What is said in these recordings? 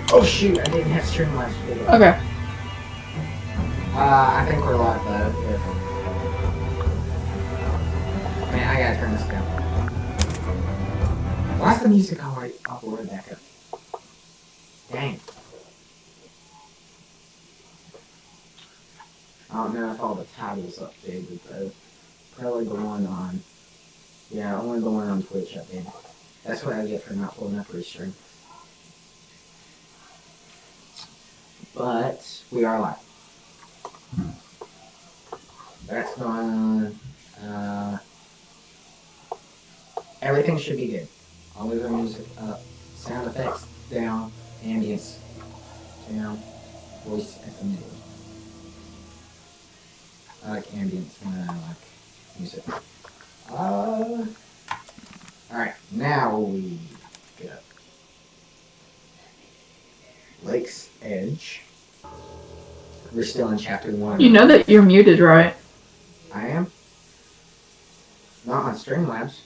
Oh shoot, I didn't have Streamlabs pulled up. Okay. I think we're live though. Man, I gotta turn this down. Why's the music already all the way back up? Dang. I don't know if all the titles updated though. Probably the one on. Yeah, only the one on Twitch updated. That's what I get for not pulling up restream. But we are live. That's going on. Everything should be good. I'll leave the music up, sound effects down, ambience down, voice at the middle. I like ambience when I like music. Alright, now we go. Lake's Edge. We're still in chapter 1. You know that you're muted, right? I am? Not on Streamlabs.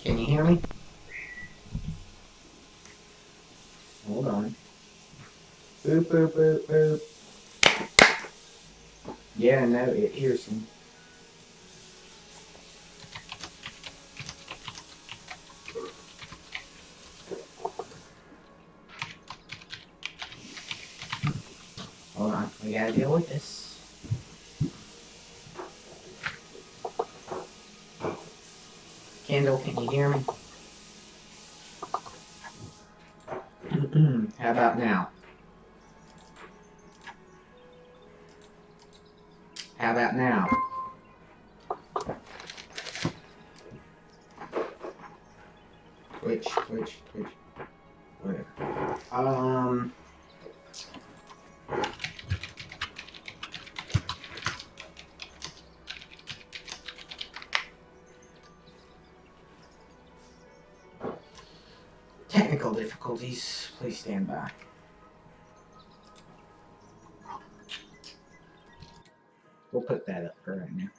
Can you hear me? Hold on. Boop, boop, boop, boop. Yeah, no, it hears me. Hold on, we gotta deal with this. Kendall, can you hear me? How about now? How about now? Twitch. Whatever. Technical difficulties. Please stand by. We'll put that up for right now.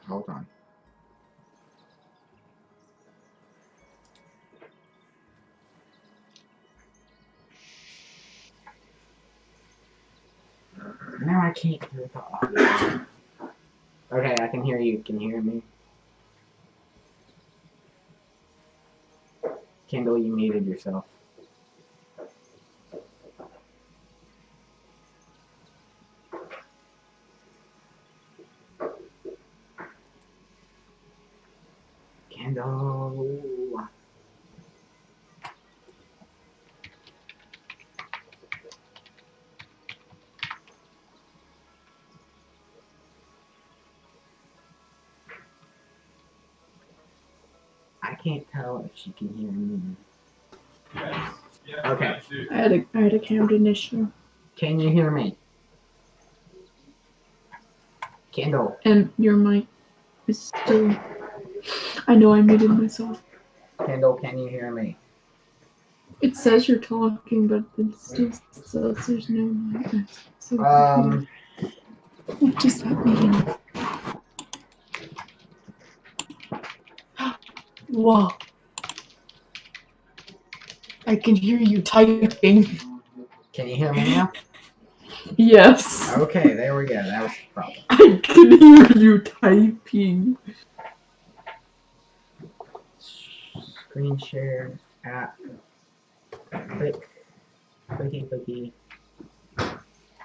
Hold on. Now I can't hear the audio. Okay, I can hear you. Can you hear me? Kendall, you muted yourself. Kendall. I can't tell if she can hear me. Yes. Okay. I had a Camden issue. Can you hear me? Kendall. And your mic is still... I know I muted myself. Kendall, can you hear me? It says you're talking, but it still says there's no mic. So what does that mean? Whoa. I can hear you typing. Can you hear me now? Yes. Okay, there we go. That was the problem. I can hear you typing. Screen share, app, clicky,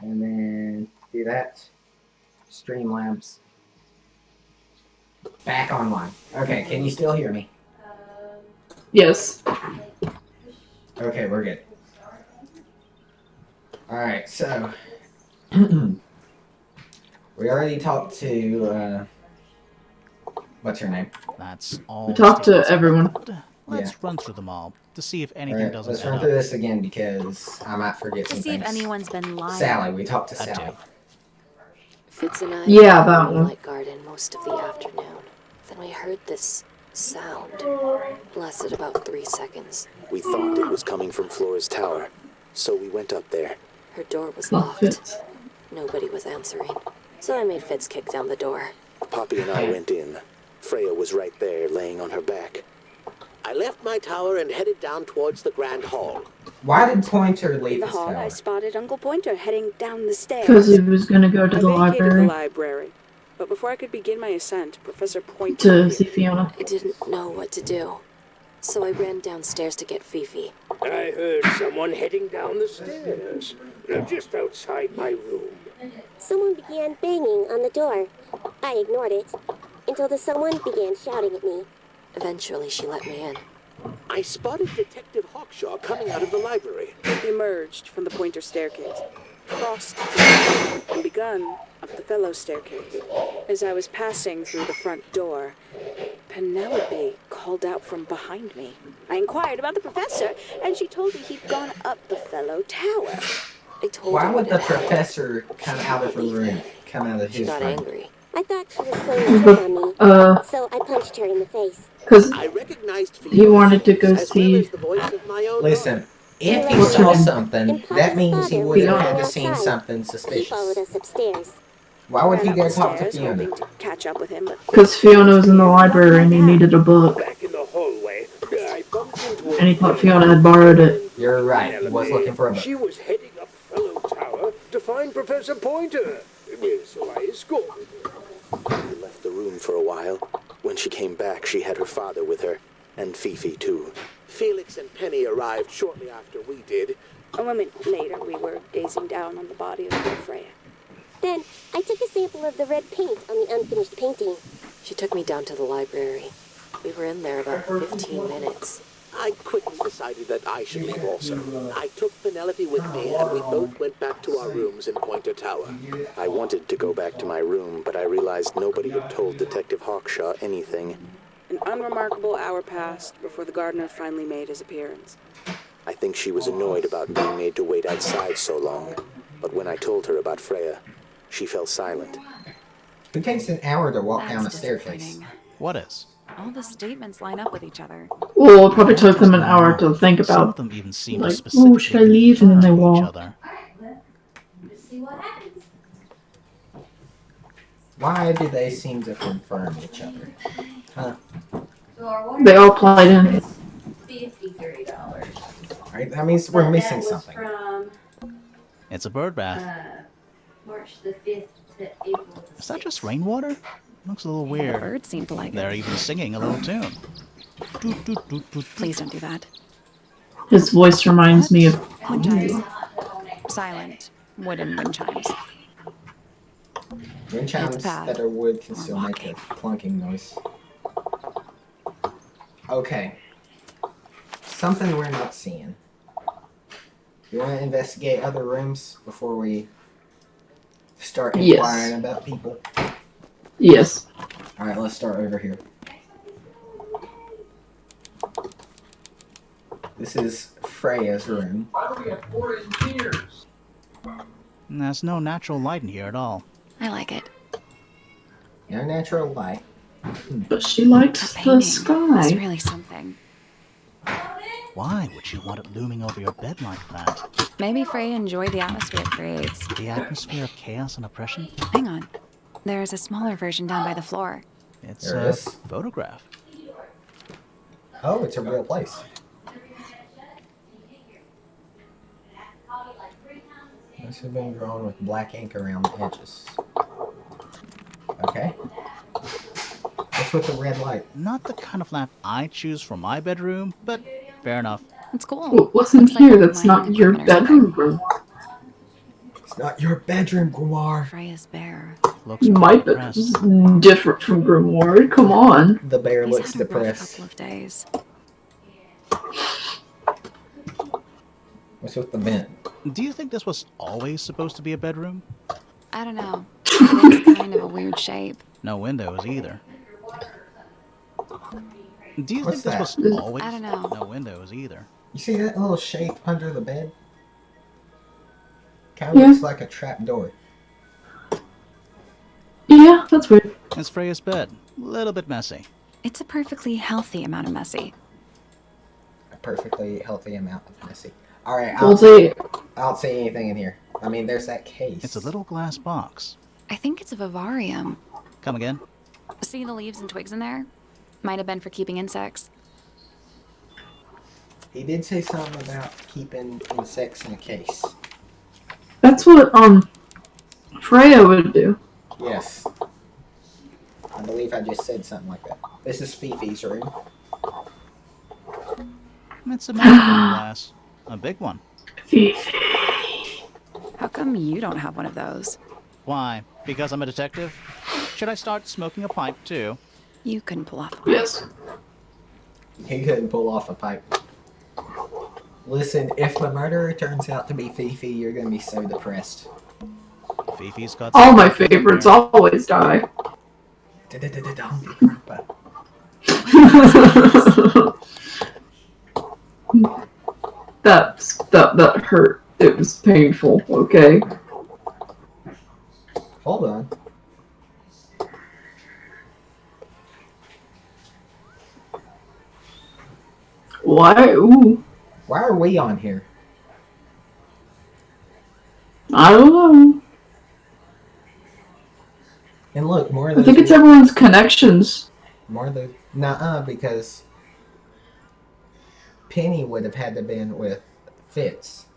and then do that. Streamlabs. Back online. Okay, can you still hear me? Yes. Okay, we're good. Alright, so we already talked to what's her name? That's all. We talked to everyone. Let's run through them all to see if anything doesn't Let's add run up. through this again because I might forget To some see things. if anyone's been lying. Sally, we talked to Sally. Fitz and I Yeah, were that in the one. Moonlight Garden most of the afternoon. Then we heard this sound. Lasted about 3 seconds. We thought it was coming from Flora's tower, so we went up there. Her door was Oh, locked. Fitz. Nobody was answering. So I made Fitz kick down the door. Poppy and I went in. Freya was right there, laying on her back. I left my tower and headed down towards the Grand Hall. Why did Pointer leave In the his hall, tower? I spotted Uncle Pointer heading down the stairs. Because he was going to go to I the vacated the library library, but before I could begin my ascent, Professor Pointer to appeared. see Fiona. I didn't know what to do. So I ran downstairs to get Fifi. I heard someone heading down the stairs, just outside my room. Someone began banging on the door. I ignored it until the someone began shouting at me. Eventually, she let me in. I spotted Detective Hawkshaw coming out of the library. He emerged from the Pointer staircase, crossed the hall, and begun up the fellow staircase. As I was passing through the front door, Penelope called out from behind me. I inquired about the professor, and she told me he'd gone up the fellow tower. I told Why her would what the had happened. professor come out of her room? Come out of She his got room? angry. I thought she was playing a trick on me, so I punched her in the face. Because I recognized he wanted to go as well see... as the voice of my own Listen, if he What's her saw name? something, that means he would have had to seen Outside. something He suspicious. followed us upstairs. Why would I he ran go up the talk to stairs, Fiona? hoping to catch up with him, but Because Fiona was in the library and he needed a book. Back in the hallway, I bumped into And he thought Fiona had borrowed it. You're right, he was looking for a book. She was heading up Fellow Tower to find Professor Pointer. So I escorted her. She left the room for a while. When she came back, she had her father with her, and Fifi too. Felix and Penny arrived shortly after we did. a moment later we were gazing down on the body of poor Freya. Then I took a sample of the red paint on the unfinished painting. She took me down to the library. We were in there about 15 minutes. I quickly decided that I should leave also. I took Penelope with me, and we both went back to our rooms in Pointer Tower. I wanted to go back to my room, but I realized nobody had told Detective Hawkshaw anything. An unremarkable hour passed before the gardener finally made his appearance. I think she was annoyed about being made to wait outside so long. But when I told her about Freya, she fell silent. Who takes an hour to walk down a That's staircase? disappointing. What is? All the statements line up with each other. Well, it probably took them an hour to think Some of about, them even seem like, to specifically oh, should I leave? And then they confirm each walk. other. Why do they seem to confirm each other? Huh? They all played in. $53. Right, that means we're missing something. From It's a bird bath. March the 5th to April the 6th. Is that just rainwater? Looks a little The weird. birds seem to like They're it. even singing a little tune. Doot, doot, doot, doot, doot. Please don't do that. His voice reminds me of... Wind chimes. Silent wooden wind chimes. Wind chimes bad. that are wood can still make a walking. clunking noise. Okay. Something we're not seeing. You want to investigate other rooms before we start Yes. inquiring about people? Yes. Alright, let's start over here. This is Freya's room. Why do we have 4 engineers? And there's no natural light in here at all. I like it. No natural light. But she likes That the painting is sky. really something. Why would you want it looming over your bed like that? Maybe Freya enjoyed the atmosphere it creates. The atmosphere of chaos and oppression? Hang on. There's a smaller version down by the floor. It's There a is. photograph. Oh, it's a real place. This has been drawn with black ink around the edges. Okay. What's with the red light? Not the kind of lamp I choose for my bedroom, but fair enough. It's cool. Well, what's in Looks like here it that's might not need your equipment or bedroom something. room? It's not your bedroom, Guar. Freya's bear. Looks My pretty bedroom's depressed. different from Grimoire. Come on. The bear He's looks had a rough depressed. couple of days. What's with the vent? Do you think this was always supposed to be a bedroom? I don't know. It's kind of a weird shape. No windows either. Do you What's think this that? was always I don't know. no windows either? You see that little shape under the bed? Kind of Yeah. looks like a trap door. Yeah, that's weird. It's Freya's bed. A little bit messy. It's a perfectly healthy amount of messy. A perfectly healthy amount of messy. Alright, I Well, don't see anything in here. I mean, there's that case. It's a little glass box. I think it's a vivarium. Come again? See the leaves and twigs in there? Might have been for keeping insects. He did say something about keeping insects in a case. That's what Freya would do. Yes. I believe I just said something like that. This is Fifi's room. It's a magnifying glass. A big one. Fifi. How come you don't have one of those? Why? Because I'm a detective? Should I start smoking a pipe too? You couldn't pull off. Yes. He couldn't pull off a pipe. Listen, if the murderer turns out to be Fifi, you're gonna be so depressed. Fifi's got All my favorites always die. That hurt. It was painful, okay? Hold on. Why? Ooh. Why are we on here? I don't know. And look, more of I those... think it's everyone's connections. More of those... Nuh-uh, because... Penny would have had to been with Fitz.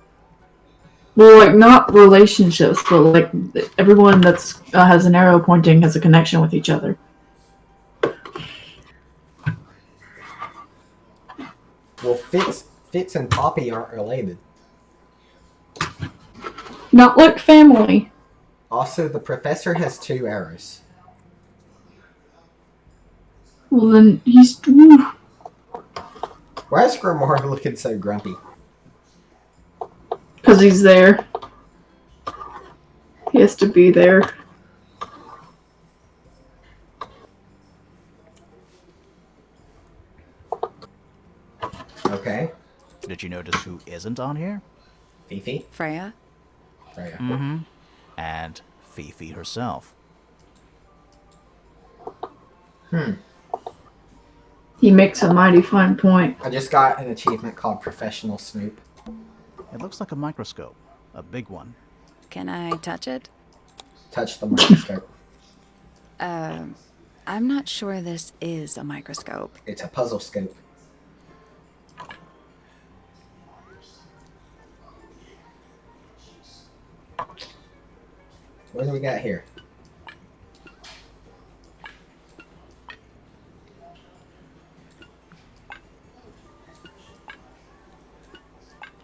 Well, like, not relationships, but like, everyone that's has an arrow pointing has a connection with each other. Well, Fitz and Poppy aren't related. Not like family. Also, the professor has 2 arrows. Well, then he's... Ooh. Why is Grimoire looking so grumpy? Because he's there. He has to be there. Okay. Did you notice who isn't on here? Fifi? Freya? Freya. Mm-hmm. And Fifi herself. He makes a mighty fine point. I just got an achievement called Professional Snoop. It looks like a microscope. A big one. Can I touch it? Touch the microscope. I'm not sure this is a microscope. It's a puzzle scope. What do we got here?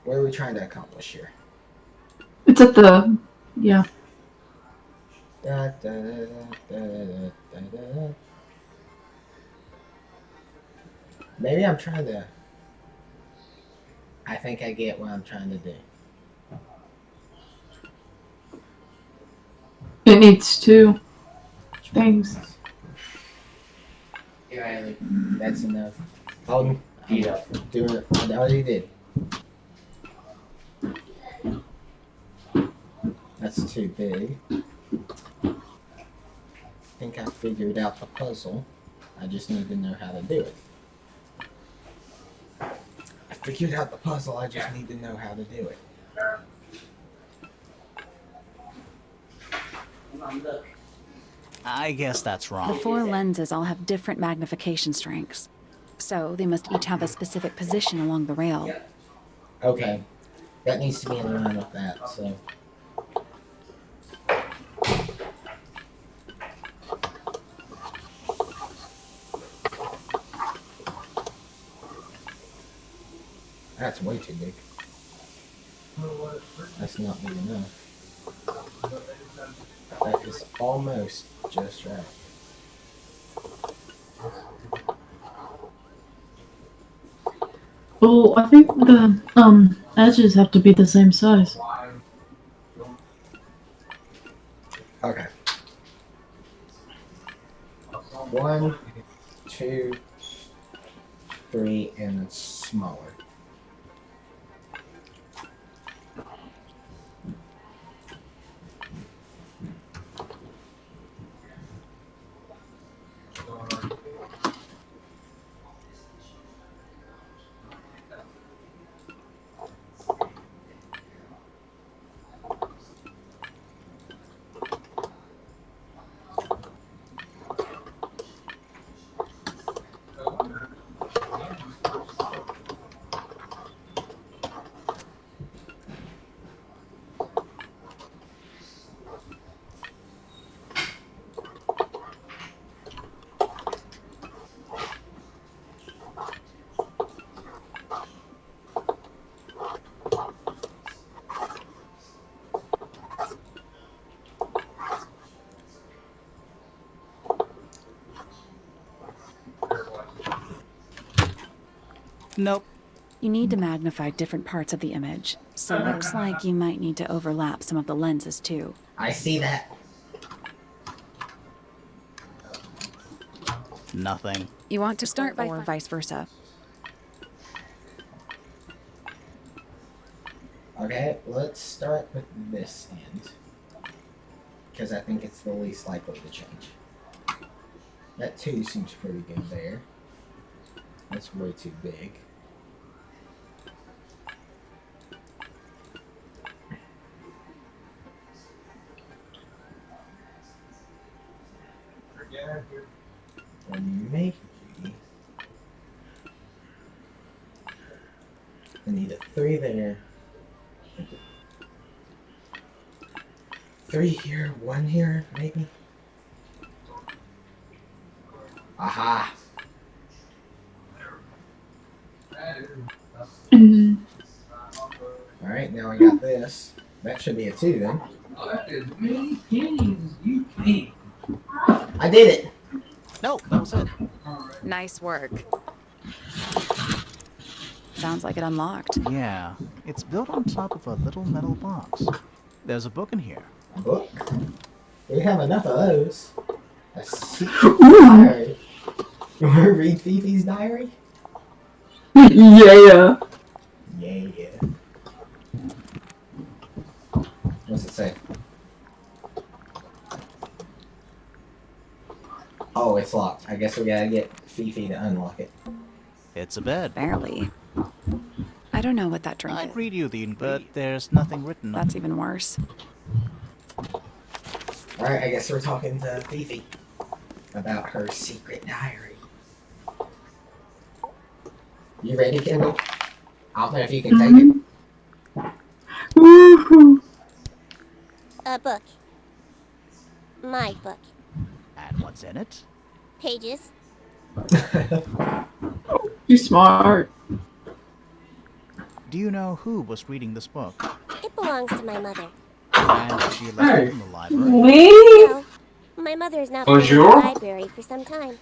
What are we trying to accomplish here? It's at the... yeah. Da, da, da, da, da, da, da. Maybe I'm trying to... I think I get what I'm trying to do. It needs 2 things. That's enough. Hold on. Doing it. I already did. That's too big. I think I figured out the puzzle. I just need to know how to do it. I figured out the puzzle. I just need to know how to do it. I guess that's The wrong. 4 lenses all have different magnification strengths. So they must each have a specific position along the rail. Okay. That needs to be in line with that, so... That's way too big. That's not big enough. That is almost just right. Well, I think the edges have to be the same size. Okay. 1, 2, 3, and it's smaller. Nope. You need to magnify different parts of the image, so it looks like you might need to overlap some of the lenses too. I see that. Nothing. You want to start by or vice versa. Okay, let's start with this end. Because I think it's the least likely to change. That 2 seems pretty good there. That's way too big. And maybe I need a 3 there. 3 here, 1 here, maybe. Aha! Alright, now I got this. That should be a 2 then. As many pennies as you can. I did it! No, that was it. Nice work. Sounds like it unlocked. Yeah, it's built on top of a little metal box. There's a book in here. Book? We have enough of those. A secret diary. You want to read Fifi's diary? Yeah. Yeah. What's it say? Oh, it's locked. I guess we gotta get Fifi to unlock it. It's a bed. Barely. I don't know what that drink I'd is. read you the but there's nothing written on That's even worse. Alright, I guess we're talking to Fifi about her secret diary. You ready, Kendall? I don't know if you can take it. Woohoo! A book. My book. And what's in it? Pages. You smart. Do you know who was reading this book? It belongs to my mother. And she left it in the library? Me? No, my mother has not Bonjour? been in the library for some time.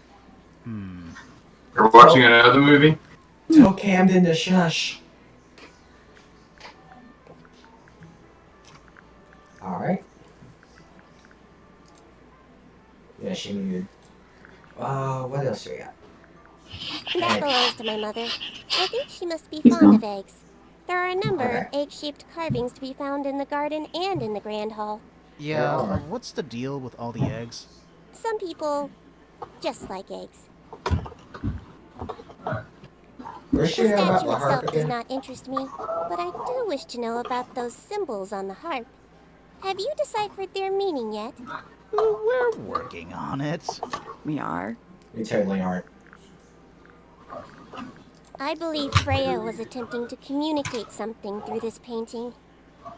You're watching another movie? Tell Camden to shush. Alright. Yeah, she needed. What else do we got? That belongs to my mother. I think she must be fond of eggs. There are a number of egg-shaped carvings to be found in the garden and in the Grand Hall. Yeah, what's the deal with all the eggs? Some people just like eggs. The statue itself does not interest me, but I do wish to know about those symbols on the harp. Have you deciphered their meaning yet? We're working on it. We are. We totally aren't. I believe Freya was attempting to communicate something through this painting.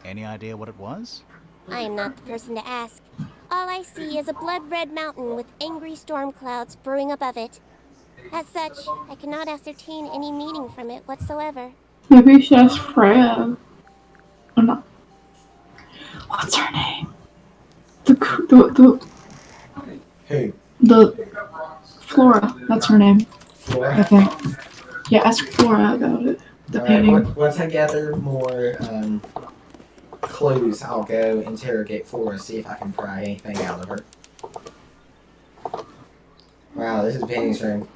Any idea what it was? I am not the person to ask. All I see is a blood-red mountain with angry storm clouds brewing above it. As such, I cannot ascertain any meaning from it whatsoever. Maybe you should ask Freya. Oh, no. What's her name? Who? The Flora. That's her name. Flora? I think. Yeah, ask Flora about it. The painting. Once I gather more clues, I'll go interrogate Flora, see if I can pry anything out of her. Wow, this is Penny's room.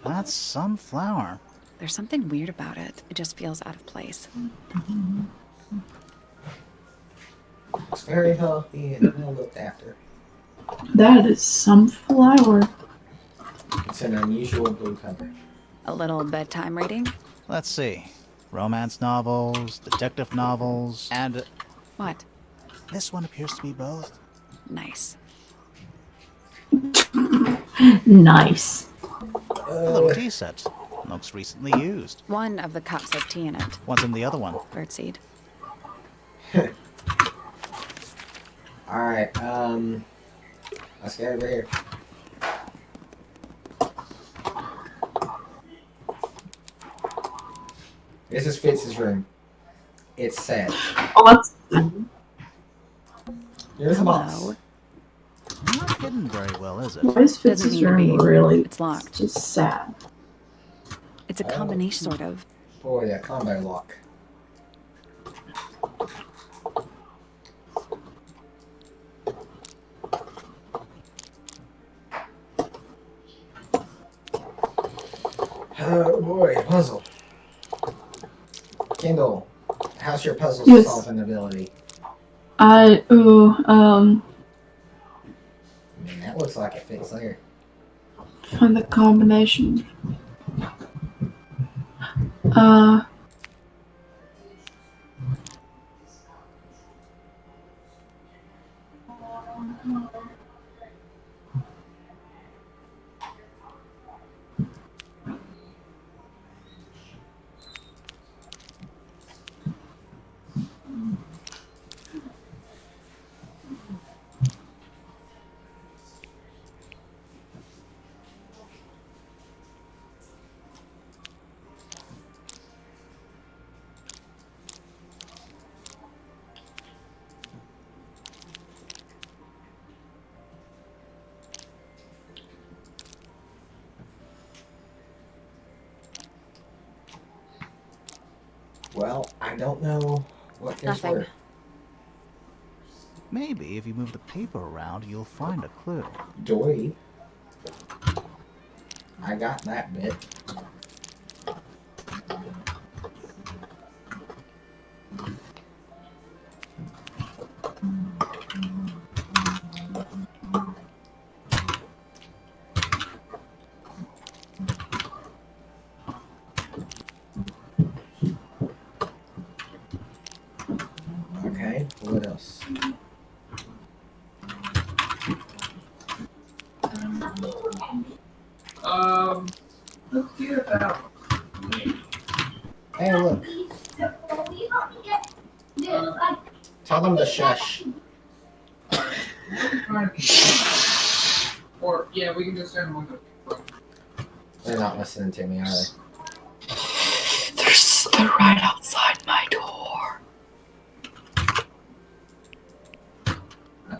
That's some flower. There's something weird about it. It just feels out of place. It's very healthy and well looked after. That is some flower. It's an unusual blue cover. A little bedtime reading? Let's see. Romance novels, detective novels, and... What? This one appears to be both. Nice. Nice. A little tea set. Looks recently used. One of the cups has tea in it. What's in the other one? Birdseed. Alright, let's get over here. This is Fitz's room. It's sad. Oh, that's... Here's a box. Not hidden very well, is it? Why is Fitz's Doesn't need to room be. really... It's locked. Just sad. It's a combination, sort of. Boy, a combo lock. Oh boy, a puzzle. Kendall, how's your puzzle Yes. solving ability? I mean, that looks like it fits there. find the combination. Well, I don't know what this Nothing. were. Maybe if you move the paper around, you'll find a clue. Doy. I got that bit. Okay, what else? Let's get about. Hey, look. Tell them to shush. Or, yeah, we can just send one to. They're not listening to me, are they? They're right outside my door.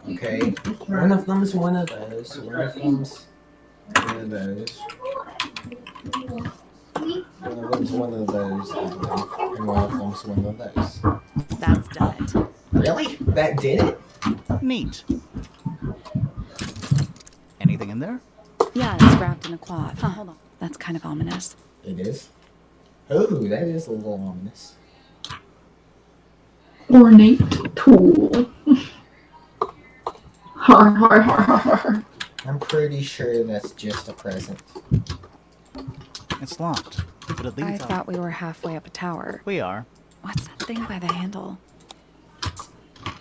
Okay, one of them's one of those. One of them's one of those. One of them's one of those, I believe. And one of them's one of those. That's done it. Really? That did it? Neat. Anything in there? Yeah, it's wrapped in a cloth. Oh, hold on. That's kind of ominous. It is? Oh, that is a little ominous. Ornate tool. Har har har har har. I'm pretty sure that's just a present. It's locked, but it I leads out. thought we were halfway up a tower. We are. What's that thing by the handle?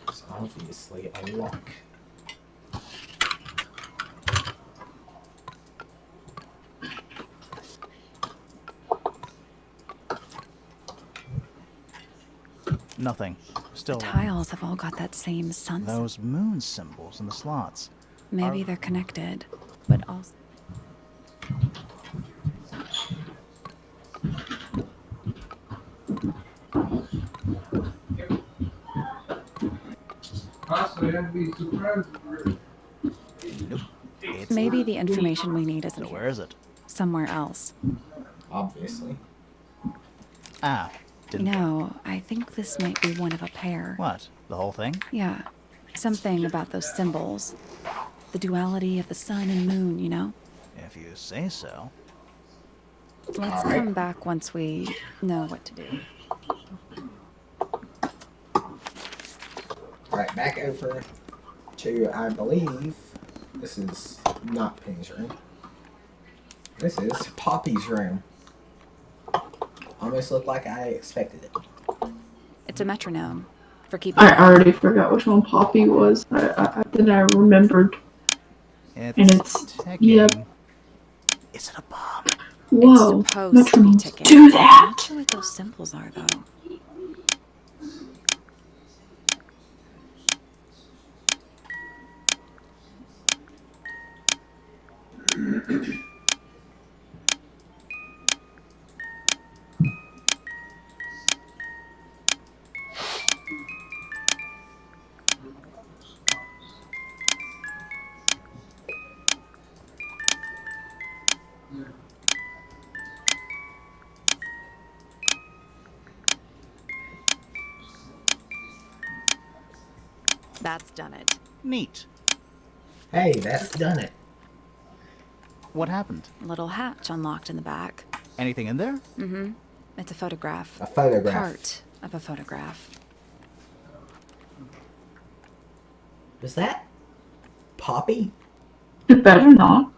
It's obviously a lock. Nothing. Still. The tiles have all got that same sun symbol. Those moon symbols in the slots. Maybe they're connected, but also... Honestly, I'd be surprised. Nope. It's Maybe the information we need isn't So where is it? somewhere else. Obviously. Ah, didn't. No, I think this might be one of a pair. What? The whole thing? Yeah. Something about those symbols. The duality of the sun and moon, you know? If you say so. Let's come back once we know what to do. Alright, back over to, I believe, this is not Penny's room. This is Poppy's room. Almost looked like I expected it. It's a metronome for keeping... I already forgot which one Poppy was. Then I remembered. It's And it's... ticking. Yep. Is it a bomb? Whoa. It's supposed to be Metronomes ticking. do I'm that! not sure what those symbols are, though. That's done it. Neat. Hey, that's done it. What happened? A little hatch unlocked in the back. Anything in there? Mm-hmm. It's a photograph. A photograph. Part of a photograph. Is that Poppy? It better not.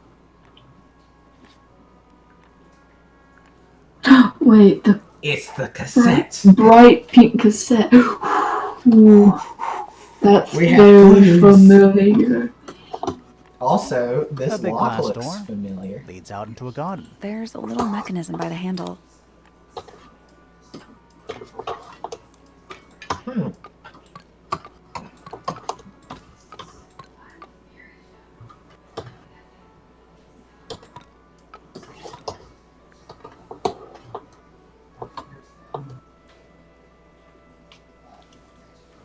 Wait, the It's the cassette. bright pink cassette. Ooh, that's We have very clues. familiar. Also, A this big lock glass looks door. familiar. Leads out into a garden. There's a little mechanism by the handle. Hmm.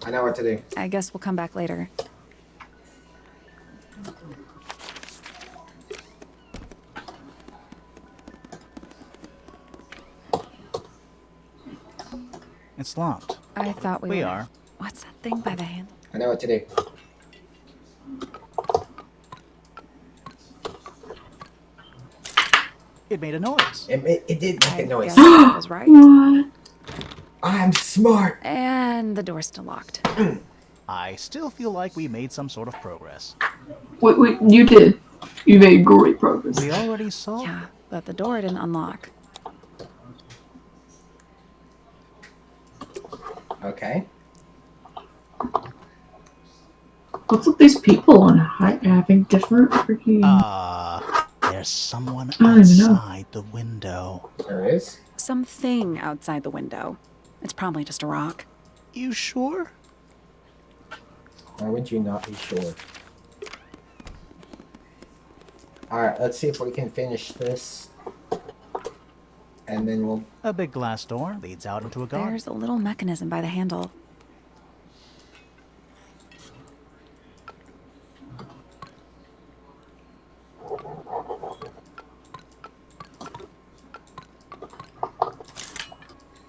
I know what to do. I guess we'll come back later. It's locked. I thought we We were. are. What's that thing by the handle? I know what to do. It made a noise. It did make a noise. Guess I was right. What? I'm smart. And the door's still locked. I still feel like we made some sort of progress. Wait, you did. You made great progress. We already saw. Yeah, but the door didn't unlock. Okay. What's with these people and having different freaking... There's someone I don't even know. outside the window. There is? Something outside the window. It's probably just a rock. You sure? Why would you not be sure? Alright, let's see if we can finish this. And then we'll... A big glass door leads out into a garden. There's a little mechanism by the handle.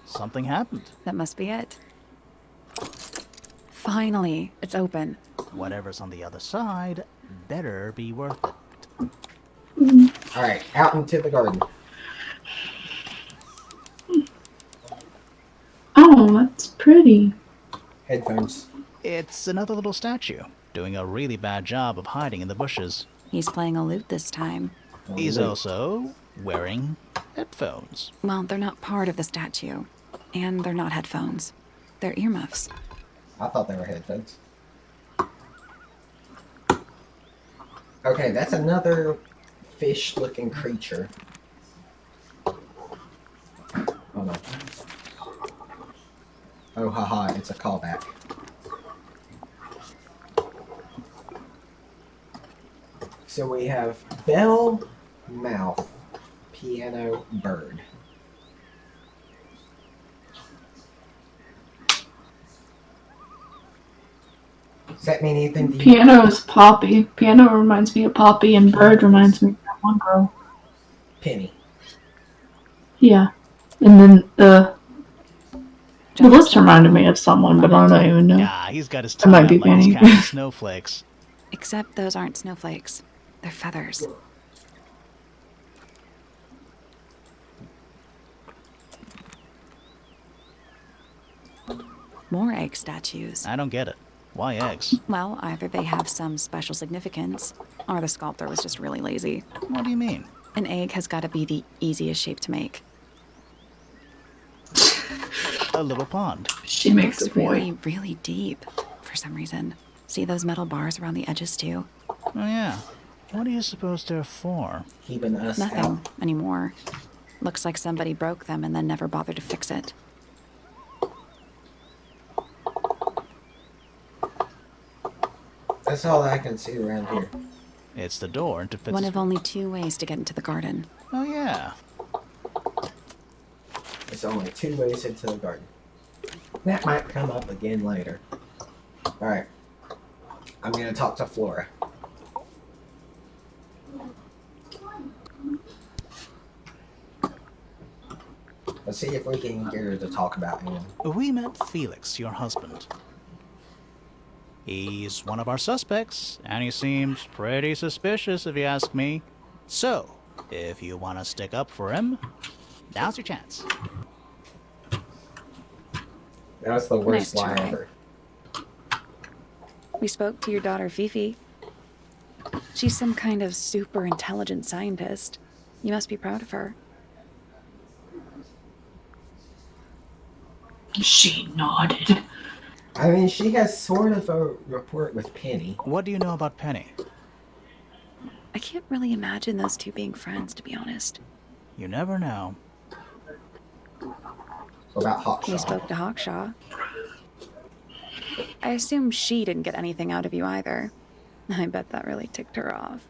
Something happened. That must be it. Finally, it's open. Whatever's on the other side better be worth it. Alright, out into the garden. Oh, that's pretty. Headphones. It's another little statue, doing a really bad job of hiding in the bushes. He's playing a lute this time. He's also wearing headphones. Well, they're not part of the statue. And they're not headphones. They're earmuffs. I thought they were headphones. Okay, that's another fish-looking creature. Oh no. Oh haha, it's a callback. So we have bell, mouth, piano, bird. Does that mean anything to you? Piano is Poppy. Piano reminds me of Poppy, and bird reminds me of that one girl. Penny. Yeah. And then the lips reminded me of someone, but I don't even know. Yeah, he's got his It tongue might out be like he's Penny. counting snowflakes. Except those aren't snowflakes. They're feathers. More egg statues. I don't get it. Why eggs? Well, either they have some special significance, or the sculptor was just really lazy. What do you mean? An egg has got to be the easiest shape to make. A little pond. She makes a It's point. really, really deep, for some reason. See those metal bars around the edges, too? Oh yeah. What are you supposed they're for? Keeping us Nothing out. anymore. Looks like somebody broke them and then never bothered to fix it. That's all I can see around here. It's the door into Fitz's... One of only 2 ways to get into the garden. Oh yeah. There's only 2 ways into the garden. That might come up again later. Alright. I'm gonna talk to Flora. Let's see if we can get her to talk about him. We met Felix, your husband. He's one of our suspects, and he seems pretty suspicious if you ask me. So, if you want to stick up for him, now's your chance. That was the worst Nice lie try. ever. We spoke to your daughter Fifi. She's some kind of super intelligent scientist. You must be proud of her. She nodded. I mean, she has sort of a rapport with Penny. What do you know about Penny? I can't really imagine those two being friends, to be honest. You never know. What about Hawkshaw? We spoke to Hawkshaw. I assume she didn't get anything out of you either. I bet that really ticked her off.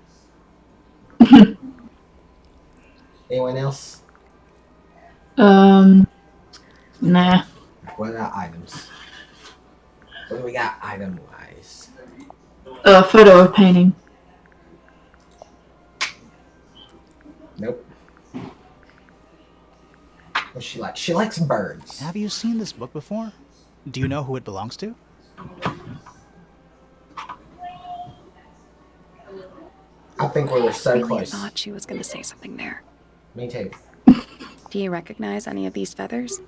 Anyone else? Nah. What about items? What do we got item-wise? A photo of painting. Nope. What's she like? She likes birds. Have you seen this book before? Do you know who it belongs to? I think we were so Really close. thought she was going to say something there. Me too. Do you recognize any of these feathers?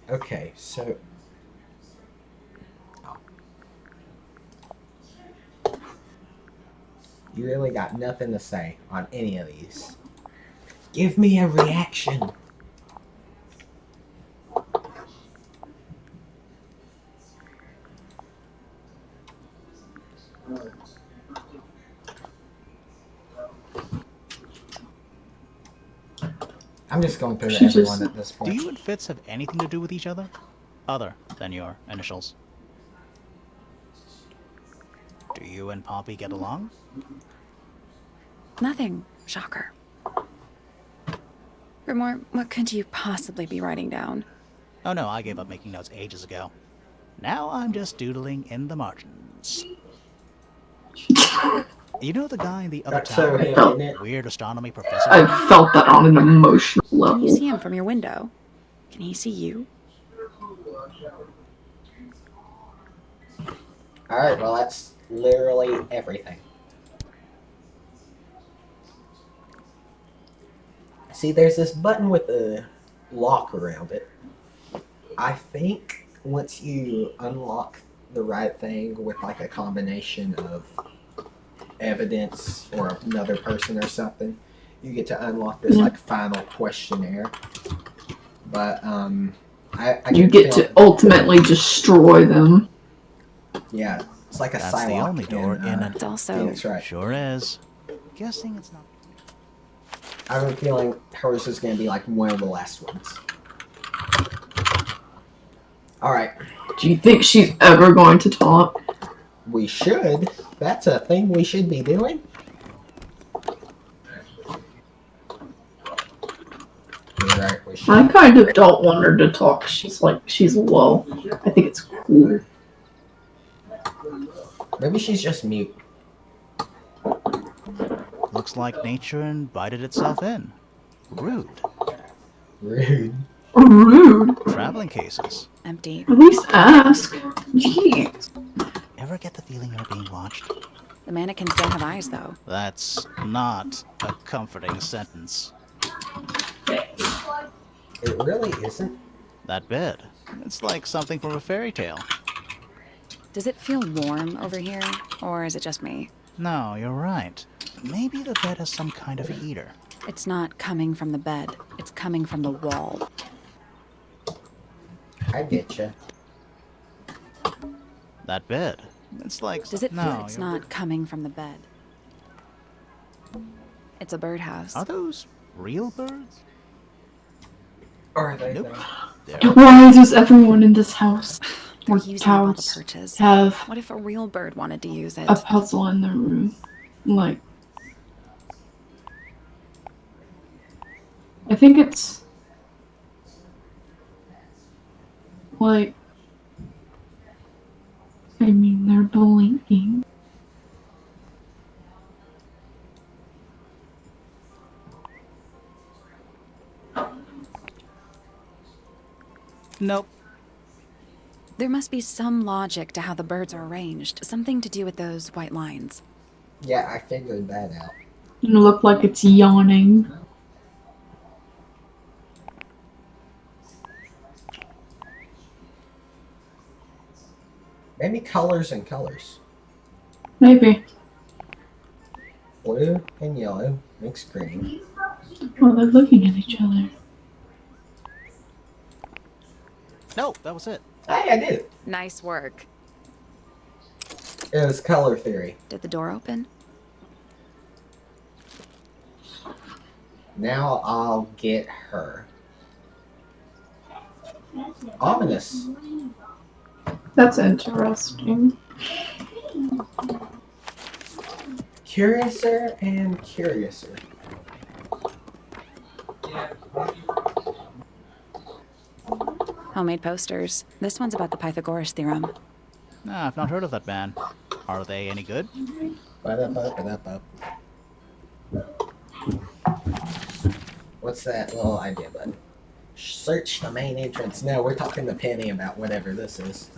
Okay, so... Oh. You really got nothing to say on any of these. Give me a reaction. I'm just going through everyone at this point. Do you and Fitz have anything to do with each other? Other than your initials? Do you and Poppy get along? Nothing. Shocker. Grimore, what could you possibly be writing down? Oh no, I gave up making notes ages ago. Now I'm just doodling in the margins. You know the guy in the other That's so tower? him, isn't it? Weird astronomy professor? I felt that on an emotional level. Can you see him from your window? Can he see you? Alright, well that's literally everything. See, there's this button with a lock around it. I think once you unlock the right thing with like a combination of evidence or another person or something, you get to unlock this like final questionnaire. But I you get to ultimately destroy them. Yeah, it's like a That's the Psylocke only door in it. It's also... Phoenix Wright. Sure is. Guessing it's not. I have a feeling hers is going to be like one of the last ones. Alright. Do you think she's ever going to talk? We should. That's a thing we should be doing. You're right, we should. I kind of don't want her to talk. She's low. I think it's cool. Maybe she's just mute. Looks like nature invited itself in. Rude. Rude. Rude. Traveling cases. Empty. At least ask. Jeez. Ever get the feeling you're being watched? The mannequins don't have eyes, though. That's not a comforting sentence. It really isn't. That bed. It's like something from a fairy tale. Does it feel warm over here, or is it just me? No, you're right. Maybe the bed has some kind of heater. It's not coming from the bed. It's coming from the wall. I get you. That bed. It's like... Does it feel no, it's you're- not coming from the bed? It's a birdhouse. Are those real birds? Or are they? Nope. Why does everyone in this house They're or using up all the house perches. have What if a real bird wanted to use it? a puzzle in their room? Like, I think it's like, I mean, they're blinking. Nope. There must be some logic to how the birds are arranged. Something to do with those white lines. Yeah, I figured that out. You look like it's yawning. Maybe colors and colors. Maybe. Blue and yellow makes green. Oh, they're looking at each other. No, that was it. Hey, I did it. Nice work. It was color theory. Did the door open? Now I'll get her. Ominous. That's interesting. Curiouser and curiouser. Homemade posters. This one's about the Pythagoras theorem. Ah, I've not heard of that band. Are they any good? Ba-da-ba-ba-da-ba. What's that little idea button? Search the main entrance. No, we're talking to Penny about whatever this is.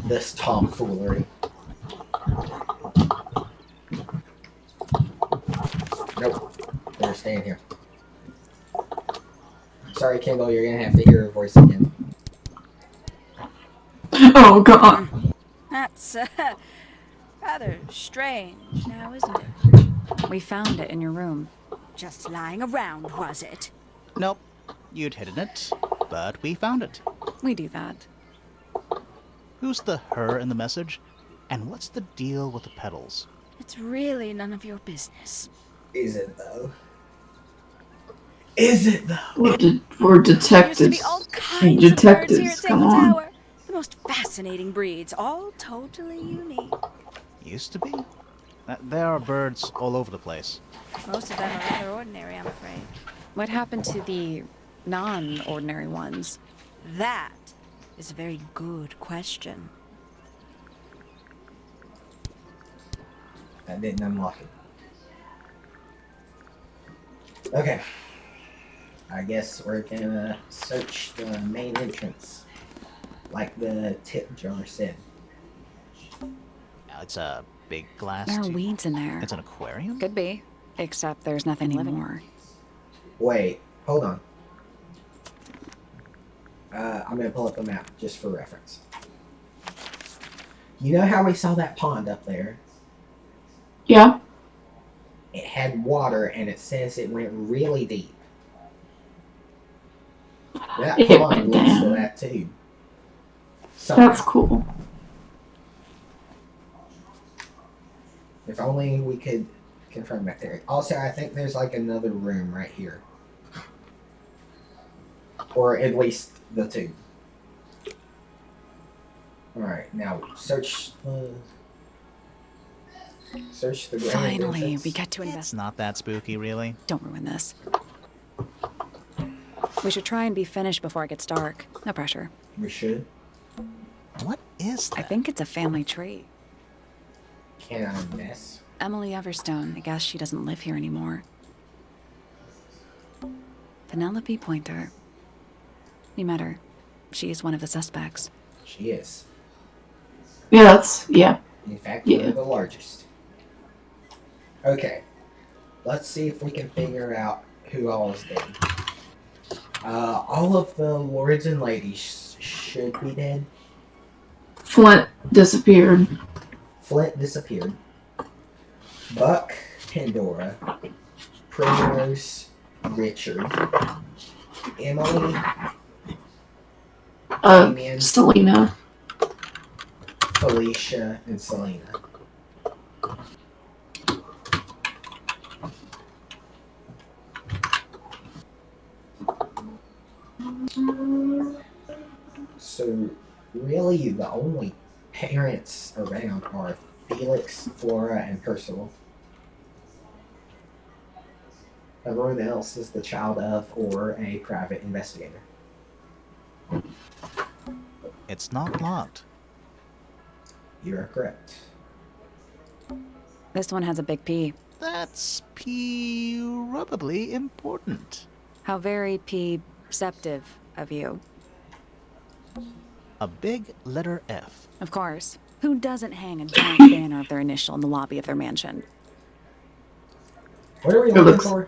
This tomfoolery. Nope. Better stay in here. Sorry, Kendall, you're gonna have to hear her voice again. Oh, God. That's rather strange now, isn't it? We found it in your room. Just lying around, was it? Nope. You'd hidden it, but we found it. We do that. Who's the her in the message? And what's the deal with the petals? It's really none of your business. Is it though? Is it though? We're There used to be detectives. all And kinds of birds here at detectives, come Tangle on. Tower. The most fascinating breeds, all totally unique. Used to be? There are birds all over the place. Most of them are rather ordinary, I'm afraid. What happened to the non-ordinary ones? That is a very good question. That didn't unlock it. Okay. I guess we're gonna search the main entrance. Like the tip jar said. Now, it's a big glass There are tube. weeds in there. It's an aquarium? Could be. Except there's nothing anymore. Wait, hold on. I'm gonna pull up a map just for reference. You know how we saw that pond up there? Yeah. It had water and it says it went really deep. That It pond went leads to down. that tube. That's cool. If only we could confirm that there. Also, I think there's like another room right here. Or at least the tube. Alright, now search the grand Finally, entrance. we get to It's invest. not that spooky, really. Don't ruin this. We should try and be finished before it gets dark. No pressure. We should. What is that? I think it's a family tree. Can I miss? Emily Everstone. I guess she doesn't live here anymore. Penelope Pointer. We met her. She is one of the suspects. She is. Yeah, yeah. In fact, Yeah. one of the largest. Okay. Let's see if we can figure out who all is dead. All of the lords and ladies should be dead. Flint disappeared. Flint disappeared. Buck, Pandora, Primrose, Richard, Emily, Damien, Selena. Felicia, and Selena. So, really, the only parents around are Felix, Flora, and Percival. Everyone else is the child of or a private investigator. It's not locked. You are correct. This one has a big P. That's probably important. How very P-ceptive. of you. A big letter F. Of course. Who doesn't hang a giant banner of their initial in the lobby of their mansion? What are we It looking looks- for?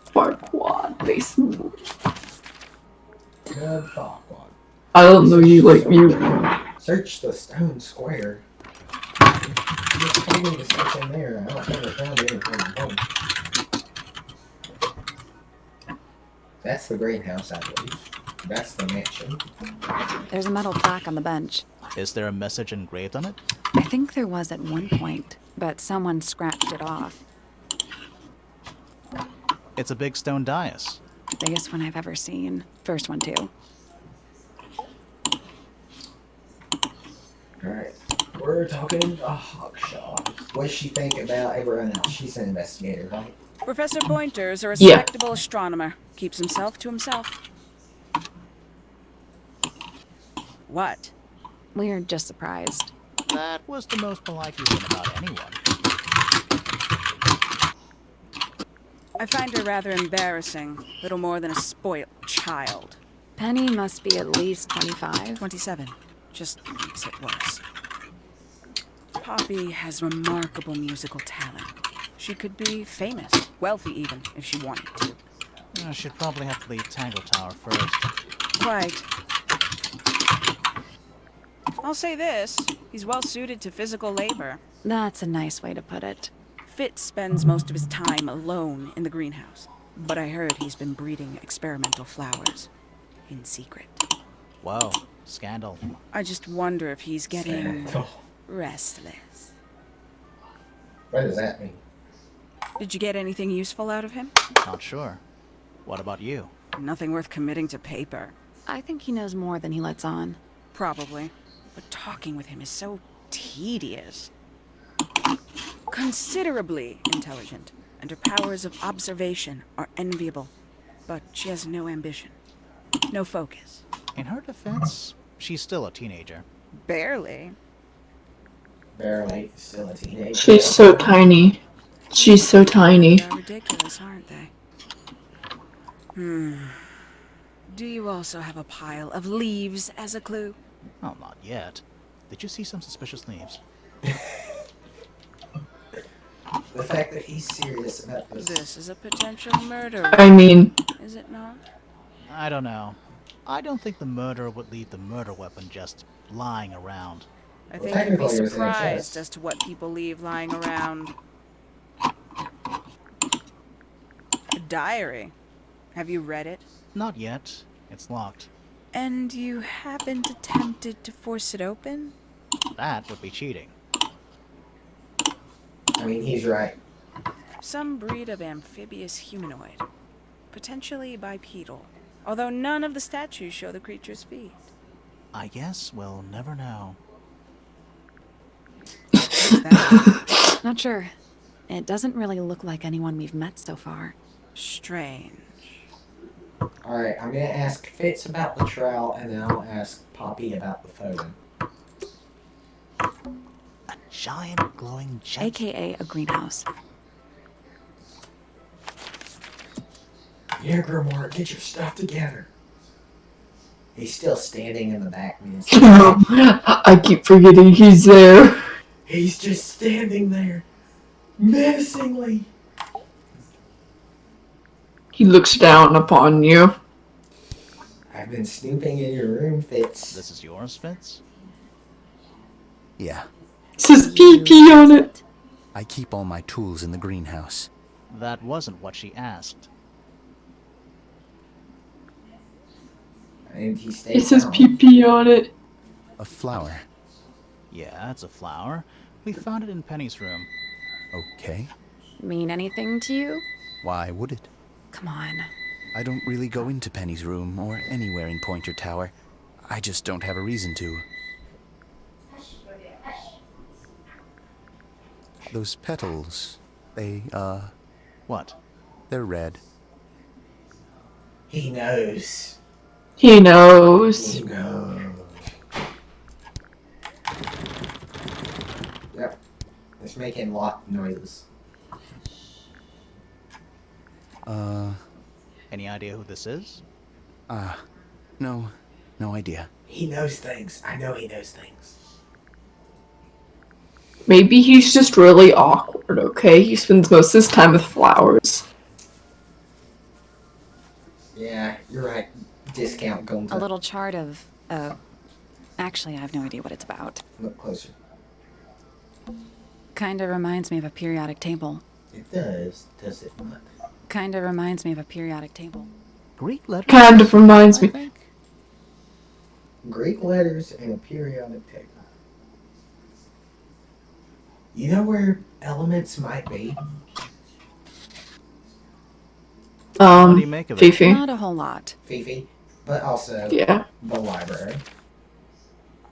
Farquaad basement. Good Farquaad. I don't know you like music. Search the stone square. You just told me to search in there. I don't think I found anything important. That's the greenhouse, I believe. That's the mansion. There's a metal plaque on the bench. Is there a message engraved on it? I think there was at one point, but someone scratched it off. It's a big stone dais. Biggest one I've ever seen. First one, too. Alright. We're talking a Hawkshaw. What does she think about everyone else? She's an investigator, right? Professor Pointer's a Yeah. respectable astronomer. Keeps himself to himself. What? We're just surprised. That was the most polite you've been about anyone. I find her rather embarrassing. Little more than a spoilt child. Penny must be at least 25. 27. Just makes it worse. Poppy has remarkable musical talent. She could be famous, wealthy even, if she wanted to. She'd probably have to leave Tangle Tower first. Quite. I'll say this, he's well suited to physical labor. That's a nice way to put it. Fitz spends most of his time alone in the greenhouse, but I heard he's been breeding experimental flowers in secret. Whoa, scandal. I just wonder if he's getting Scandal. restless. What does that mean? Did you get anything useful out of him? Not sure. What about you? Nothing worth committing to paper. I think he knows more than he lets on. Probably. But talking with him is so tedious. Considerably intelligent, and her powers of observation are enviable. But she has no ambition. No focus. In her defense, she's still a teenager. Barely. Barely. Still a teenager. She's so tiny. She's so tiny. They're ridiculous, aren't they? Do you also have a pile of leaves as a clue? Oh, not yet. Did you see some suspicious leaves? The fact that he's serious about this. This is a potential murder, I mean, is it not? I don't know. I don't think the murderer would leave the murder weapon just lying around. I Well, think you'd be technically it was in a surprised chest. as to what people leave lying around. A diary. Have you read it? Not yet. It's locked. And you haven't attempted to force it open? That would be cheating. I mean, he's right. Some breed of amphibious humanoid. Potentially bipedal. Although none of the statues show the creature's feet. I guess we'll never know. Not sure. It doesn't really look like anyone we've met so far. Strange. Alright, I'm gonna ask Fitz about the trowel, and then I'll ask Poppy about the photo. A giant glowing gem. AKA a greenhouse. Here, Grimoire, get your stuff together. He's still standing in the back, man. I keep forgetting he's there. He's just standing there, menacingly. He looks down upon you. I've been snooping in your room, Fitz. This is yours, Fitz? Yeah, It says PP on it. I keep all my tools in the greenhouse. That wasn't what she asked. And he It stays says down. PP on it. A flower. Yeah, it's a flower. We found it in Penny's room. Okay. Mean anything to you? Why would it? Come on. I don't really go into Penny's room or anywhere in Pointer Tower. I just don't have a reason to. Those petals, they, What? they're red. He knows. He knows. He knows. Yep. It's making lot noises. Uh, Any idea who this is? No idea. He knows things. I know he knows things. Maybe he's just really awkward, okay? He spends most of his time with flowers. Yeah, you're right. Discount going to A little chart of, actually, I have no idea what it's about. look closer. Kinda reminds me of a periodic table. It does it not? Kinda reminds me of a periodic table. Greek letters? Kind of reminds I me. think. Greek letters and a periodic table. You know where elements might be? What do you make of it? Fifi. Not a whole lot. Fifi, but also Yeah. the library.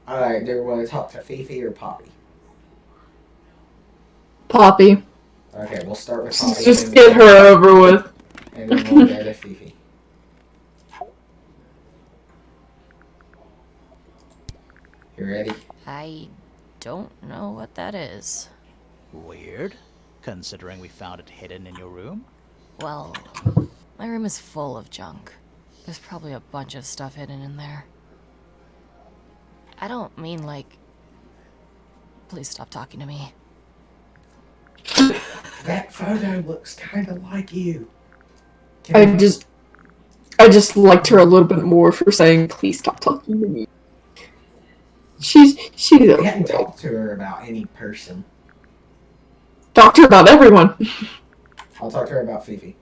Alright, do you want to talk to Fifi or Poppy? Poppy. Okay, we'll start with Poppy. Just and get then- her over with. And then we'll go to Fifi. You ready? I don't know what that is. Weird, considering we found it hidden in your room. Well, my room is full of junk. There's probably a bunch of stuff hidden in there. I don't mean like... Please stop talking to me. That photo looks kind of like you. I just liked her a little bit more for saying, "Please stop talking to me." She's We hadn't talked to her about any person. talked to her about everyone. I'll talk to her about Fifi.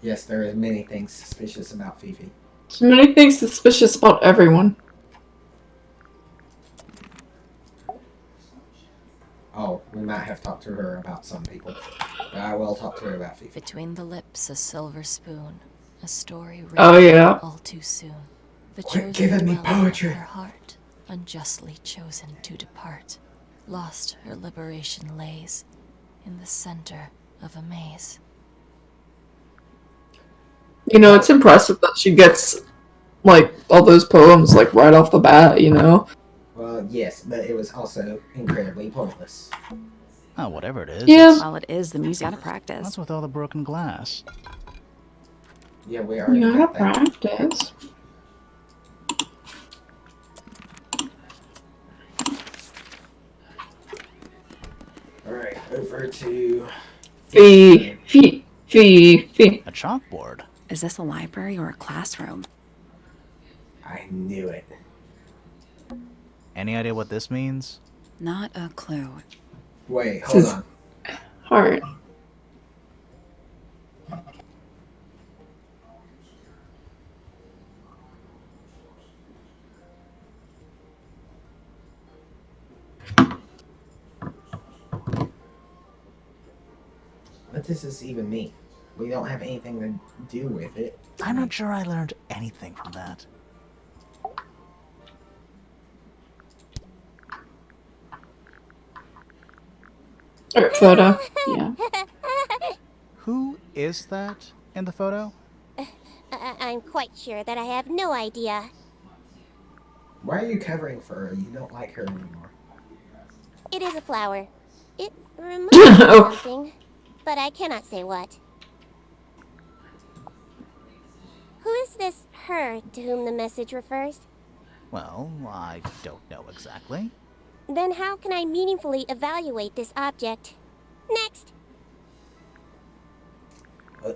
Yes, there are many things suspicious about Fifi. So many things suspicious about everyone. Oh, we might have talked to her about some people. But I will talk to her about Fifi. Between the lips, a silver spoon. A story written Oh, yeah. all too soon. The Quit chosen giving me dweller of poetry. her heart, unjustly chosen to depart. Lost her liberation lays in the center of a maze. You know, it's impressive that she gets, like, all those poems, like, right off the bat, you know? Well, yes, but it was also incredibly pointless. Oh, whatever it is. Yeah. it's- Well, it is the music. Gotta practice. What's with all the broken glass? Yeah, we already You got gotta that. practice. Alright, over to... Fee. A chalkboard. Is this a library or a classroom? I knew it. Any idea what this means? Not a clue. Wait, hold This is- on. Alright. What does this even mean? We don't have anything to do with it. I'm not sure I learned anything from that. Alright, photo. Yeah. Who is that in the photo? I'm quite sure that I have no idea. Why are you covering for her? You don't like her anymore. It is a flower. It reminds me of something, but I cannot say what. Who is this her to whom the message refers? Well, I don't know exactly. Then how can I meaningfully evaluate this object? Next!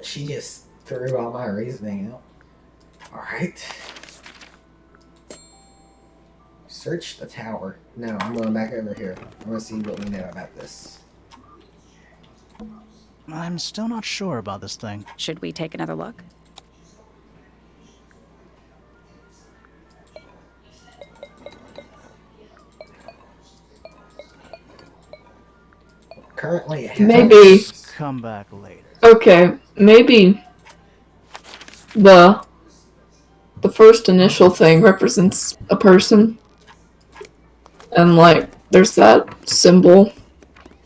She just threw all my reasoning out. Alright. Search the tower. No, I'm going back over here. I want to see what we know about this. I'm still not sure about this thing. Should we take another look? Currently, it has Maybe. Let's come back later. Okay, maybe the first initial thing represents a person, and like there's that symbol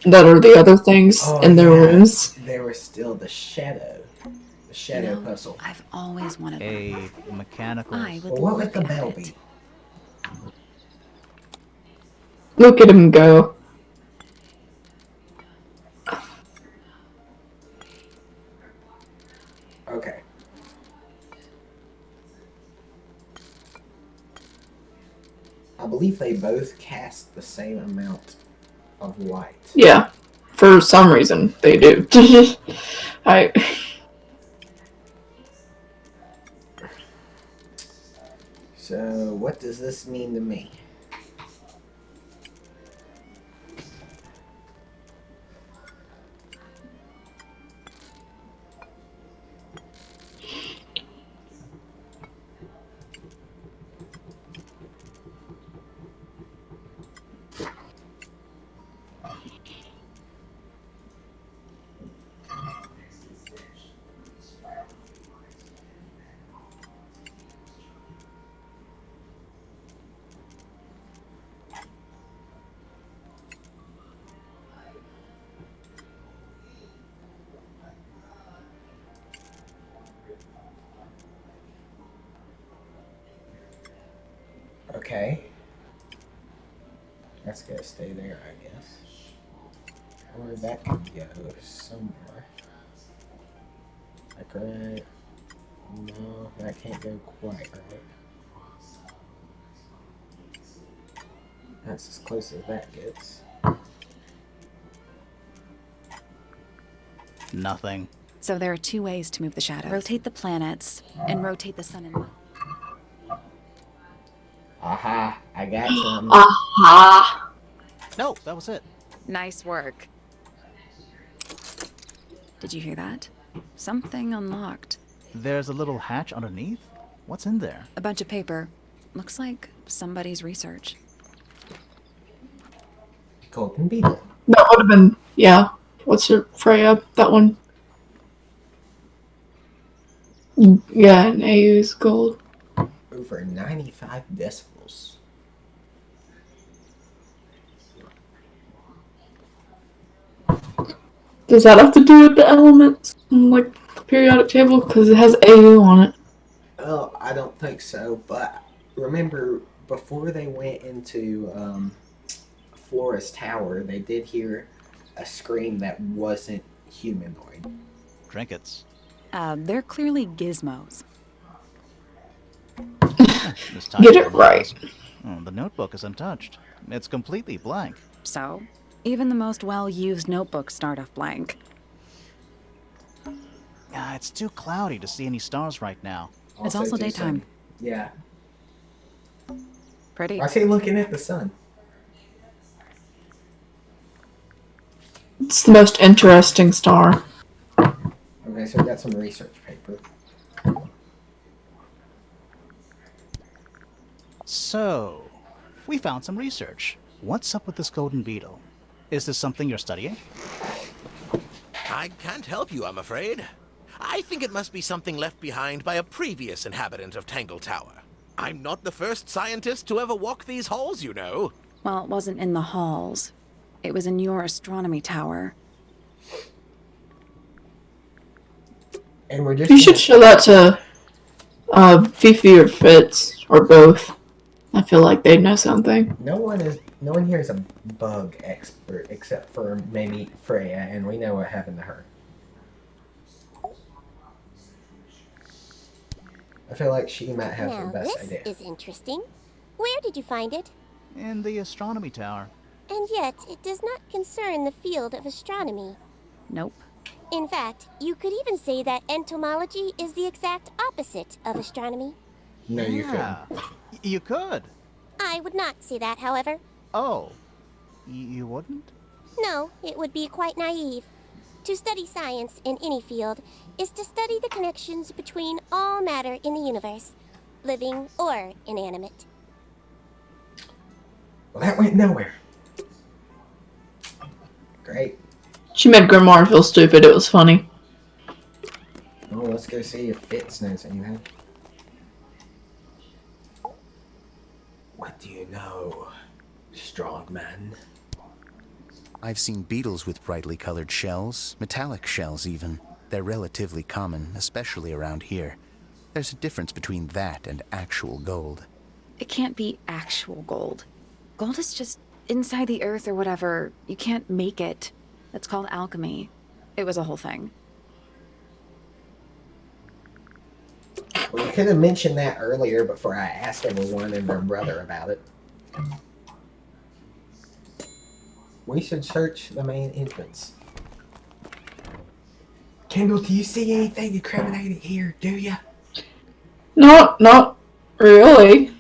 that are the other things in their rooms. They were still the shadow puzzle. I've always wanted A mechanical. I would Well, what would look the at bell it. be? Look at him go. Okay. the same amount of light. Yeah. For some reason, they do. I. So, what does this mean to me? Okay. That's gonna stay there, I guess. Or that could go somewhere. Like right. No, that can't go quite right. That's as close as that gets. Nothing. So there are 2 ways to move the shadows. Rotate the planets and rotate the sun and moon. Aha, I got some. Aha! No, that was it. Nice work. Did you hear that? Something unlocked. There's a little hatch underneath? What's in there? A bunch of paper. Looks like somebody's research. Golden beetle. That would have been, yeah. What's your Freya? That one. Yeah, an AU's gold. Over 95 decibels. Does that have to do with the elements? Like the periodic table? Because it has AU on it. Well, I don't think so, but remember, before they went into Flora's tower, they did hear a scream that wasn't humanoid. Trinkets. They're clearly gizmos. This time Get it right. Oh, the notebook is untouched. It's completely blank. So, even the most well-used notebooks start off blank. It's too cloudy to see any stars right now. It's also daytime. Yeah. Pretty. I say looking at the sun. It's the most interesting star. Okay, so we got some research paper. So, we found some research. What's up with this golden beetle? Is this something you're studying? I can't help you, I'm afraid. I think it must be something left behind by a previous inhabitant of Tangle Tower. I'm not the first scientist to ever walk these halls, you know. Well, it wasn't in the halls. It was in your astronomy tower. And we're just You should show that to Fifi or Fitz, or both. I feel like they'd know something. No one here is a bug expert except for maybe Freya, and we know what happened to her. I feel like she might have the Now best this idea. is interesting. Where did you find it? In the astronomy tower. And yet, it does not concern the field of astronomy. Nope. In fact, you could even say that entomology is the exact opposite of astronomy. No, you Yeah. couldn't. You could. I would not say that, however. Oh. You wouldn't? No, it would be quite naive. To study science in any field is to study the connections between all matter in the universe, living or inanimate. Well, that went nowhere. Great. She made Grimoire feel stupid. It was funny. Oh, let's go see if Fitz knows anything. What do you know, strong man? I've seen beetles with brightly colored shells, metallic shells even. They're relatively common, especially around here. There's a difference between that and actual gold. It can't be actual gold. Gold is just inside the earth or whatever. You can't make it. It's called alchemy. It was a whole thing. Well, you could have mentioned that earlier before I asked everyone and their brother about it. We should search the main entrance. Kendall, do you see anything incriminating here, do ya? No, not really.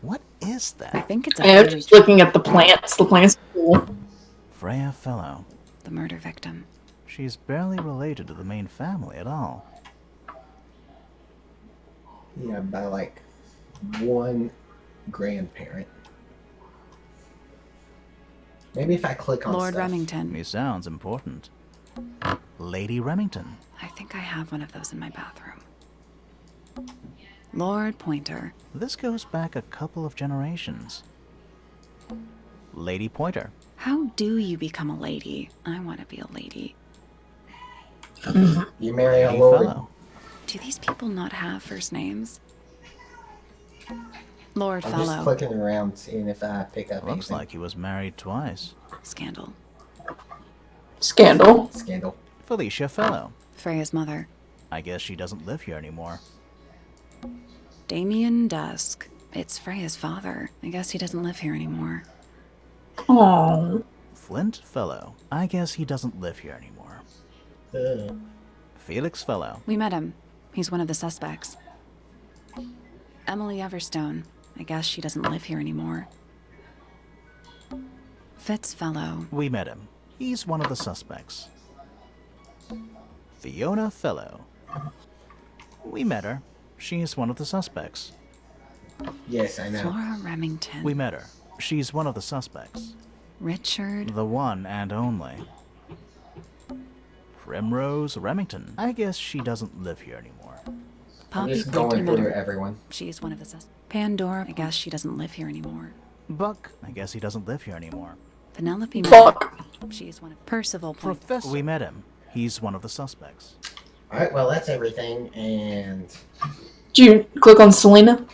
What is I that? think it's a I am booby just trap. looking at the plants. The plants are cool. Freya Fellow. The murder victim. She's barely related to the main family at all. Yeah, by like one grandparent. Maybe if I click on Lord stuff. Remington. He sounds important. Lady Remington. I think I have one of those in my bathroom. Lord Pointer. This goes back a couple of generations. Lady Pointer. How do you become a lady? I want to be a lady. You marry a Lady lord. Fellow. Do these people not have first names? Lord I'm Fellow. just clicking around seeing if I pick up Looks anything. like he was married twice. Scandal. Scandal. Scandal. Felicia Fellow. Freya's mother. I guess she doesn't live here anymore. Damien Dusk. It's Freya's father. I guess he doesn't live here anymore. Aww. Flint Fellow. I guess he doesn't live here anymore. Felix Fellow. We met him. He's one of the suspects. Emily Everstone. I guess she doesn't live here anymore. Fitz Fellow. We met him. He's one of the suspects. Fiona Fellow. We met her. She's one of the suspects. Yes, I know. Flora Remington. We met her. She's one of the suspects. Richard. The one and only. Primrose Remington. I guess she doesn't live here anymore. I'm Poppy just going Perlmutter. through everyone. She's one of the suspects. Pandora. I guess she doesn't live here anymore. Buck. I guess he doesn't live here anymore. Penelope. Fuck. She's one of Percival. Professor. We met him. He's one of the suspects. Alright, well, that's everything. And Did you click on Selena?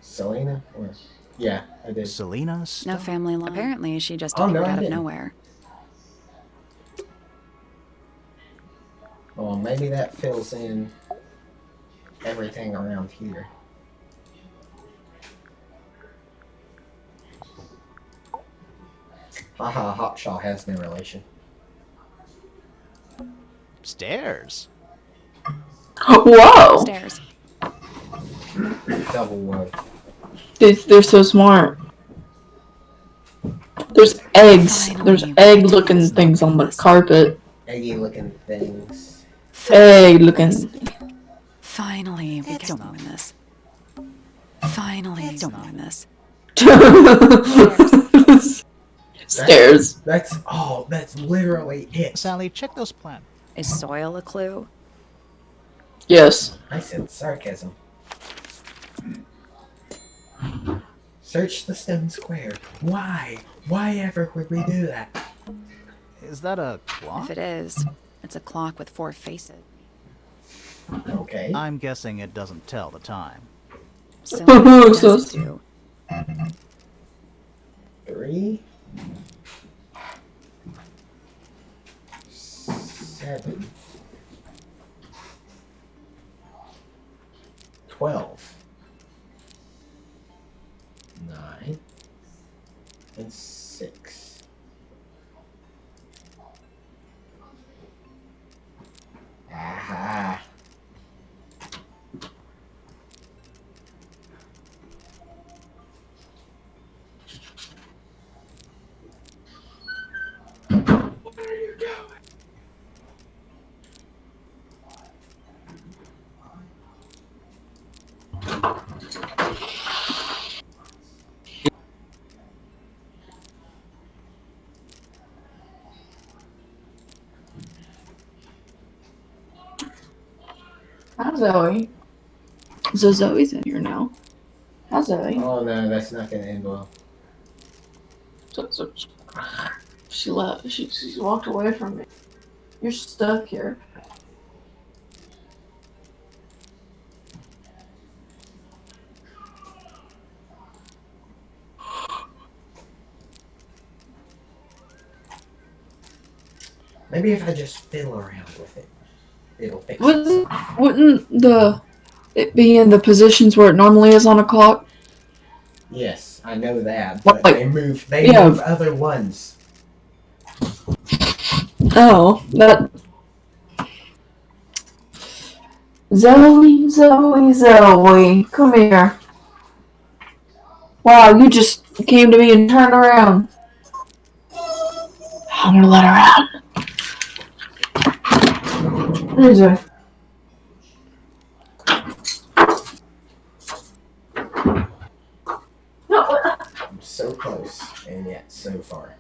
Selena? Or, yeah, I did. Selena No Stone. family line. Apparently, she just Oh, no, appeared I out of didn't. nowhere. Well, maybe that fills in everything around here. Haha, Hawkshaw has no relation. Stairs. Whoa. Stairs. Double wood. They're so smart. There's eggs. There's egg-looking things on the carpet. Eggy looking things. Egg-looking. Finally, we don't win this. Finally, we don't win this. Stairs. That's literally it. Sally, check those plants. Is soil a clue? Yes. I said sarcasm. Search the stone square. Why? Why ever would we do that? Is that a clock? If it is, it's a clock with 4 faces. Okay. I'm guessing it doesn't tell the time. So what does it do? 3, 7, 12, 9, and 6. Aha. Hi, Zoe. So Zoe's in here now. Hi, Zoe. Oh no, that's not gonna end well. She left. She walked away from me. You're stuck here. Maybe if I just fiddle around with it, it'll fix Wouldn't itself. it be in the positions where it normally is on a clock? Yes, I know that, but Like, they move yeah. move other ones. Oh, that. Zoe, Zoe, Zoe, come here. Wow, you just came to me and turned around. I'm gonna let her out. Hey, Zoe. I'm so close, and yet so far.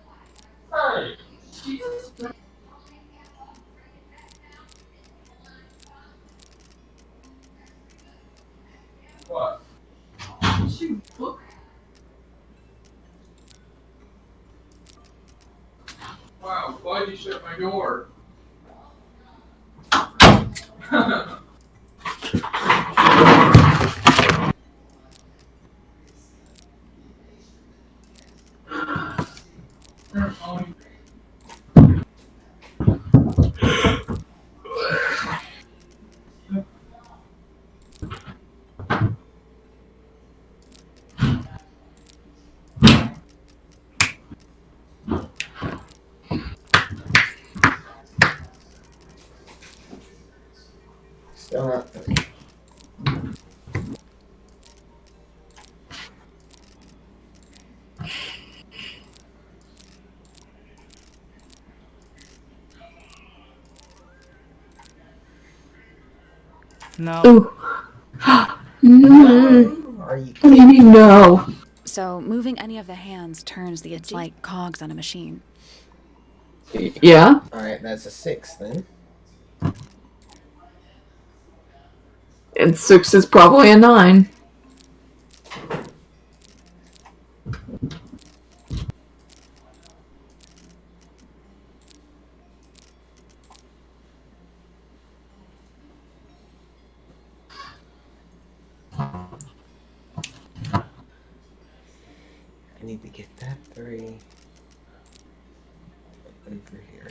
What? Wow, why'd you shut my door? Still not 3. No. Ooh. Are you What do you mean, no? So, moving any of the hands turns the it's like cogs on a machine. Yeah? Alright, that's a 6 then. And 6 is probably a 9. I need to get that 3 over here.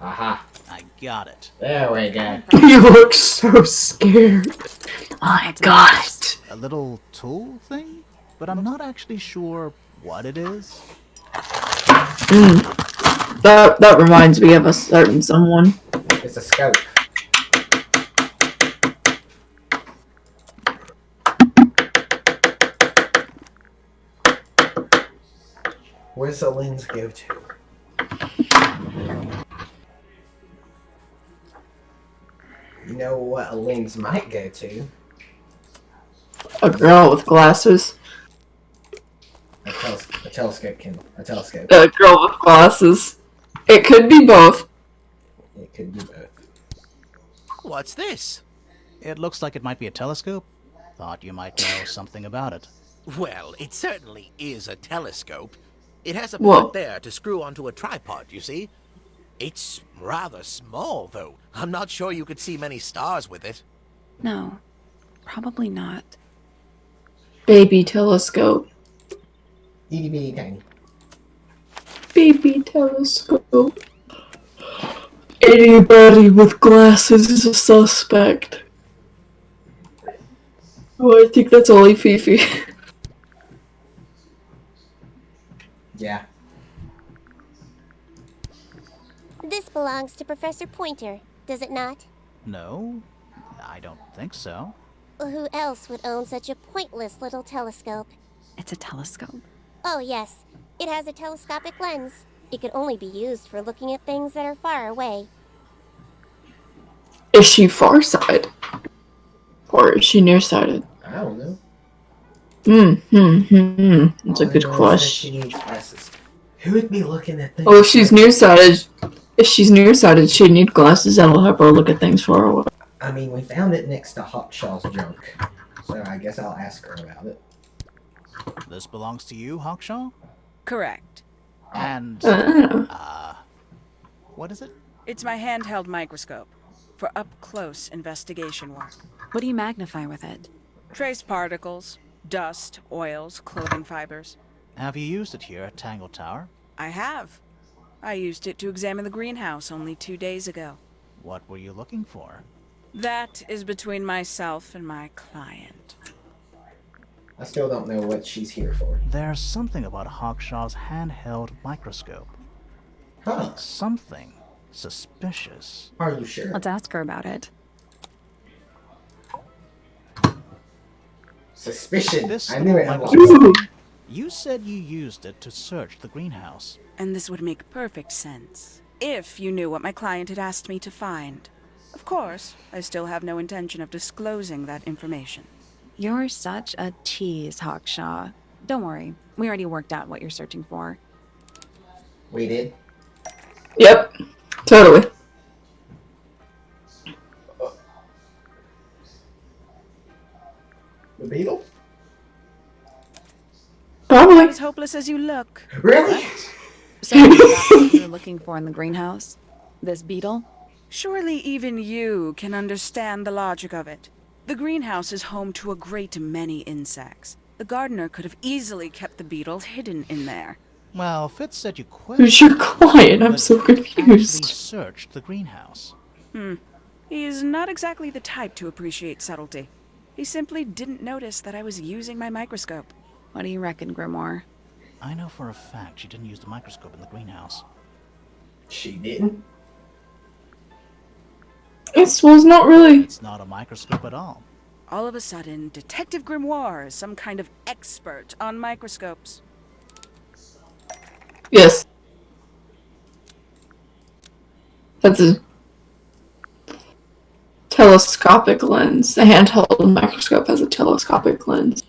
Aha. I got it. There we go. You look so scared. I got it. A little tool thing? But I'm not actually sure what it is. That reminds me of a certain someone. It's a scope. Where's the lens go to? You know what a lens might go to? A girl with glasses. A telescope, Kendall. A telescope. A girl with glasses. It could be both. It could be both. What's this? It looks like it might be a telescope. Thought you might know something about it. Well, it certainly is a telescope. It has a Whoa. point there to screw onto a tripod, you see. It's rather small, though. I'm not sure you could see many stars with it. No, probably not. Baby telescope. Itty bitty tiny. Baby telescope. Anybody with glasses is a suspect. Oh, I think that's only Fifi. Yeah. This belongs to Professor Pointer, does it not? No, I don't think so. Who else would own such a pointless little telescope? It's a telescope. Oh, yes. It has a telescopic lens. It could only be used for looking at things that are far away. Is she farsighted? Or is she nearsighted? I don't know. That's a good question. She needs glasses. Who would be looking at things? Well, if she's nearsighted, she'd need glasses that'll help her look at things far away. I mean, we found it next to Hawkshaw's junk, so I guess I'll ask her about it. This belongs to you, Hawkshaw? Correct. And, what is it? It's my handheld microscope for up-close investigation work. What do you magnify with it? Trace particles, dust, oils, clothing fibers. Have you used it here at Tangle Tower? I have. I used it to examine the greenhouse only 2 days ago. What were you looking for? That is between myself and my client. I still don't know what she's here for. There's something about Hawkshaw's handheld microscope. Huh. Something suspicious. Are you sure? Let's ask her about it. Suspicion. This I knew it had microscope, lots. you said you used it to search the greenhouse. And this would make perfect sense, if you knew what my client had asked me to find. Of course, I still have no intention of disclosing that information. You're such a tease, Hawkshaw. Don't worry, we already worked out what you're searching for. We did? Yep. Totally. The beetle? Probably. As hopeless as you look. Really? So that's what you're looking for in the greenhouse? This beetle? Surely even you can understand the logic of it. The greenhouse is home to a great many insects. The gardener could have easily kept the beetle hidden in there. Well, Fitz said you questioned. Who's your client? I'm but so confused. actually searched the greenhouse. He's not exactly the type to appreciate subtlety. He simply didn't notice that I was using my microscope. What do you reckon, Grimoire? I know for a fact she didn't use the microscope in the greenhouse. She didn't? It was not really. It's not a microscope at all. All of a sudden, Detective Grimoire is some kind of expert on microscopes. Yes. That's a telescopic lens. The handheld microscope has a telescopic lens.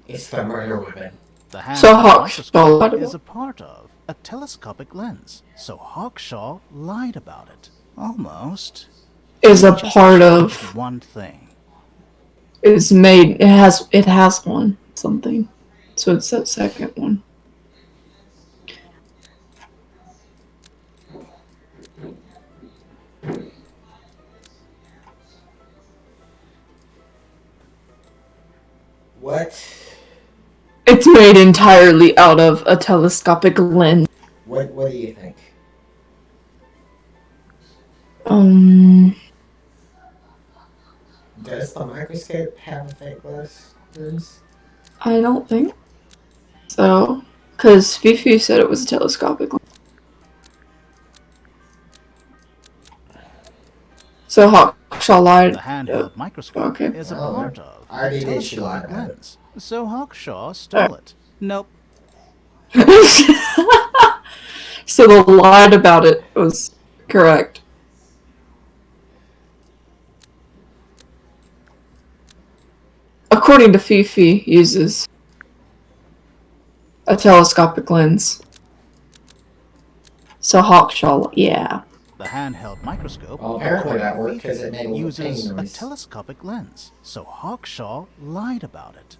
It's the murder weapon. The hand So Hawkshaw lied is about a part of a telescopic lens. So Hawkshaw lied about it. Almost. Is a Just part checked of. one thing. Is made. It has one something. So it's that second one. What? It's made entirely out of a telescopic lens. What do you think? Does the microscope have a fake glass lens? I don't think so. Because Fifi said it was a telescopic lens. So Hawkshaw lied. The handheld microscope Okay. is a Oh, part of I already a did, she lied telescopic about it. lens. So Hawkshaw stole it. Nope. So the lied about it was correct. According to Fifi, uses a telescopic lens. So Hawkshaw, yeah. The handheld microscope Well, apparently that according worked to 'cause it made a little uses ping a noise. telescopic lens. So Hawkshaw lied about it.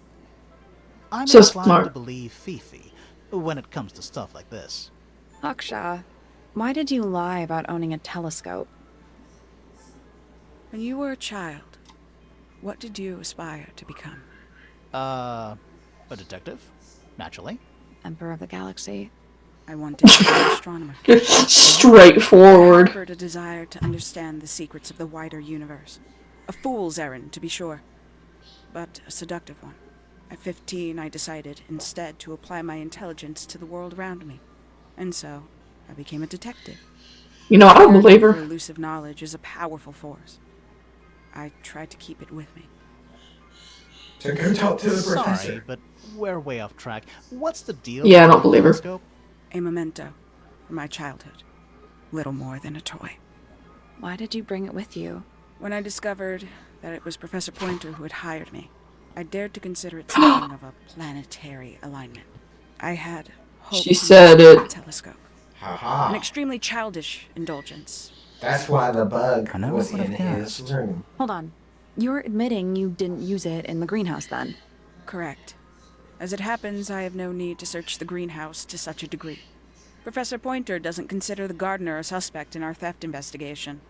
I'm So inclined smart. to believe Fifi when it comes to stuff like this. Hawkshaw, why did you lie about owning a telescope? When you were a child, what did you aspire to become? A detective? Naturally. Emperor of the Galaxy? I wanted to be an astronomer. Straightforward. I harbored a desire to understand the secrets of the wider universe. A fool's errand, to be sure, but a seductive one. At 15, I decided instead to apply my intelligence to the world around me. And so, I became a detective. You know, I don't The believe yearning her. for elusive knowledge is a powerful force. I tried to keep it with me. So go talk to the Sorry, professor. but we're way off track. What's the deal Yeah, I with don't the believe her. telescope? A memento from my childhood. Little more than a toy. Why did you bring it with you? When I discovered that it was Professor Pointer who had hired me, I dared to consider it something of a planetary alignment. I had hoped She to said use it. a telescope. An Haha. extremely childish indulgence. That's why the bug I never was would in have his guessed. room. Hold on. You're admitting you didn't use it in the greenhouse then? Correct. As it happens, I have no need to search the greenhouse to such a degree. Professor Pointer doesn't consider the gardener a suspect in our theft investigation.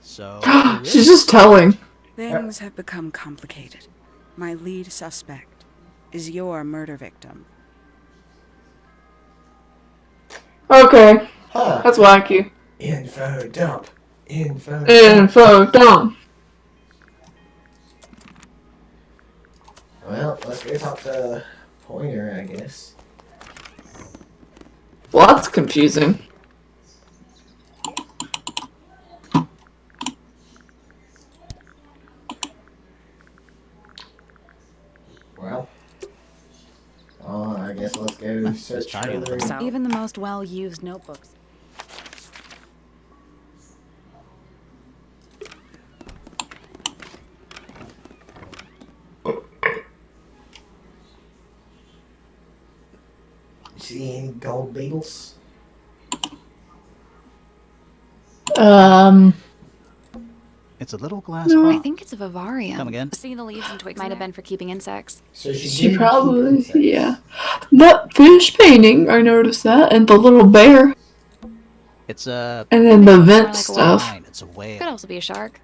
So, who is She's just telling. Things have become complicated. My lead suspect is your murder victim. Okay. Huh. That's wacky. Info dump. Info dump. Info dump. Well, let's go talk to Pointer, I guess. Well, that's confusing. Well, I guess let's go search tidy for... looking. Even the most well-used notebooks. See any gold beetles? It's a little glass No. I pot. think it's a vivarium. Come again? See the leaves and twigs might have been for keeping insects. So She did probably, keep insects. yeah. That fish painting, I noticed that, and the little bear, It's a and then the More vent like a stuff. fine. It's a whale. Could also be a shark.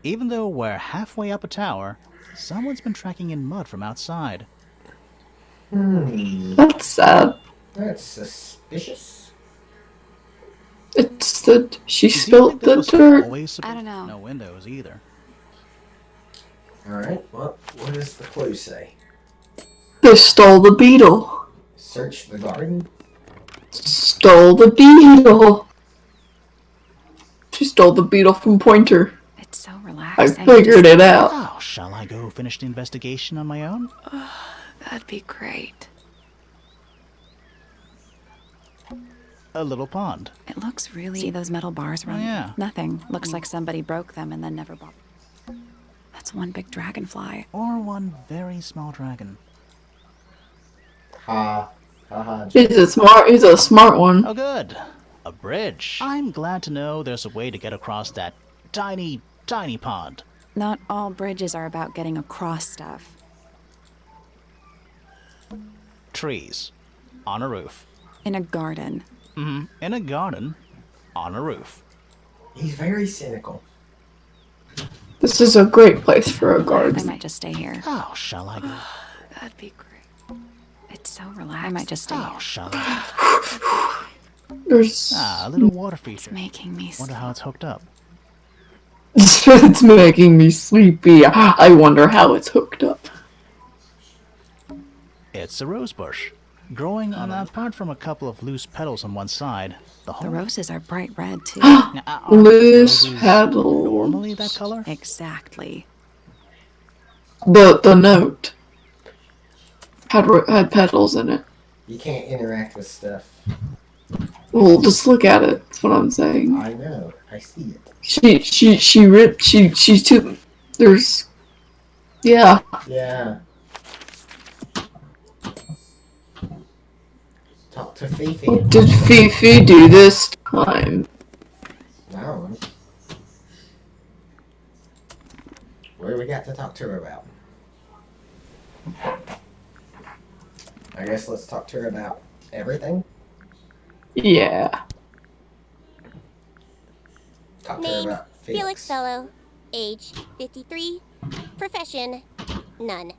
Even though we're halfway up a tower, someone's been tracking in mud from outside. That's sad. That's suspicious. It's the she Do you spilt think the this was dirt. always I don't know. No windows either. Alright, well, what does the clue say? They stole the beetle. Search the garden? Stole the beetle. She stole the beetle from Pointer. It's so I relaxing. figured it out. Oh, shall I go finish the investigation on my own? That'd be great. A little pond. It looks really... See those metal bars running? yeah. Nothing. Looks like somebody broke them and then never bothered. That's one big dragonfly. Or one very small dragon. Ha. Ha. He's a smart one. Oh, good. A bridge. I'm glad to know there's a way to get across that tiny, tiny pond. Not all bridges are about getting across stuff. Trees. On a roof. In a garden. In a garden. On a roof. He's very cynical. This is a great place for a I garden. might just stay here. Oh, shall I go? That'd be great. It's so relaxing. I might just stay Oh, here. shall I? There's A little water It's feature. making me Wonder how it's hooked up. it's making me sleepy. I wonder how it's hooked up. It's a rose bush. Growing on apart from a couple of loose petals on one side. The The whole roses are bright red, too. Aren't Loose roses petals. normally that color? Exactly. The note had petals in it. You can't interact with stuff. Well, just look at it. That's what I'm saying. I know. I see it. She ripped. She took. There's. Yeah. Yeah. Talk to Fifi. What did Fifi do this time? No. What do we got to talk to her about? I guess let's talk to her about everything. Yeah. Talk to her Name, about Felix Fellow. Age, 53. Profession, none.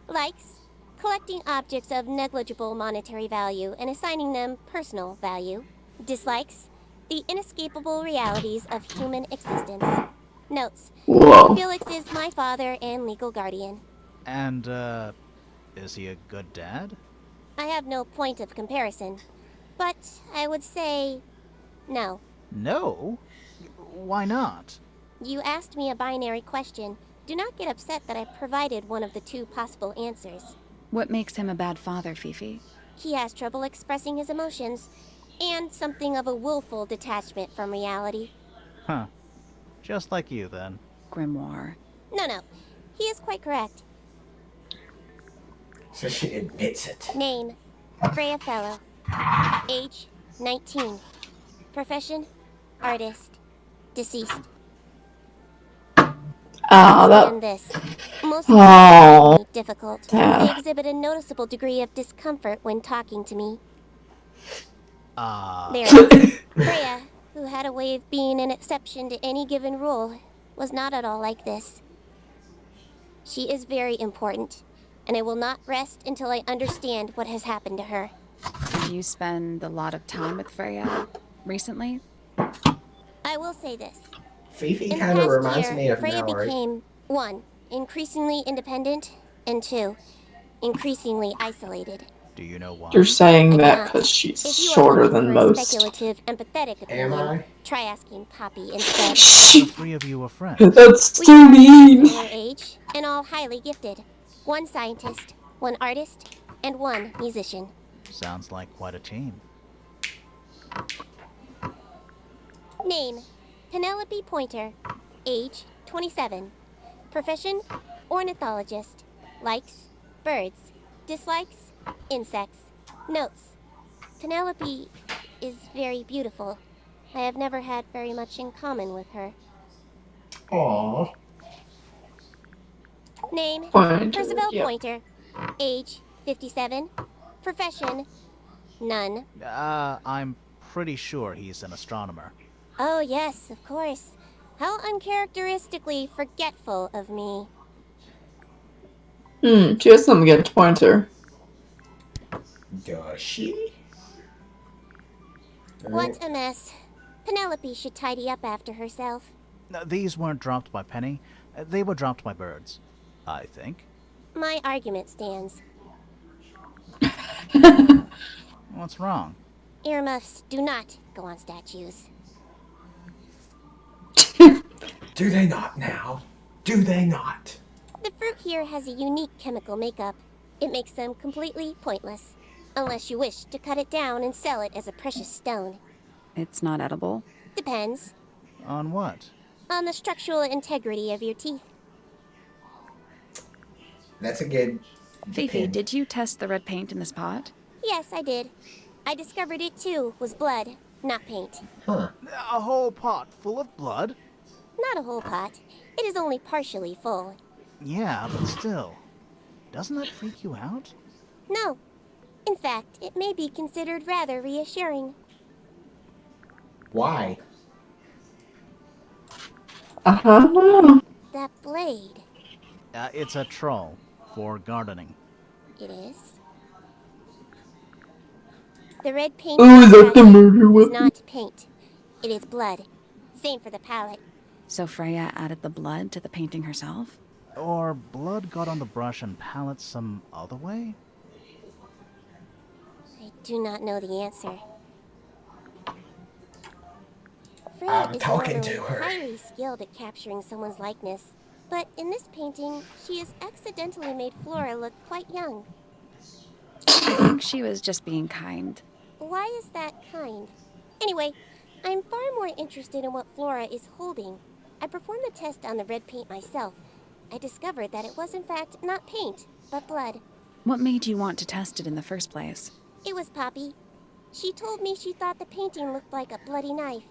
Likes, collecting objects of negligible monetary value and assigning them personal value. Dislikes, the inescapable realities of human existence. Notes, Whoa. Felix is my father and legal guardian. And, is he a good dad? I have no point of comparison, but I would say no. No? Why not? You asked me a binary question. Do not get upset that I provided one of the two possible answers. What makes him a bad father, Fifi? He has trouble expressing his emotions, and something of a willful detachment from reality. Huh. Just like you, then. Grimoire. No, he is quite correct. So she admits it. Name, Freya Fellow. Age, 19. Profession, artist. Deceased. That. This. Most Oh. people difficult. Yeah. They exhibit a noticeable degree of discomfort when talking to me. There it is. Freya, who had a way of being an exception to any given rule, was not at all like this. She is very important, and I will not rest until I understand what has happened to her. Have you spent a lot of time with Freya recently? I will say this. Fifi In the kind of past reminds year, me of Freya Mallory. became, 1, increasingly independent, and 2, increasingly isolated. Do you know why? You're saying I do that not. because she's If you are shorter looking than for a most. speculative, empathetic Am opinion, I? try asking Poppy instead. The three of you were friends. That's We too are mean. similar age and all highly gifted. 1 scientist, 1 artist, and 1 musician. Sounds like quite a team. Name: Penelope Pointer. Age: 27. Profession: ornithologist. Likes: birds. Dislikes: insects. Notes: Penelope is very beautiful. I have never had very much in common with her. Aww. Name: Pointer, Percival yep. Pointer. Age: 57. Profession: none. I'm pretty sure he's an astronomer. Oh, yes, of course. How uncharacteristically forgetful of me. She has something against Pointer. Does she? What a mess. Penelope should tidy up after herself. These weren't dropped by Penny. They were dropped by birds, I think. My argument stands. What's wrong? Earmuffs do not go on statues. Do they not now? Do they not? The fruit here has a unique chemical makeup. It makes them completely pointless. Unless you wish to cut it down and sell it as a precious stone. It's not edible. Depends. On what? On the structural integrity of your teeth. That's a good... Fifi, did you test the red paint in this pot? Yes, I did. I discovered it too was blood, not paint. Huh. A whole pot full of blood? Not a whole pot. It is only partially full. Yeah, but still. Doesn't that freak you out? No. In fact, it may be considered rather reassuring. Why? Uh-huh. That blade. It's a troll for gardening. It is. The red paint Oh, is that the described murder is weapon? not paint. It is blood. Same for the palette. So Freya added the blood to the painting herself? Or blood got on the brush and palette some other way? I do not know the answer. Freya I'm is talking normally to her. highly skilled at capturing someone's likeness. But in this painting, she has accidentally made Flora look quite young. I think she was just being kind. Why is that kind? Anyway, I'm far more interested in what Flora is holding. I performed the test on the red paint myself. I discovered that it was in fact not paint, but blood. What made you want to test it in the first place? It was Poppy. She told me she thought the painting looked like a bloody knife.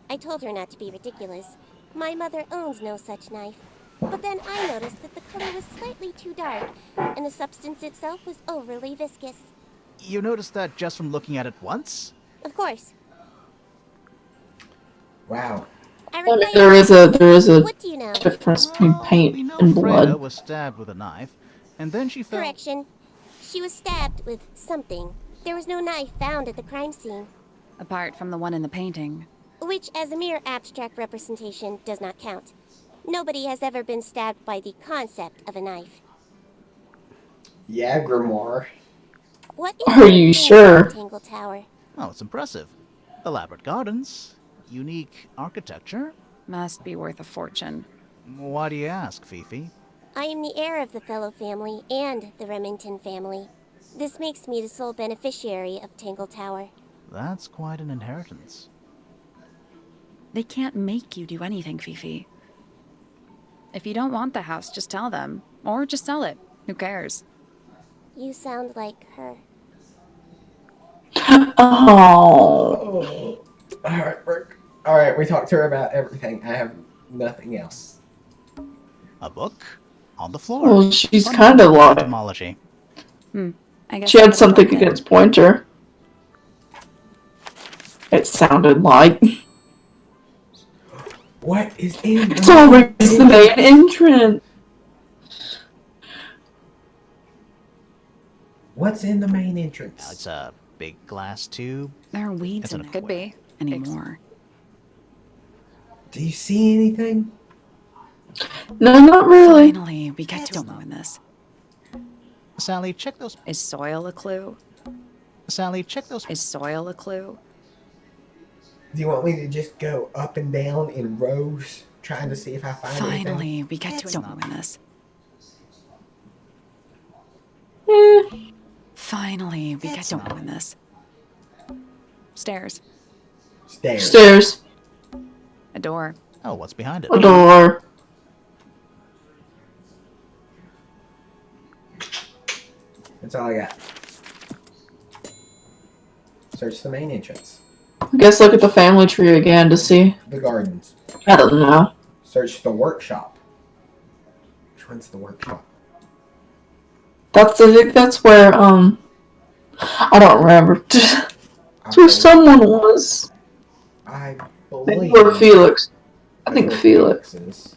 I told her not to be ridiculous. My mother owns no such knife. But then I noticed that the color was slightly too dark, and the substance itself was overly viscous. You noticed that just from looking at it once? Of course. Wow. I I mean, require- there is a What do you know? difference between We paint know and Freya blood. was stabbed with a knife, and then she fell... Correction. She was stabbed with something. There was no knife found at the crime scene. Apart from the one in the painting. Which, as a mere abstract representation, does not count. Nobody has ever been stabbed by the concept of a knife. Yeah, Grimoire. What is Are you in sure? Tangle Tower? Oh, it's impressive. Elaborate gardens, unique architecture. Must be worth a fortune. Why do you ask, Fifi? I am the heir of the Fellow family and the Remington family. This makes me the sole beneficiary of Tangle Tower. That's quite an inheritance. They can't make you do anything, Fifi. If you don't want the house, just tell them. Or just sell it. Who cares? You sound like her. Oh. Alright, we talked to her about everything. I have nothing else. A book? On the floor. Well, she's Fun kind of like... etymology. I guess She I had could've something helped it. against Pointer. It sounded like... What is in It's always the main entrance. What's in the main entrance? It's a big glass tube. There are weeds It's in an there. Could be. Anymore. Do you see anything? No, not really. Finally, we get to ruin this. Sally, check those. Is soil a clue? Sally, check those. Is soil a clue? Do you want me to just go up and down in rows, trying to see if I find anything? Finally, we get to ruin this. Finally, we get to ruin this. Stairs. Stairs. A door. Oh, what's behind it? A door. That's all I got. Search the main entrance. I guess look at the family tree again to see. The gardens. I don't know. Search the workshop. Which one's the workshop? I think that's where, I don't remember. That's where someone was. I Maybe believe. where Felix. I think Felix. Is.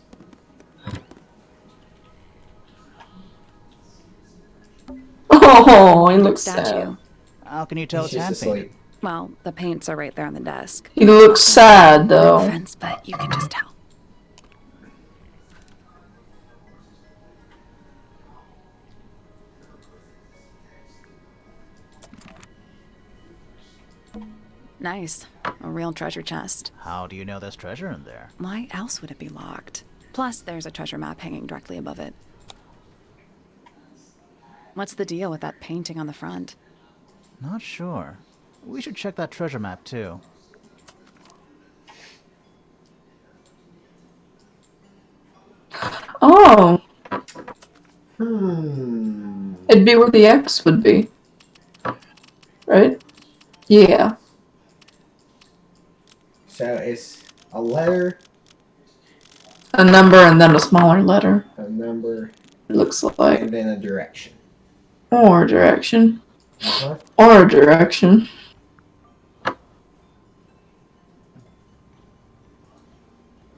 Oh, he looks sad. Statue. How can you tell He's it's just hand painted? asleep. Well, the paints are right there on the desk. He looks sad, No though. offense, but you can just tell. Nice. A real treasure chest. How do you know there's treasure in there? Why else would it be locked? Plus, there's a treasure map hanging directly above it. What's the deal with that painting on the front? Not sure. We should check that treasure map too. Oh. Hmm. It'd be where the X would be. Right? Yeah. So it's a letter, A number and then a smaller letter. a number, It looks like. and then a direction. Or a direction. Uh-huh. Or a direction.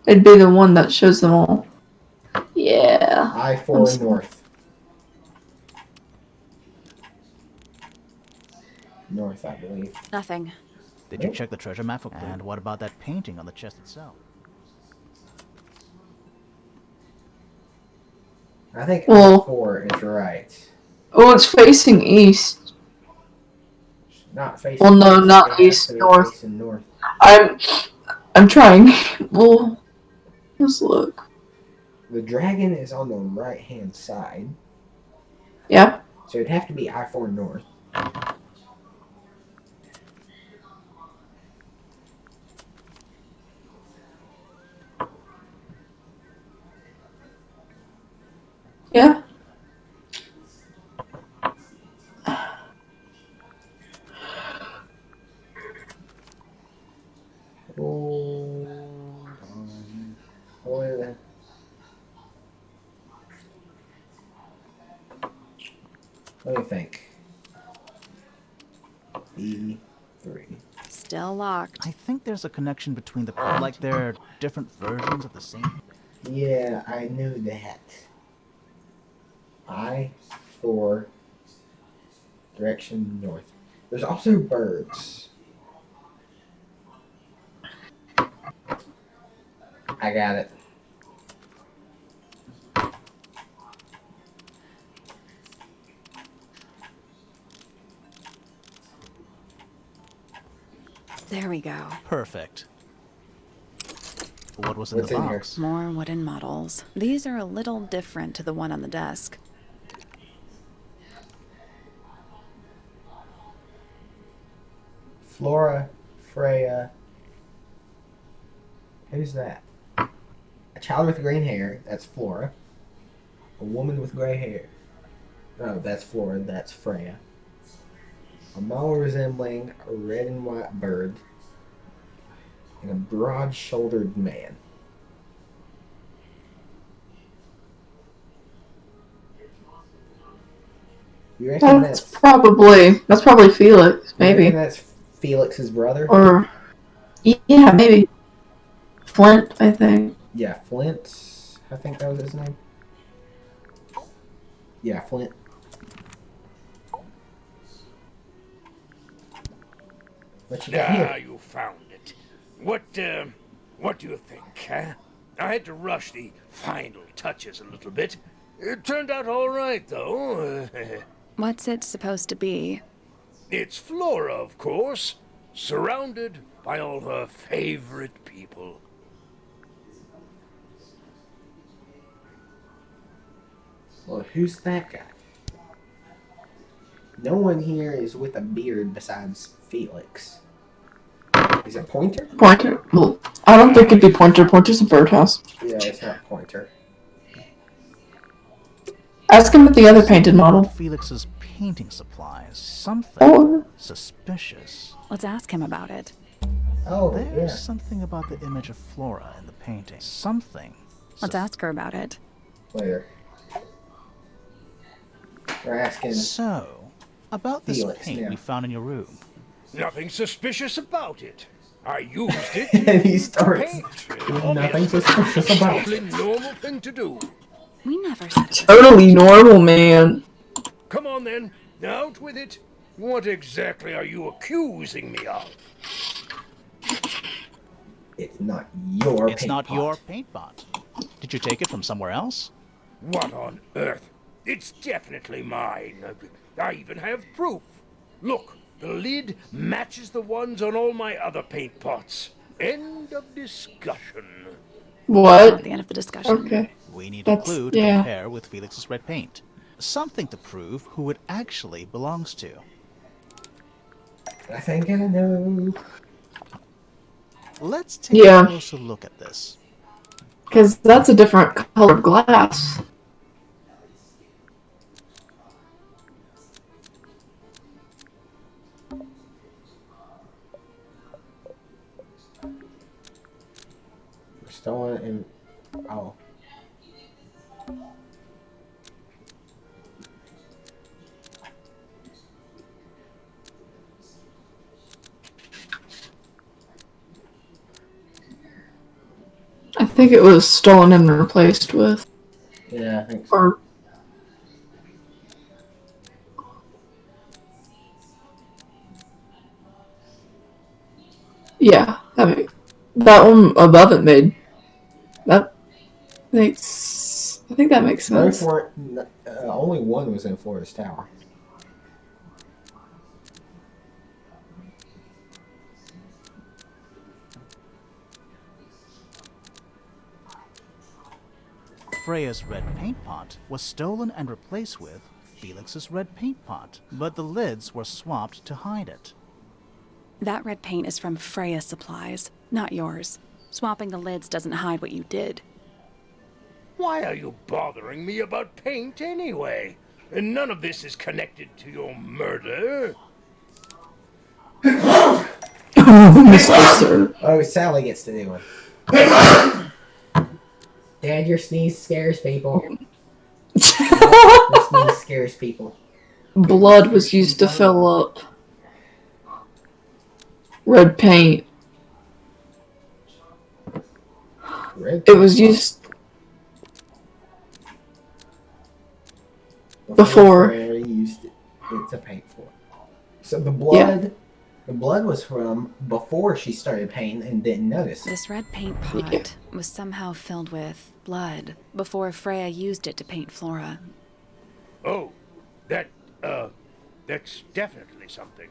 It'd be the one that shows them all. Yeah. I-4 north. North, I believe. Nothing. Did you check the treasure map for? And what about that painting on the chest itself? I think Well- I-4 is right. Oh, it's facing east. Not facing Well, no, east, not it has east, to be north. facing north. I'm trying. Well, let's look. The dragon is on the right-hand side, Yeah. so it'd have to be I-4 north. Yeah. Hold on. Where Let me think. E3. Still locked. I think there's a connection between the like they're different versions of the same. Yeah, I knew that. I-4 direction north. There's also birds. I got it. There we go. Perfect. What was in What's the in here? box? More wooden models. These are a little different to the one on the desk. Flora, Freya. Who's that? A child with green hair. That's Flora. A woman with gray hair. No, that's Flora. That's Freya. A model resembling a red and white bird. And a broad-shouldered man. You reckon That's probably Felix, you reckon maybe. that's Felix's brother? Or yeah, maybe. Flint, I think. Yeah, Flint. I think that was his name. Yeah, Flint. What you got here? You found it. What do you think, huh? I had to rush the final touches a little bit. It turned out all right, though. What's it supposed to be? It's Flora, of course, surrounded by all her favorite people. Well, who's that guy? No one here is with a beard besides Felix. Is it Pointer? Pointer? Well, I don't think it'd be Pointer. Pointer's a birdhouse. Yeah, it's not Pointer. Ask him at the other painted model. Felix's painting supplies. Something Or suspicious. Let's ask him about it. Oh, There's yeah. something about the image of Flora in the painting. Something. Let's ask her about it. Where? We're asking. So, about this Felix, paint yeah. we found in your room. Nothing suspicious about it. I used it And he to starts. paint. Nothing suspicious about Totally it. normal thing to do. We never said it was totally normal, man. Come on then, out with it. What exactly are you accusing me of? It's not your It's paint not pot. your paint pot. Did you take it from somewhere else? What on earth? It's definitely mine. I even have proof. Look, the lid matches the ones on all my other paint pots. End of discussion. That's not What? the end of the discussion. Okay. We need That's- a clue to yeah. compare with Felix's red paint. Something to prove who it actually belongs to. I think I know. Let's take Yeah. a closer look at this. Because that's a different color of glass. Stolen and oh. I think it was stolen and replaced with. Yeah, I think so. Or. Yeah, that one above it made. That makes. I think that makes sense. Both weren't. Only one was in Flora's tower. Freya's red paint pot was stolen and replaced with Felix's red paint pot, but the lids were swapped to hide it. That red paint is from Freya Supplies, not yours. Swapping the lids doesn't hide what you did. Why are you bothering me about paint anyway? And none of this is connected to your murder. Mr. Sir. Oh, Sally gets to do it. Dad, your sneeze scares people. Your sneeze scares people. Blood was used to fill up red paint. Red It was used before. They used it to paint for. So the blood, the blood was from before she started painting and didn't notice it. This red paint pot was somehow filled with blood before Freya used it to paint Flora. Oh, that's definitely something.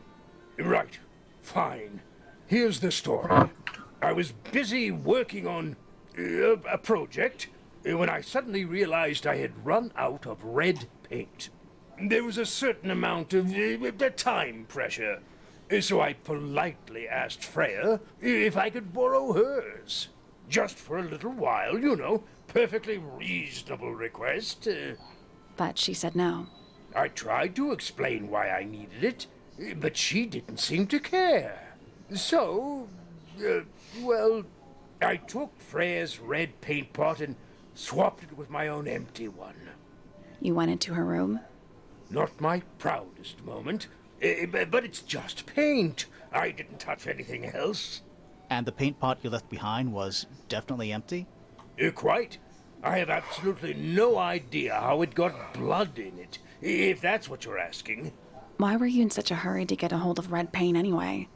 Right, fine. Here's the story. I was busy working on a project when I suddenly realized I had run out of red paint. There was a certain amount of time pressure, so I politely asked Freya if I could borrow hers. Just for a little while, you know. Perfectly reasonable request. But she said no. I tried to explain why I needed it, but she didn't seem to care. So, well, I took Freya's red paint pot and swapped it with my own empty one. You went into her room? Not my proudest moment, but it's just paint. I didn't touch anything else. And the paint pot you left behind was definitely empty? Quite. I have absolutely no idea how it got blood in it, if that's what you're asking. Why were you in such a hurry to get a hold of red paint anyway?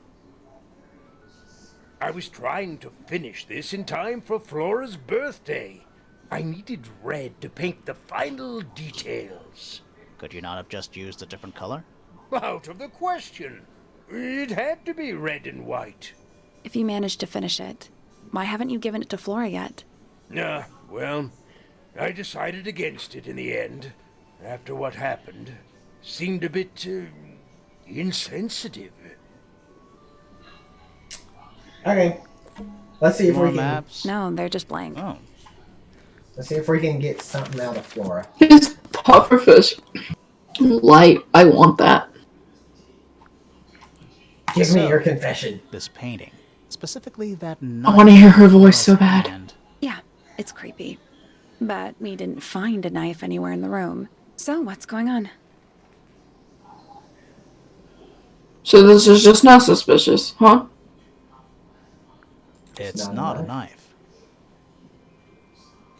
I was trying to finish this in time for Flora's birthday. I needed red to paint the final details. Could you not have just used a different color? Out of the question. It had to be red and white. If you managed to finish it, why haven't you given it to Flora yet? Well, I decided against it in the end. After what happened, seemed a bit insensitive. Okay. Let's see if More we can. maps? No, they're just blank. Oh. Let's see if we can get something out of Flora. His pufferfish. Light. I want that. Give me your confession. This painting, specifically that I knife. want to hear her voice so bad. And Yeah, it's creepy. But we didn't find a knife anywhere in the room. So what's going on? So this is just not suspicious, huh? it's not a knife.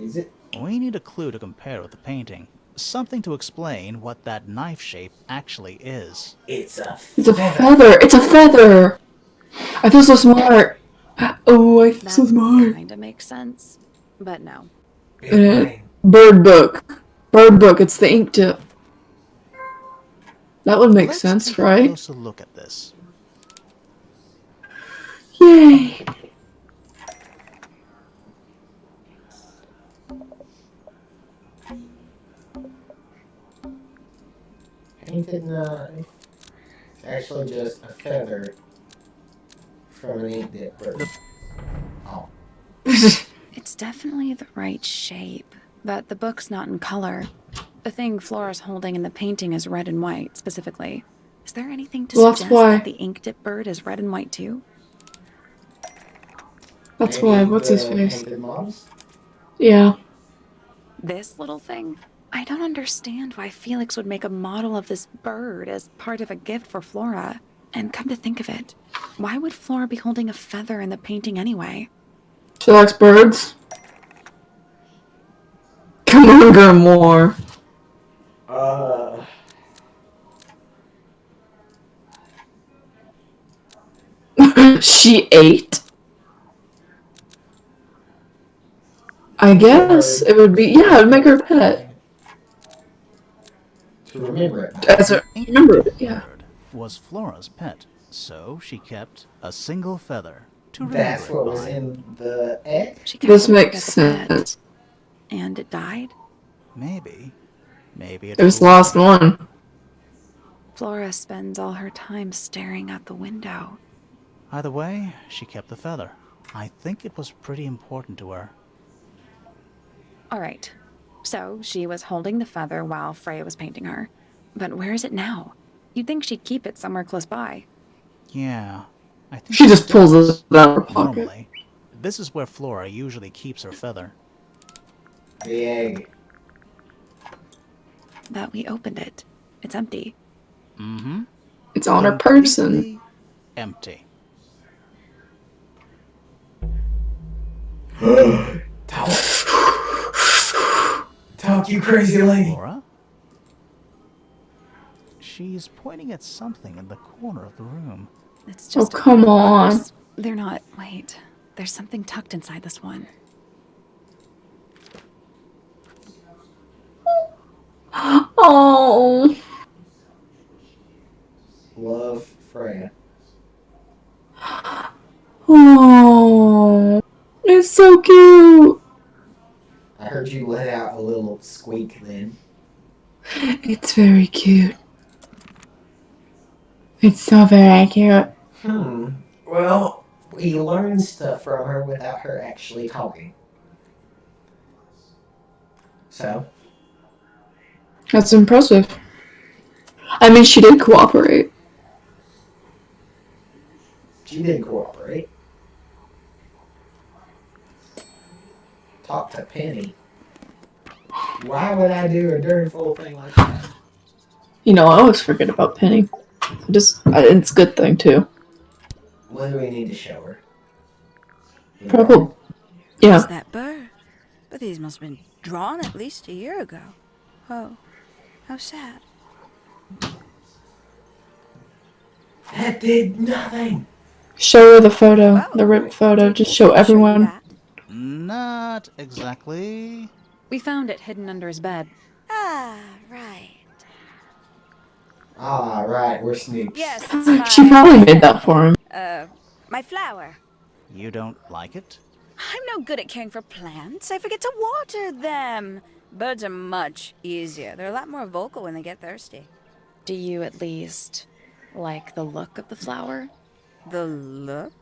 Is it? We need a clue to compare with the painting. Something to explain what that knife shape actually is. It's a It's a feather. It's a feather. I feel so smart. Oh, I feel so smart. Kinda makes sense. But no. Bird book. Bird book. It's the ink tip. That would make sense, Take a right? closer look at this. Yay. Painted knife. It's actually just a feather from an ink dip bird. Oh. It's definitely the right shape, but the book's not in color. The thing Flora's holding in the painting is red and white, specifically. Is there anything to Well, that's suggest why. that the ink dip bird is red and white too? That's Maybe why. What's his the face? painted models? Yeah. This little thing? I don't understand why Felix would make a model of this bird as part of a gift for Flora. And come to think of it, why would Flora be holding a feather in the painting anyway? She likes birds. Come on, Grimoire. She ate? I guess it would be, yeah, it would make her a pet. To remember it. As a, remember it, yeah. Bird was Flora's pet, so she kept a single feather to That's remember what it was by. in the egg? She This kept it makes as a pet, sense. and it died? Maybe It was the last one. Flora spends all her time staring out the window. Either way, she kept the feather. I think it was pretty important to her. All right. So she was holding the feather while Freya was painting her. But where is it now? You'd think she'd keep it somewhere close by. Yeah, I think She just pulls does. it out of her pocket. Normally, this is where Flora usually keeps her feather. The egg. But we opened it. It's empty. Mm-hmm. It's on her person. Completely empty. Talk, you crazy lady. Flora? She's pointing at something in the corner of the room. It's Oh, just come on. They're not. Wait. There's something tucked inside this one. Oh. Love Freya. Oh. It's so cute. I heard you let out a little squeak then. It's very cute. It's so very cute. Well, we learned stuff from her without her actually talking. So? That's impressive. I mean, she did cooperate. She did cooperate. Talk to Penny. Why would I do a dirty full thing like that? You know, I always forget about Penny. It's a good thing, too. What do we need to show her? Probably. Yeah. It's that bird. But these must have been drawn at least a year ago. Oh, how sad. That did nothing. Show her the photo, Well, the ripped photo. did Just show he show you everyone. that? Not exactly. We found it hidden under his bed. Ah, right. Ah, right, we're snoops. Yes, it's my... She probably made that for him. My flower. You don't like it? I'm no good at caring for plants. I forget to water them. Birds are much easier. They're a lot more vocal when they get thirsty. Do you at least like the look of the flower? The look?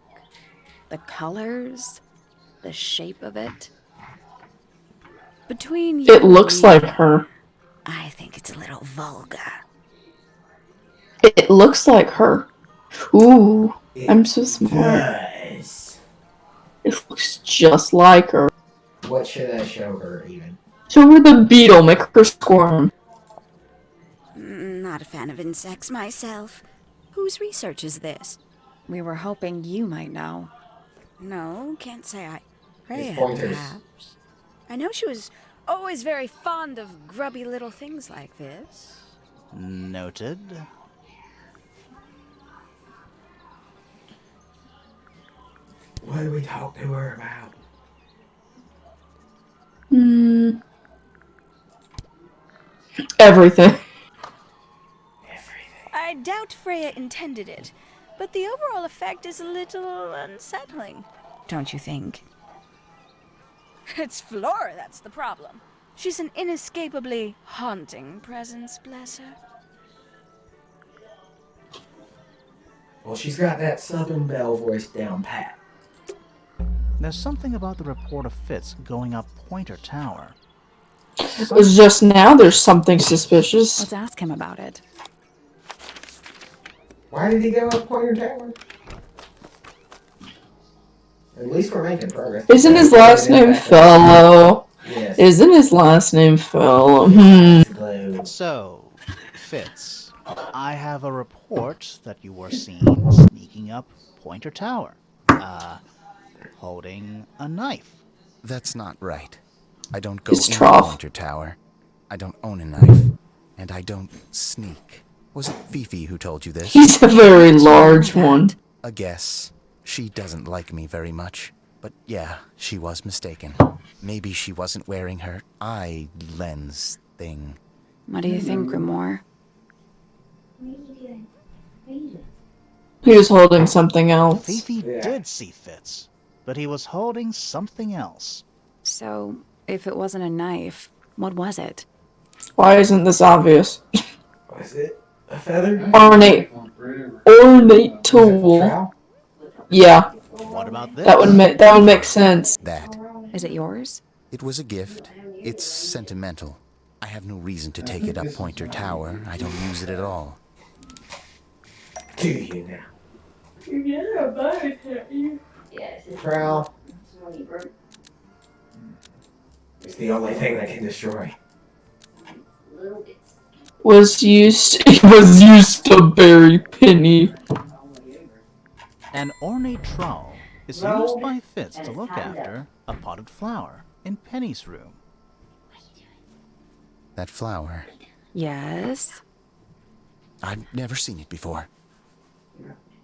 The colors? The shape of it? Between you It looks and me, like her. I think it's a little vulgar. It looks like her. Ooh, I'm so smart. Does. It looks just like her. What should I show her even? Show her the beetle, make her squirm. Not a fan of insects myself. Whose research is this? We were hoping you might know. No, can't say I. It's Freya, pointers. perhaps. I know she was always very fond of grubby little things like this. Noted. What do we talk to her about? Everything. I doubt Freya intended it, but the overall effect is a little unsettling. Don't you think? It's Flora that's the problem. She's an inescapably haunting presence, bless her. Well, she's got that Southern Belle voice down pat. There's something about the report of Fitz going up Pointer Tower. It was just now there's something suspicious. Let's ask him about it. Why did he go up Pointer Tower? At least we're making progress. Isn't his last name Fellow? Yes. Isn't his last name Fellow? So, Fitz, I have a report that you were seen sneaking up Pointer Tower. Holding a knife. That's not right. I don't go It's into trough. Pointer Tower. I don't own a knife. And I don't sneak. Was it Fifi who told you this? He's a very large one. A guess. She doesn't like me very much. But yeah, she was mistaken. Maybe she wasn't wearing her eye lens thing. What do you think, Grimoire? He was holding something else. Fifi did see Fitz, but he was holding something else. So, if it wasn't a knife, what was it? Why isn't this obvious? Was it a feather? Ornate tool. Trowel? What Yeah, about this? that would make sense. That. Is it yours? It was a gift. It's sentimental. I have no reason to take it up Pointer Tower. I don't use it at all. Do you now? You get a both, don't you? Yes. Trowel. It's the only thing that can destroy. Little bit. It was used to bury Penny. An ornate trowel is used by Fitz to look after a potted flower in Penny's room. That flower. Yes. I've never seen it before.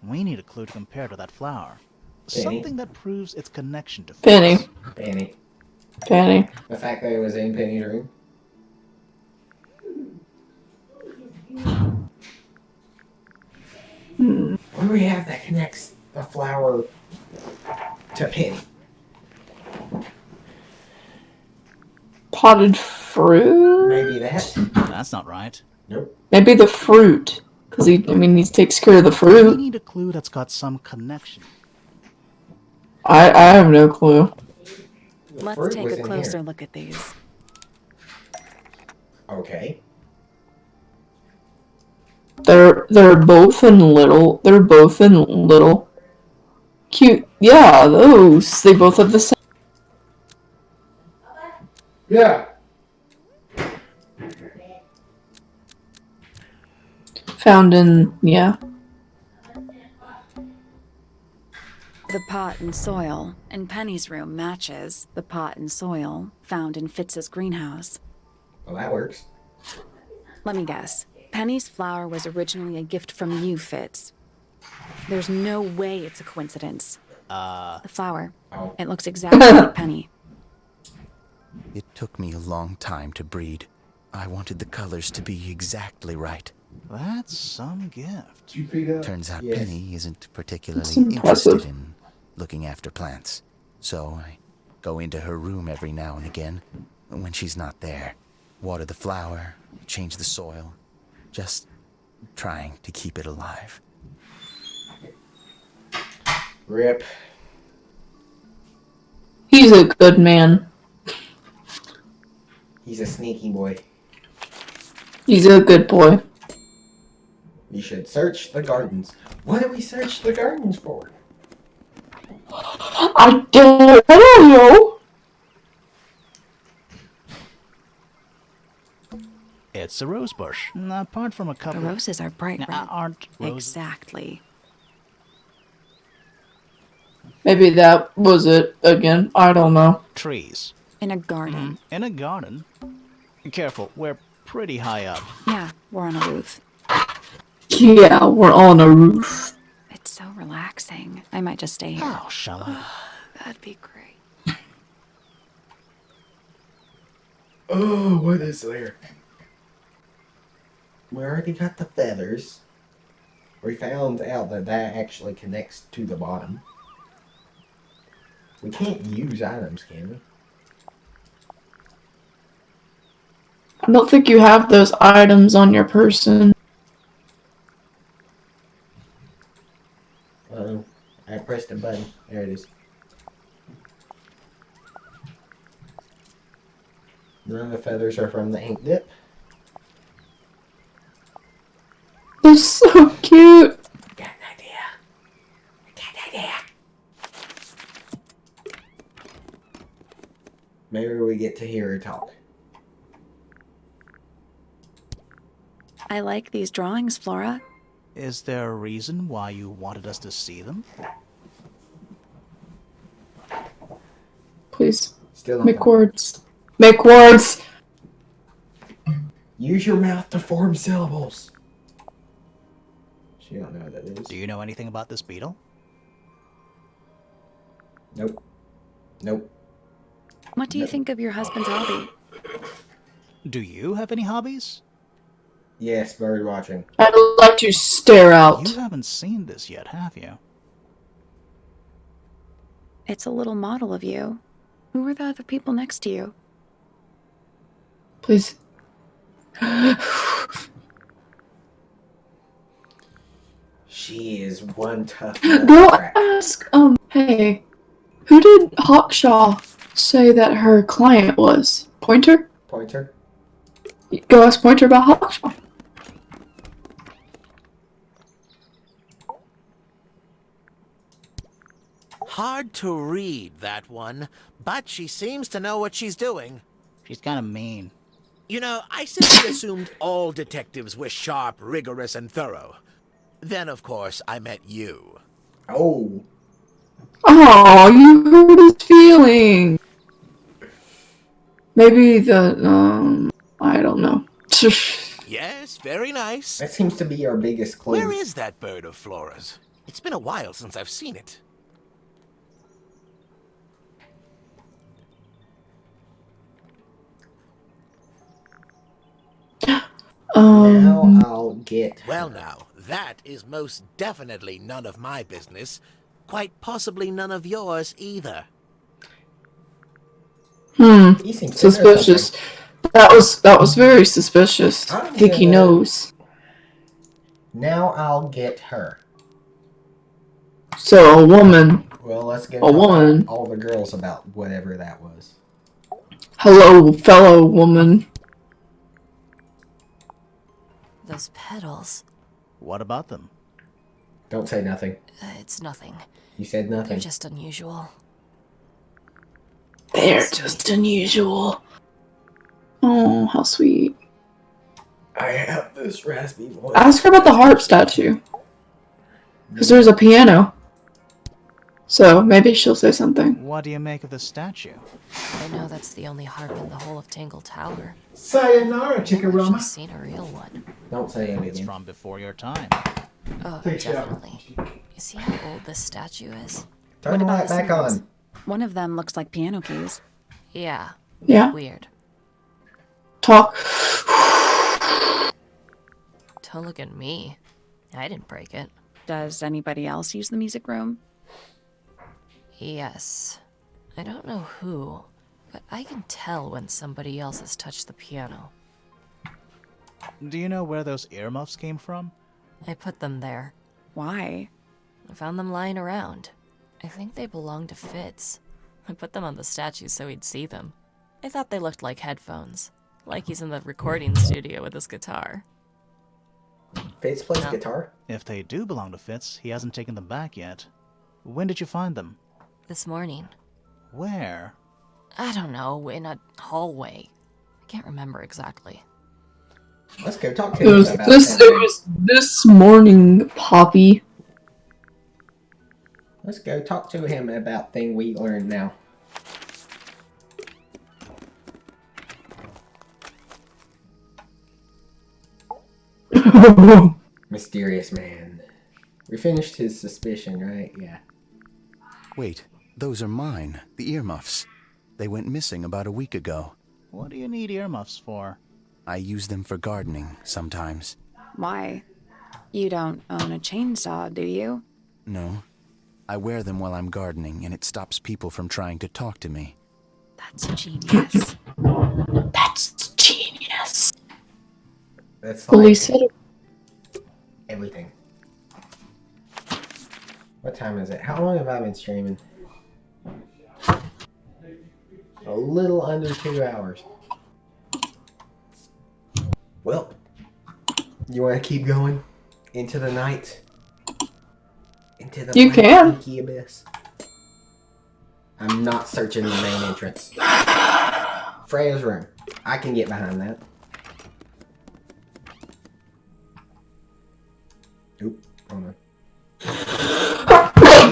We need a clue to compare to that flower. Penny? Something that proves its connection to Fitz. Penny. The fact that it was in Penny's room. What do we have that connects the flower to Penny? Potted fruit? Maybe that? That's not right. Nope. Maybe the fruit. Because he takes care of the We fruit. need a clue that's got some connection. I have no clue. The Let's fruit take was a in closer here. look at these. Okay. They're both in little. They're both in little. Cute. Yeah, those. They both have the same. Yeah. Found in, yeah. The pot and soil in Penny's room matches the pot and soil found in Fitz's greenhouse. Well, that works. Let me guess. Penny's flower was originally a gift from you, Fitz. There's no way it's a coincidence. The flower. Oh. It looks exactly like Penny. It took me a long time to breed. I wanted the colors to be exactly right. That's some gift. Turns out Yes. Penny isn't particularly It's impressive. interested in looking after plants. So I go into her room every now and again when she's not there. Water the flower, change the soil. Just trying to keep it alive. Rip. He's a good man. He's a sneaky boy. He's a good boy. We should search the gardens. What do we search the gardens for? I don't know. It's a rose bush. Apart from a The couple. roses are bright red. Aren't roses? Exactly. Maybe that was it again. I don't know. Trees. In a garden. In a garden. Careful, we're pretty high up. Yeah, we're on a roof. Yeah, we're on a roof. It's so relaxing. I might just stay here. Oh, shall I? That'd be great. Oh, what is there? We already got the feathers. We found out that that actually connects to the bottom. We can't use items, can we? I don't think you have those items on your person. Uh-oh. I pressed a button. There it is. None of the feathers are from the ink dip. They're so cute. Got an idea. I got an idea. Maybe we get to hear her talk. I like these drawings, Flora. Is there a reason why you wanted us to see them? Please. Still Make words. Make words. Use your mouth to form syllables. She don't know what that is. Do you know anything about this beetle? Nope. Nope. What do you think of your husband's hobby? Do you have any hobbies? Yes, bird watching. I'd like to stare out. You haven't seen this yet, have you? It's a little model of you. Who were the other people next to you? Please. She is one tough Go crap. ask, hey, who did Hawkshaw say that her client was? Pointer? Pointer? Go ask Pointer about Hawkshaw. Hard to read, that one, but she seems to know what she's doing. She's kind of mean. You know, I simply assumed all detectives were sharp, rigorous, and thorough. Then, of course, I met you. Oh. Oh, you hurt his feeling. Maybe I don't know. Yes, very nice. That seems to be our biggest clue. Where is that bird of Flora's? It's been a while since I've seen it. Now I'll get her. Well now, that is most definitely none of my business. Quite possibly none of yours either. He seems to know Suspicious. something. That was very suspicious. I think he knows. Now I'll get her. So a woman. Well, let's get A woman. all the girls about whatever that was. Hello, fellow woman. Those petals. What about them? Don't say nothing. It's nothing. You said They're nothing. just unusual. They're just unusual. Oh, how sweet. I have this raspy voice. Ask her about the harp statue. Because there's a piano. So maybe she'll say something. What do you make of the statue? I know that's the only harp in the whole of Tangle Tower. Sayonara, I've Chickarama. actually seen a real one. Don't say it It's again. from before your time. Oh, Take it out. definitely. You see how old this statue is? Turn the about light the back symbols? on. One of them looks like piano keys. Yeah. Yeah. Weird. Talk. Don't look at me. I didn't break it. Does anybody else use the music room? Yes. I don't know who, but I can tell when somebody else has touched the piano. Do you know where those earmuffs came from? I put them there. Why? I found them lying around. I think they belong to Fitz. I put them on the statue so he'd see them. I thought they looked like headphones. Like he's in the recording studio with his guitar. Fitz plays No. guitar? If they do belong to Fitz, he hasn't taken them back yet. When did you find them? This morning. Where? I don't know, in a hallway. I can't remember exactly. Let's go talk to It him was about this. that. It was this morning, Poppy. Let's go talk to him about thing we learned now. Mysterious man. We finished his suspicion, right? Yeah. Wait, those are mine, the earmuffs. They went missing about a week ago. What do you need earmuffs for? I use them for gardening sometimes. Why? You don't own a chainsaw, do you? No. I wear them while I'm gardening, and it stops people from trying to talk to me. That's genius. That's genius. That's Police like said it. everything. What time is it? How long have I been streaming? A little under 2 hours. Well, you want to keep going into the night? Into the You can. inky abyss? I'm not searching the main entrance. Freya's room. I can get behind that. Oop, hold on.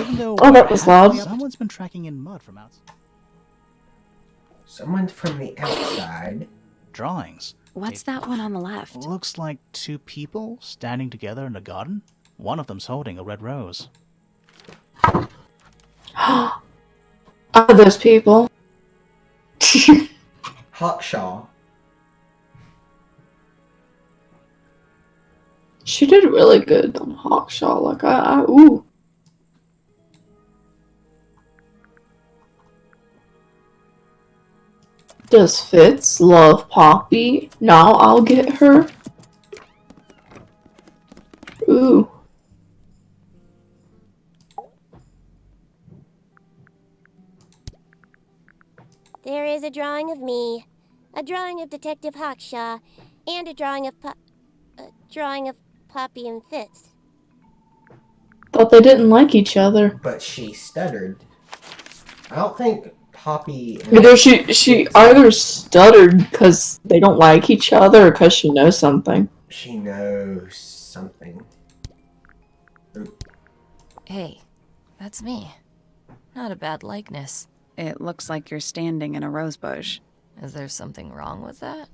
Even though Oh, that was loud. someone's been tracking in mud from outside. Someone from the outside. Drawings. What's that one on the left? Looks like two people standing together in a garden. One of them's holding a red rose. Are those people? Hawkshaw. She did really good on Hawkshaw. Like, ooh. Does Fitz love Poppy? Now I'll get her. Ooh. There is a drawing of me, a drawing of Detective Hawkshaw, and a drawing of Poppy and Fitz. Thought they didn't like each other. But she stuttered. I don't think Poppy. Either she either stuttered because they don't like each other or because she knows something. She knows something. Oop. Hey, that's me. Not a bad likeness. It looks like you're standing in a rose bush. Is there something wrong with that?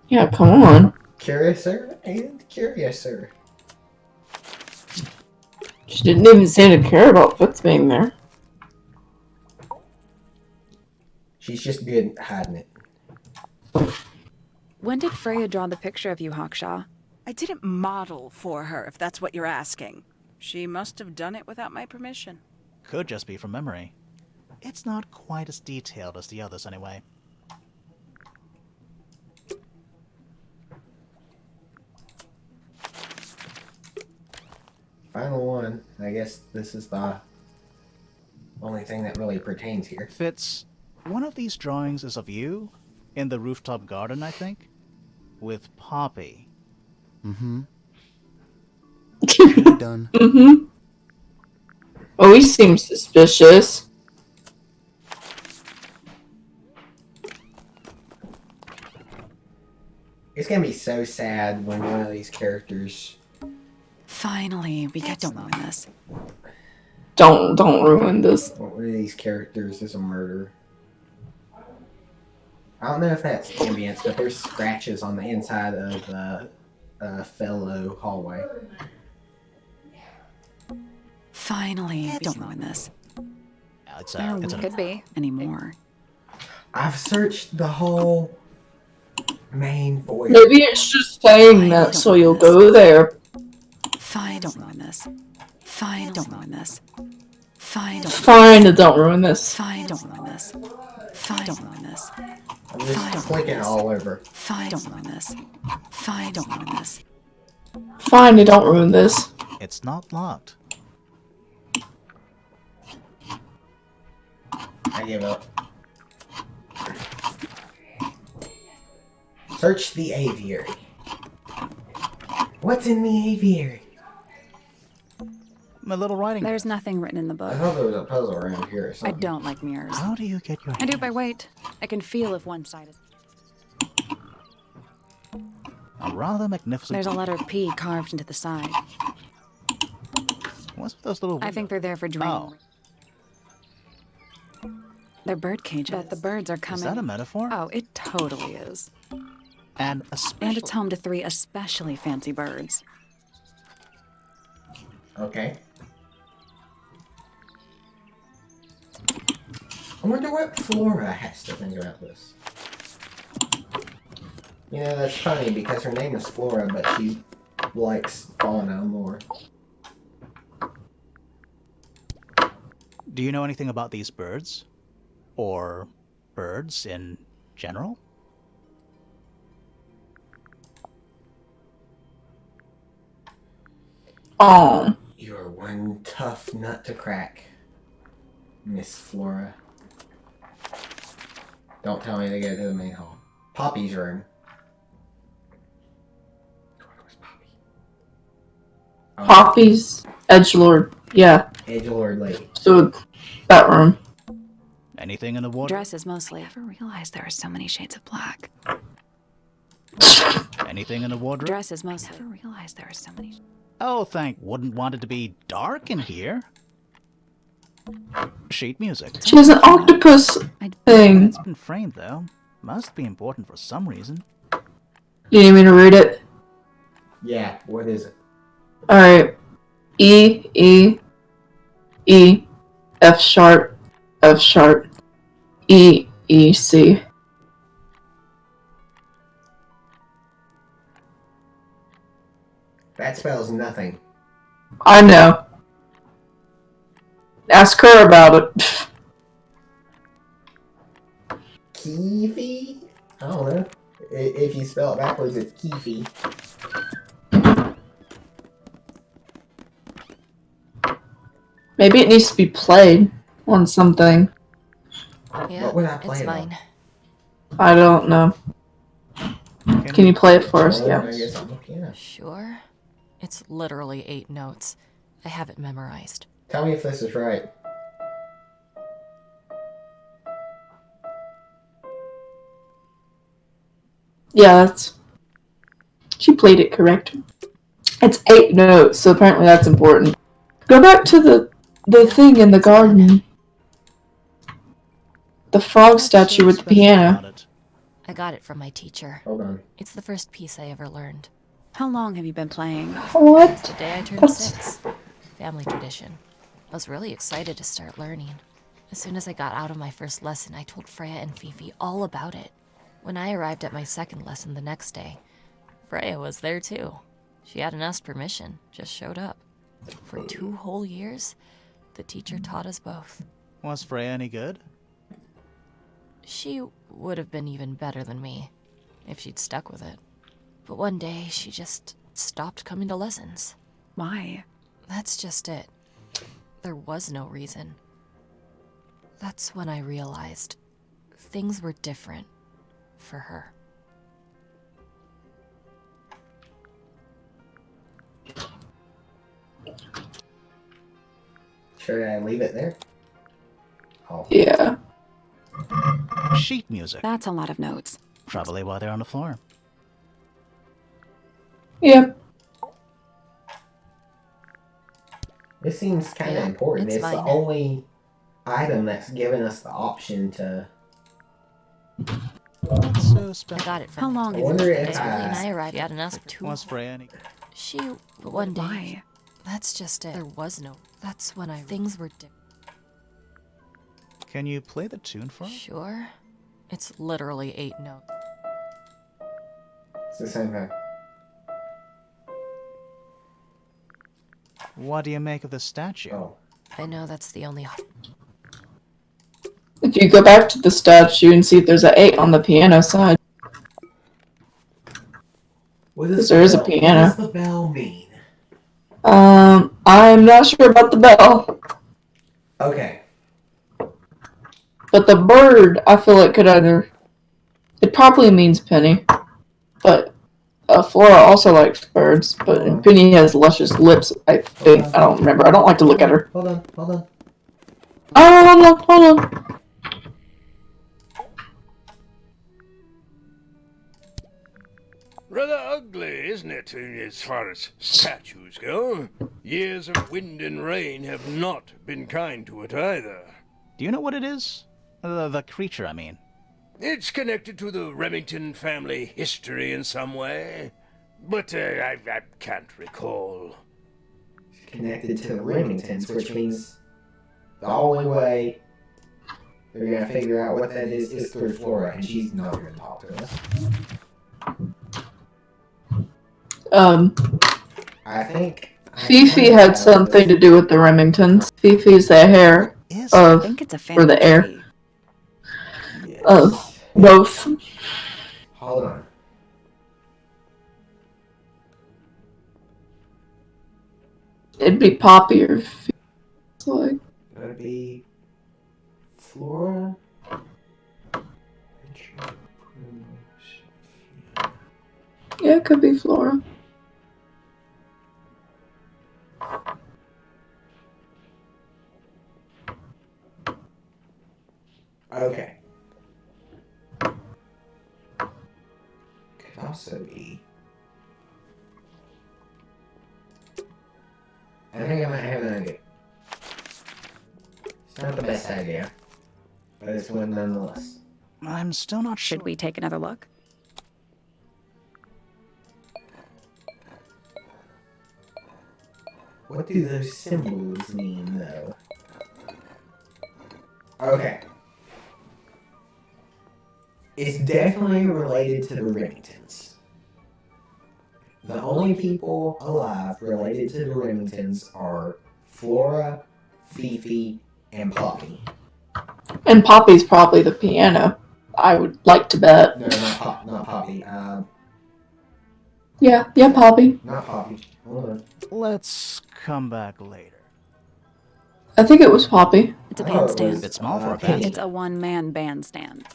Yeah, come on. Curiouser and curiouser. She didn't even seem to care about Fitz being there. She's just good at hiding it. When did Freya draw the picture of you, Hawkshaw? I didn't model for her, if that's what you're asking. She must have done it without my permission. Could just be from memory. It's not quite as detailed as the others anyway. Final one. I guess this is the only thing that really pertains here. Fitz, one of these drawings is of you in the rooftop garden, I think, with Poppy. Mm-hmm. Done. Mm-hmm. Oh, he seems suspicious. It's gonna be so sad when one of these characters. Finally, we get to ruin this. Don't ruin this. One of these characters is a murderer. I don't know if that's ambience, but there's scratches on the inside of the fellow hallway. Finally, don't ruin this. It's There an could be anymore. I've searched the whole main void. Maybe it's just saying that so you'll go there. Fine, don't ruin this. Fine, don't ruin this. Fine, don't. Fine, don't ruin this. Fine, don't ruin this. Fine, don't ruin this. I'm just clicking all over. Fine, don't ruin this. Fine, don't ruin this. Fine, don't ruin this. It's not locked. I give up. Search the aviary. What's in the aviary? My little writing. There's nothing written in the I book. thought there was a puzzle around here or I something. don't like mirrors. How do you get your... I do by weight. I can feel if one side is... A rather magnificent... There's a letter P carved into the side. What's with those little... I think they're there for draining. They're bird cages. But the birds are coming. Is that a metaphor? Oh, it totally is. And And it's home to 3 especially fancy birds. Okay. I wonder what Flora has to think about this. You know, that's funny because her name is Flora, but she likes fauna more. Do you know anything about these birds? Or birds in general? Oh. You're one tough nut to crack, Miss Flora. Don't tell me to go to the main hall. Poppy's room. Where's Poppy? Oh, Poppy's Edgelord. Yeah. Edgelord lady. So, that room. Anything in the water? Dresses mostly. I never realized there are so many shades of black. Anything in the wardrobe? Dresses mostly. I never realized there are so many. Oh, wouldn't want it to be dark in here. Sheet music. She has an octopus thing. It's been framed, though. Must be important for some reason. You need me to read it? Yeah, what is it? Alright. E, E, E, F sharp, F sharp, E, E, C. That spells nothing. I know. Ask her about it. Keefy? I don't know. If you spell it backwards, it's Keefy. Maybe it needs to be played on something. Yeah, What would I play it's it on? mine. I don't know. Can you play it for us? Yeah. I guess I'm looking at. Sure. It's literally 8 notes. I have it memorized. Tell me if this is right. Yeah, that's... She played it correct. It's 8 notes, so apparently that's important. Go back to the thing in the garden. The frog statue with the piano. I got it from my teacher. Hold on. It's the first piece I ever learned. How long have you been playing? What? Today I turned That's- 6. Family tradition. I was really excited to start learning. As soon as I got out of my first lesson, I told Freya and Fifi all about it. When I arrived at my second lesson the next day, Freya was there too. She hadn't asked permission, just showed up. For 2 whole years, the teacher taught us both. Was Freya any good? She would have been even better than me, if she'd stuck with it. But one day, she just stopped coming to lessons. Why? That's just it. There was no reason. That's when I realized things were different for her. Should I leave it there? Oh. Yeah. Sheet music. That's a lot of notes. Probably while they're on the floor. Yeah. This seems kind of Yeah, important. it's It's the fine. only item that's given us the option to... What's so I special? got it from How my long I have wonder you if been Lily and playing? I arrived at an asked 2. Was Freya any... She, one day, Why? that's just it. There was no That's when things were Can you play the tune for us? Sure. It's literally 8 notes. It's the same thing. What do you make of the statue? Oh. I know that's the only. If you go back to the statue and see if there's an 8 on the piano side. Because there is a piano. What does the bell mean? I'm not sure about the bell. Okay. But the bird, I feel it could either... It probably means Penny. But Flora also likes birds. But Penny has luscious lips, I think. I don't remember. I don't like to look at her. Hold on. Oh, hold on. Rather ugly, isn't it, as far as statues go? Years of wind and rain have not been kind to it either. Do you know what it is? The creature, I mean. It's connected to the Remington family history in some way, but I can't recall. It's connected to the Remingtons, which means the only way they're going to figure out what that is through Flora, and she's not going to talk to us. I think Fifi had something to do with the Remingtons. Fifi's the hair of, or the heir of both. Hold on. It'd be Poppy or Fifi. Like. Would it be Flora? Yeah, it could be Flora. Okay. Could also be. I think I might have an idea. It's not the best idea, but it's one nonetheless. I'm still not sure. Should we take another look? What do those symbols mean, though? Okay. It's definitely related to the Remingtons. The only people alive related to the Remingtons are Flora, Fifi, and Poppy. And Poppy's probably the piano. I would like to bet. No, not Poppy. Yeah, Poppy. Not Poppy. Hold on. Let's come back later. I think it was Poppy. It's a bandstand. A bit small for a bandstand. It's a one-man bandstand.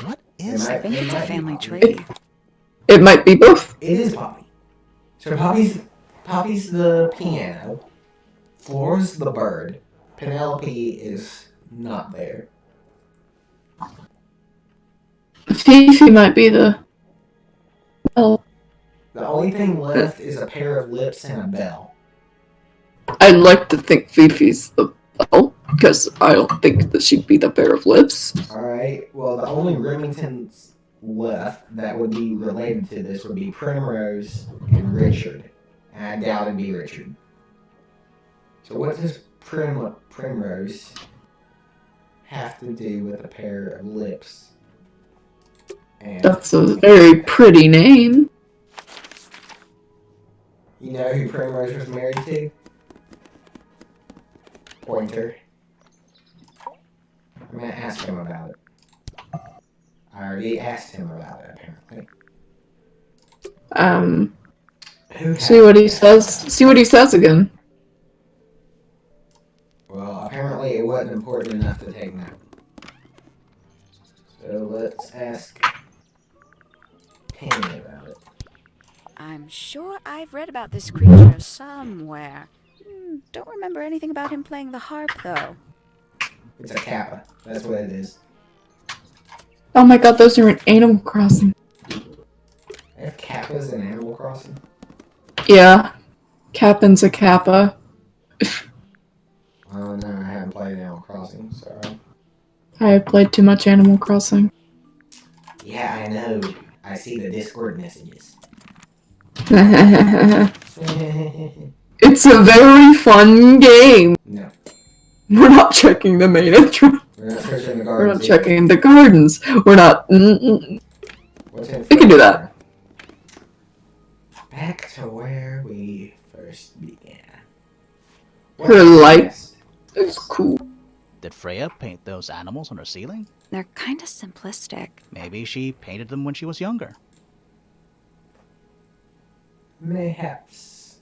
What is I that? think it's a family tree. It might be both. It is Poppy. So Poppy's the piano. Flora's the bird. Penelope is not there. Fifi might be the bell. The only thing left is a pair of lips and a bell. I'd like to think Fifi's the bell, because I don't think that she'd be the pair of lips. Alright, well, the only Remingtons left that would be related to this would be Primrose and Richard. And I doubt it'd be Richard. So what does Primrose have to do with a pair of lips? And That's a very pretty name. you know who Primrose was married to? Pointer. I'm gonna ask him about it. I already asked him about it, apparently. See what he says. See what he says again. Well, apparently it wasn't important enough to take note. So let's ask Penny about it. I'm sure I've read about this creature somewhere. Don't remember anything about him playing the harp, though. It's a kappa. That's what it is. Oh my god, those are in Animal Crossing. They have kappas in Animal Crossing? Yeah. Captain's a kappa. Oh no, I haven't played Animal Crossing, sorry. I have played too much Animal Crossing. Yeah, I know. I see the Discord messages. It's a very fun game. No. We're not checking the main entrance. We're not searching the gardens. We're not checking the gardens. We're not. What's in We can do that. Back to where we first began. Her light is cool. Did Freya paint those animals on her ceiling? They're kind of simplistic. Maybe she painted them when she was younger. Mayhaps.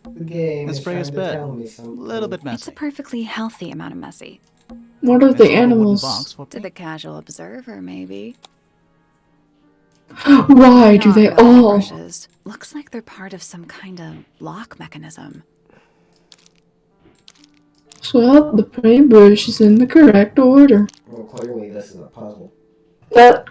The game This is trying Freya's to bed. tell me A something. little bit messy. It's a perfectly healthy amount of messy. What are the animals? To the casual observer, maybe. Why do they Not all? brushes. Looks like they're part of some kind of lock mechanism. Swap the paintbrushes in the correct order. Well, clearly this is a puzzle. That.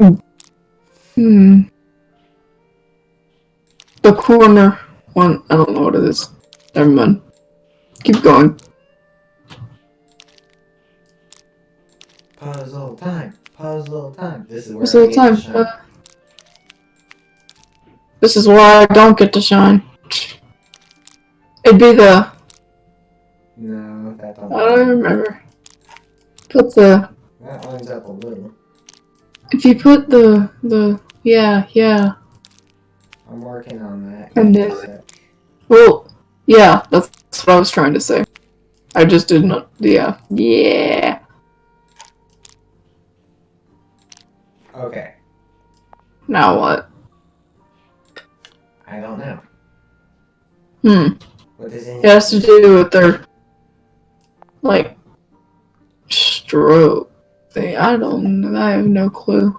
The corner one. I don't know what it is. Never mind. Keep going. Puzzle time. Puzzle time. This is where Puzzle I get time. to shine. This is why I don't get to shine. It'd be the. No, that don't. I don't remember. Put the. That lines up a little. If you put the. Yeah. I'm working on that. And then. Well, yeah, that's what I was trying to say. I just did not. Yeah. Yeah. Okay. Now what? I don't know. What does It has to do with their, like, stroke thing. I don't know. I have no clue.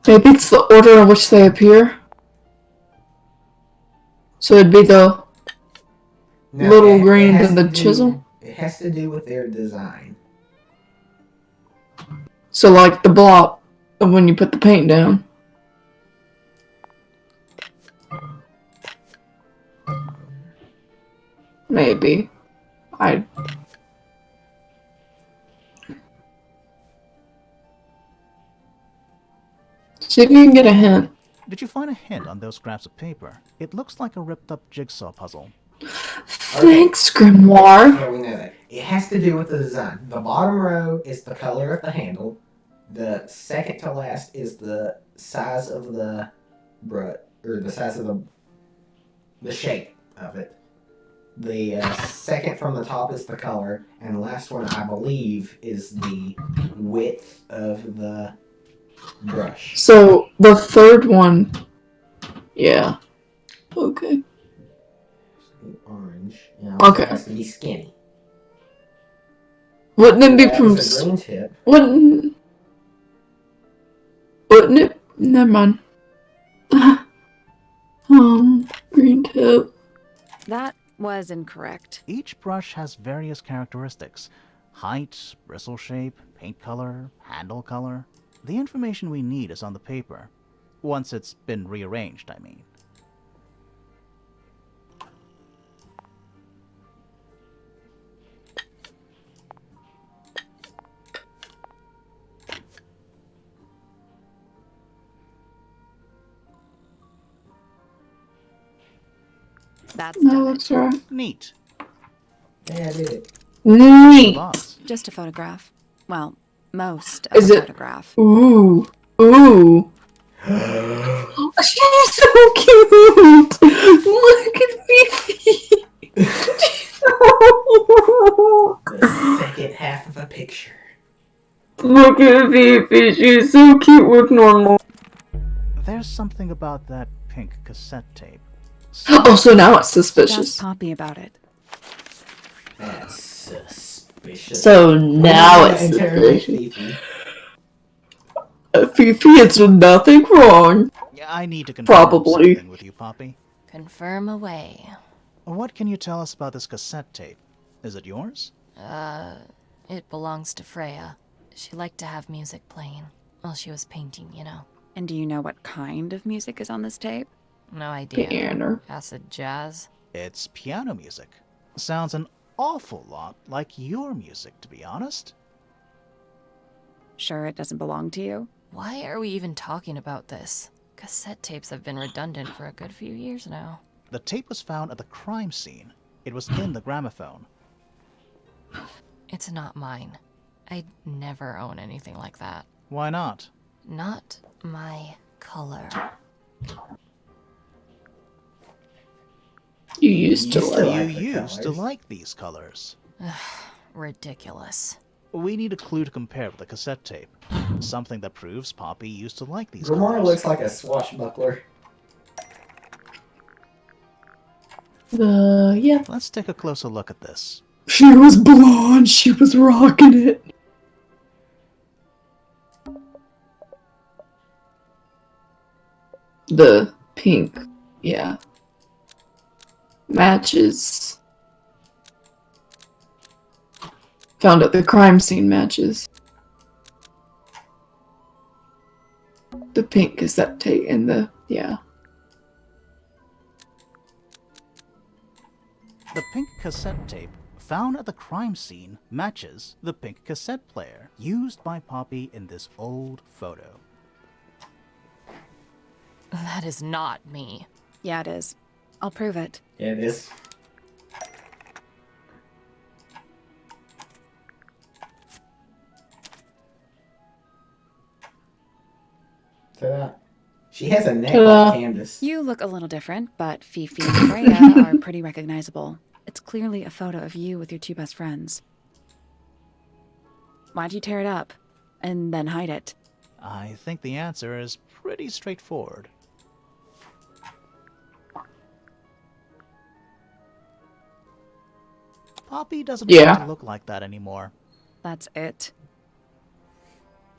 Maybe it's the order in which they appear. So it'd be the little green and the chisel. It has to do with their design. So like the blob of when you put the paint down. Maybe. See if you can get a hint. Did you find a hint on those scraps of paper? It looks like a ripped-up jigsaw puzzle. Thanks, Grimoire. Yeah, we know that. It has to do with the design. The bottom row is the color of the handle. The second to last is the size of the the size of the shape of it. The second from the top is the color, and the last one, I believe, is the width of the brush. So the third one, yeah. Okay. Orange. Okay. It has to be skinny. Wouldn't it be That from? is a green tip. Wouldn't it? Never mind. Green tip. That was incorrect. Each brush has various characteristics. Height, bristle shape, paint color, handle color. The information we need is on the paper. Once it's been rearranged, I mean. That's No, that's right. Neat. Yeah, I did it. Neat. just a photograph. Well, most of Is a it? photograph. Ooh. She's so cute. Look at Fifi. The second half of a picture. Look at Fifi. She's so cute with normal. There's something about that pink cassette tape. Oh, so now it's Ask suspicious. Poppy about it. That's suspicious. So now it's Interrogate suspicious. Fifi. Fifi, it's nothing wrong. Yeah, I need to confirm Probably. something with you, Poppy. Confirm away. What can you tell us about this cassette tape? Is it yours? It belongs to Freya. She liked to have music playing while she was painting, you know. And do you know what kind of music is on this tape? No idea. Piano. Acid jazz? It's piano music. Sounds an awful lot like your music, to be honest. Sure it doesn't belong to you? Why are we even talking about this? Cassette tapes have been redundant for a good few years now. The tape was found at the crime scene. It was in the gramophone. It's not mine. I'd never own anything like that. Why not? Not my color. You used to You like used to like these colors. Ridiculous. We need a clue to compare with the cassette tape. Something that proves Poppy used to like these Gamora colors. looks like a swashbuckler. Yeah. Let's take a closer look at this. She was blonde. She was rocking it. The pink, yeah. Matches. Found at the crime scene matches. The pink cassette tape and the, yeah. The pink cassette tape found at the crime scene matches the pink cassette player used by Poppy in this old photo. That is not me. Yeah, it is. I'll prove it. Yeah, it is. Ta-da. She has a neck like Candace. You look a little different, but Fifi and Freya are pretty recognizable. It's clearly a photo of you with your two best friends. Why'd you tear it up and then hide it? I think the answer is pretty straightforward. Poppy doesn't want to look like that anymore. That's it.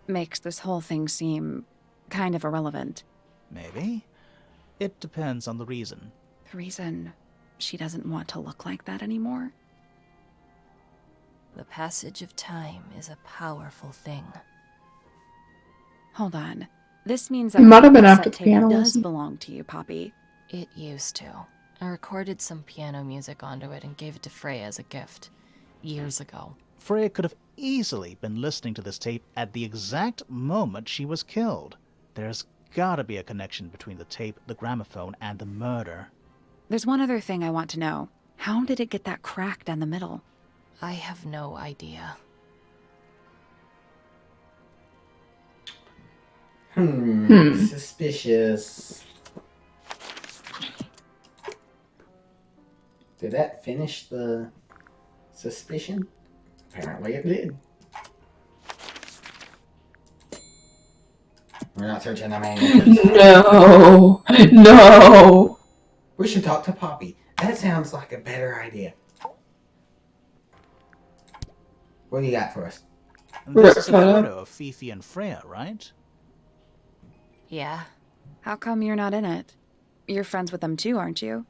Makes this whole thing seem kind of irrelevant. Maybe. It depends on the reason. The reason she doesn't want to look like that anymore? The passage of time is a powerful thing. Hold on. This means that It might have been the after cassette the tape piano does lesson. belong to you, Poppy. It used to. I recorded some piano music onto it and gave it to Freya as a gift. Years ago. Freya could have easily been listening to this tape at the exact moment she was killed. There's gotta be a connection between the tape, the gramophone, and the murder. There's one other thing I want to know. How did it get that crack down the middle? I have no idea. Suspicious. Did that finish the suspicion? Apparently it did. We're not searching the manual. No. We should talk to Poppy. That sounds like a better idea. What do you got for us? This is a photo of Fifi and Freya, right? Yeah. How come you're not in it? You're friends with them too, aren't you?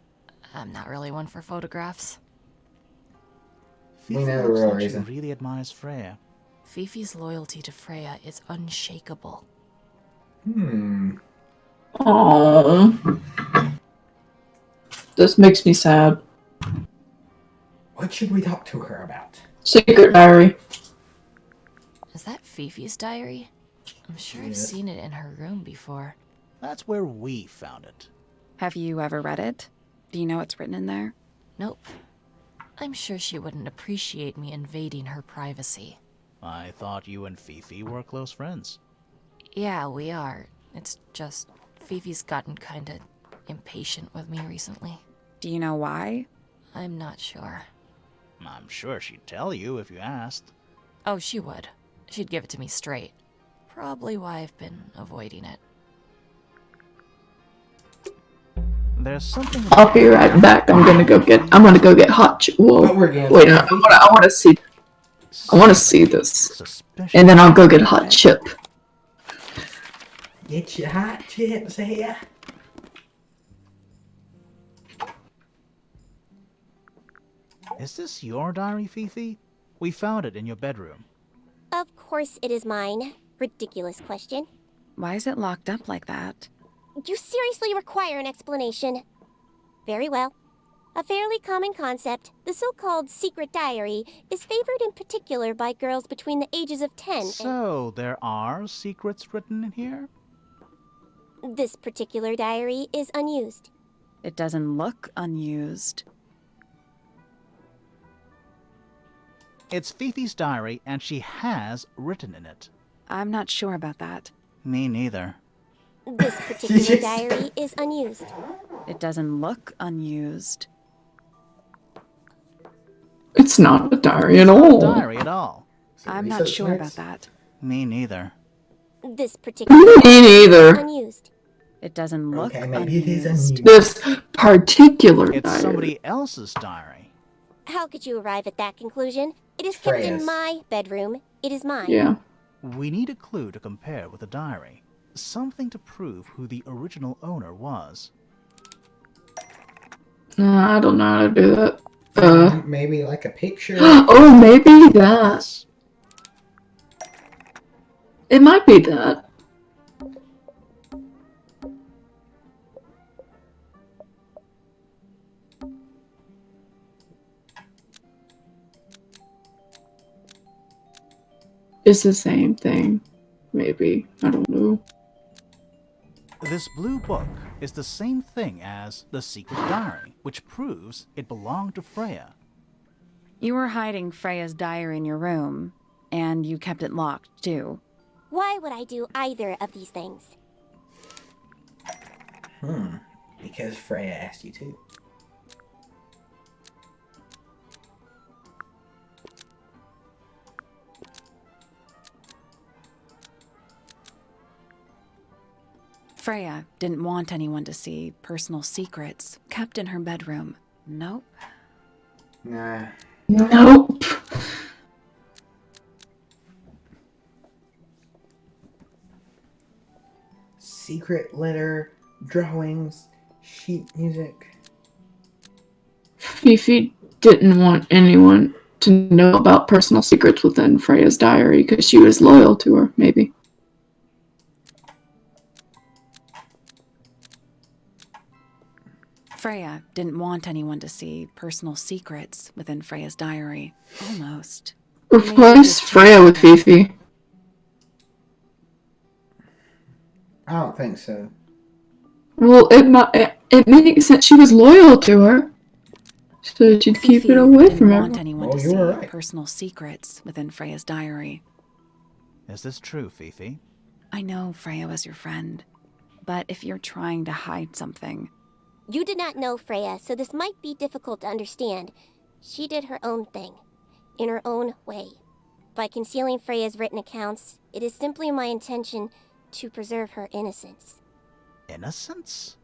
I'm not really one for photographs. Fifi know the looks real like she reason. really admires Freya. Fifi's loyalty to Freya is unshakable. Aww. This makes me sad. What should we talk to her about? Secret diary. Is that Fifi's diary? I'm sure I've Yes. seen it in her room before. That's where we found it. Have you ever read it? Do you know what's written in there? Nope. I'm sure she wouldn't appreciate me invading her privacy. I thought you and Fifi were close friends. Yeah, we are. It's just Fifi's gotten kinda impatient with me recently. Do you know why? I'm not sure. I'm sure she'd tell you if you asked. Oh, she would. She'd give it to me straight. Probably why I've been avoiding it. There's something. I'll be right back. I'm gonna go get hot. Whoa. But we're getting Wait, I want to see. I want to see this, Suspicious. and then I'll go get a hot chip. Get your hot chips here. Is this your diary, Fifi? We found it in your bedroom. Of course it is mine. Ridiculous question. Why is it locked up like that? You seriously require an explanation. Very well. A fairly common concept, the so-called secret diary is favored in particular by girls between the ages of 10 So, there are secrets written in here? and this particular diary is unused. It doesn't look unused. It's Fifi's diary, and she has written in it. I'm not sure about that. Me neither. This particular diary is unused. It doesn't look unused. It's not a diary at It's not all. a diary at all. I'm not sure about that. Me neither. This particular Me diary neither. is unused. It doesn't look Okay, maybe it is unused. unused. This particular It's diary. somebody else's diary. How could you arrive at that conclusion? It is kept in Freya's. my bedroom. It is mine. Yeah. We need a clue to compare with the diary. Something to prove who the original owner was. I don't know how to do that. Maybe like a picture. Oh, maybe that. It might be that. It's the same thing. Maybe. I don't know. This blue book is the same thing as the secret diary, which proves it belonged to Freya. You were hiding Freya's diary in your room, and you kept it locked, too. Why would I do either of these things? Because Freya asked you to. Freya didn't want anyone to see personal secrets kept in her bedroom. Nope. Nah. Nope. Secret letter, drawings, sheet music. Fifi didn't want anyone to know about personal secrets within Freya's diary because she was loyal to her, maybe. Freya didn't want anyone to see personal secrets within Freya's diary. Almost. Replace Freya with Fifi. I don't think so. Well, it makes sense. She was loyal to her, so she'd keep Fifi it away didn't from want her. anyone to see personal secrets within Freya's diary. Is this true, Fifi? I know Freya was your friend, but if you're trying to hide something... You did not know Freya, so this might be difficult to understand. She did her own thing, in her own way. By concealing Freya's written accounts, it is simply my intention to preserve her innocence. Innocence?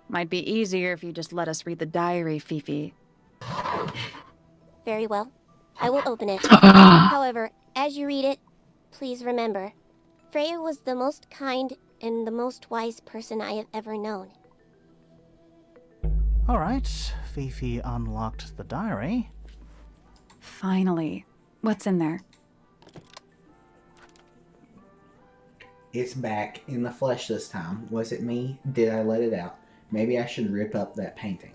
Might be easier if you just let us read the diary, Fifi. Very well. I will open it. However, as you read it, please remember, Freya was the most kind and the most wise person I have ever known. Alright, Fifi unlocked the diary. Finally. What's in there? It's back in the flesh this time. Was it me? Did I let it out? Maybe I should rip up that painting.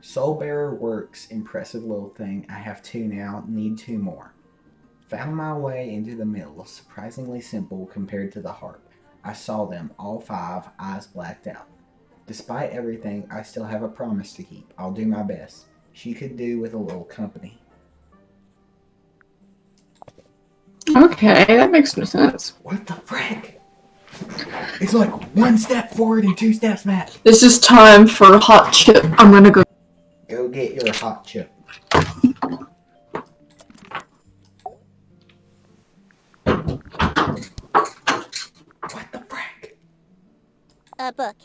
Soulbearer works. Impressive little thing. I have 2 now. Need 2 more. Found my way into the middle. Surprisingly simple compared to the harp. I saw them, all 5, eyes blacked out. Despite everything, I still have a promise to keep. I'll do my best. She could do with a little company. Okay, that makes no sense. What the frick? It's like 1 step forward and 2 steps back. This is time for a hot chip. I'm gonna go. Go get your hot chip. What the frick? A book.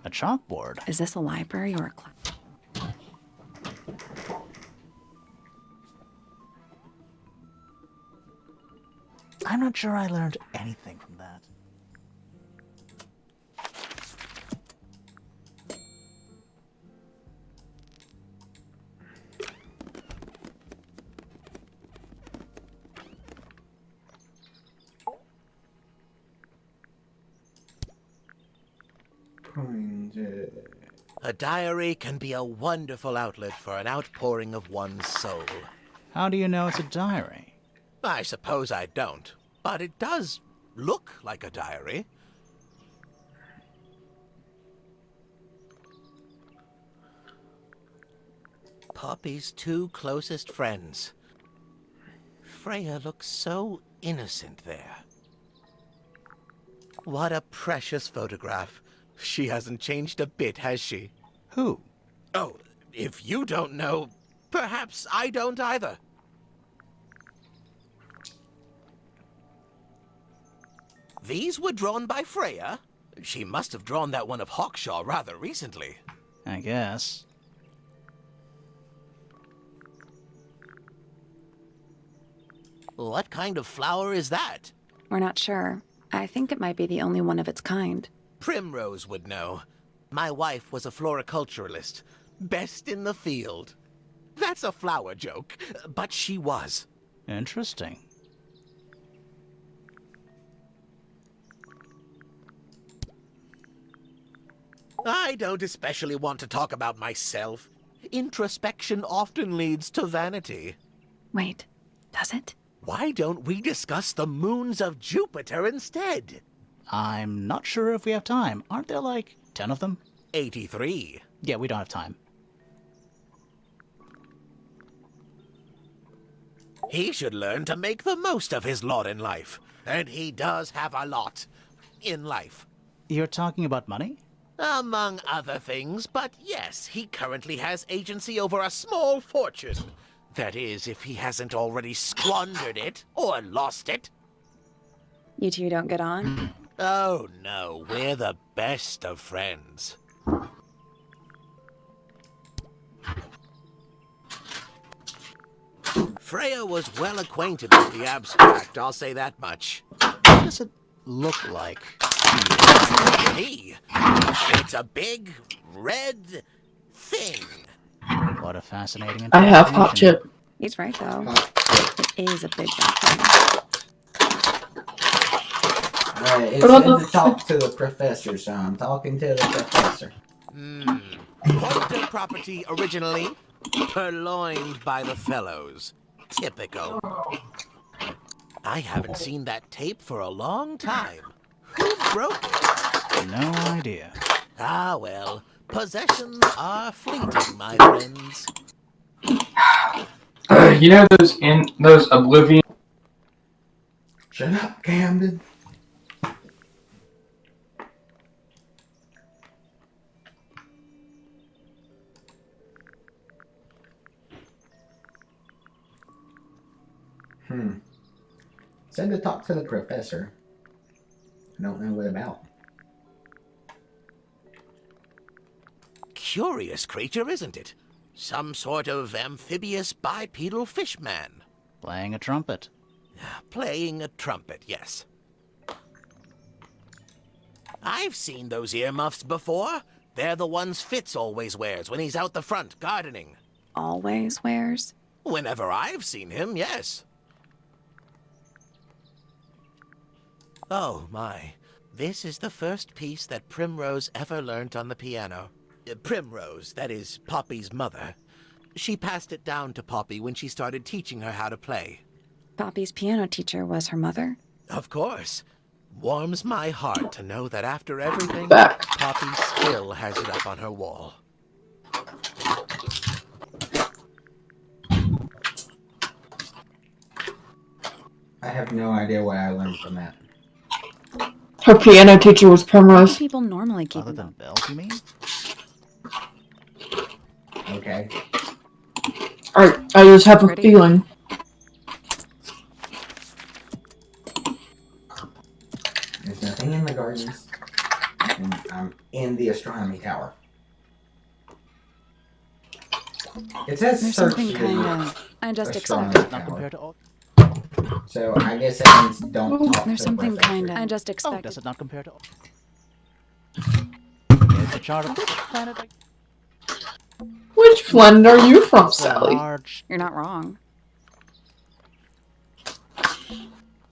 A chalkboard. Is this a library or a class? I'm not sure I learned anything from that. A diary can be a wonderful outlet for an outpouring of one's soul. How do you know it's a diary? I suppose I don't, but it does look like a diary. Poppy's two closest friends. Freya looks so innocent there. What a precious photograph. She hasn't changed a bit, has she? Who? Oh, if you don't know, perhaps I don't either. These were drawn by Freya. She must have drawn that one of Hawkshaw rather recently. I guess. What kind of flower is that? We're not sure. I think it might be the only one of its kind. Primrose would know. My wife was a floriculturalist. Best in the field. That's a flower joke, but she was. Interesting. I don't especially want to talk about myself. Introspection often leads to vanity. Wait, does it? Why don't we discuss the moons of Jupiter instead? I'm not sure if we have time. Aren't there like 10 of them? 83. Yeah, we don't have time. He should learn to make the most of his lot in life. And he does have a lot in life. You're talking about money? Among other things, but yes, he currently has agency over a small fortune. That is, if he hasn't already squandered it or lost it. You two don't get on? Oh no, we're the best of friends. Freya was well acquainted with the abstract, I'll say that much. What does it look like? Me? It's a big, red thing. What a fascinating I have hot chip. He's right, though. It is a big thing. It's good to talk to the professor, so I'm talking to the professor. Pointer property originally, purloined by the fellows. Typical. I haven't seen that tape for a long time. Who broke it? No idea. Ah, well. Possessions are fleeting, my friends. You know those Oblivion... Shut up, Camden. Said to talk to the professor. I don't know what about. Curious creature, isn't it? Some sort of amphibious bipedal fishman. Playing a trumpet. Playing a trumpet, yes. I've seen those earmuffs before. They're the ones Fitz always wears when he's out the front gardening. Always wears? Whenever I've seen him, yes. Oh, my. This is the first piece that Primrose ever learnt on the piano. Primrose, that is Poppy's mother. She passed it down to Poppy when she started teaching her how to play. Poppy's piano teacher was her mother? Of course. Warms my heart to know that after everything, Poppy still has it up on her wall. I have no idea what I learned from that. Her piano teacher was Primrose. People normally keep Other than bells, you mean? Okay. I just have a feeling. There's nothing in the gardens. And I'm in the astronomy tower. It says There's search something the kind of... I just astronomy expected. Not tower. compared to all... So I guess that means don't talk There's to something the professor. kind of... I just Oh, expected. does it not compare to all... It's a chart of which planet... Which planet are you from, Sally? Large... You're not wrong.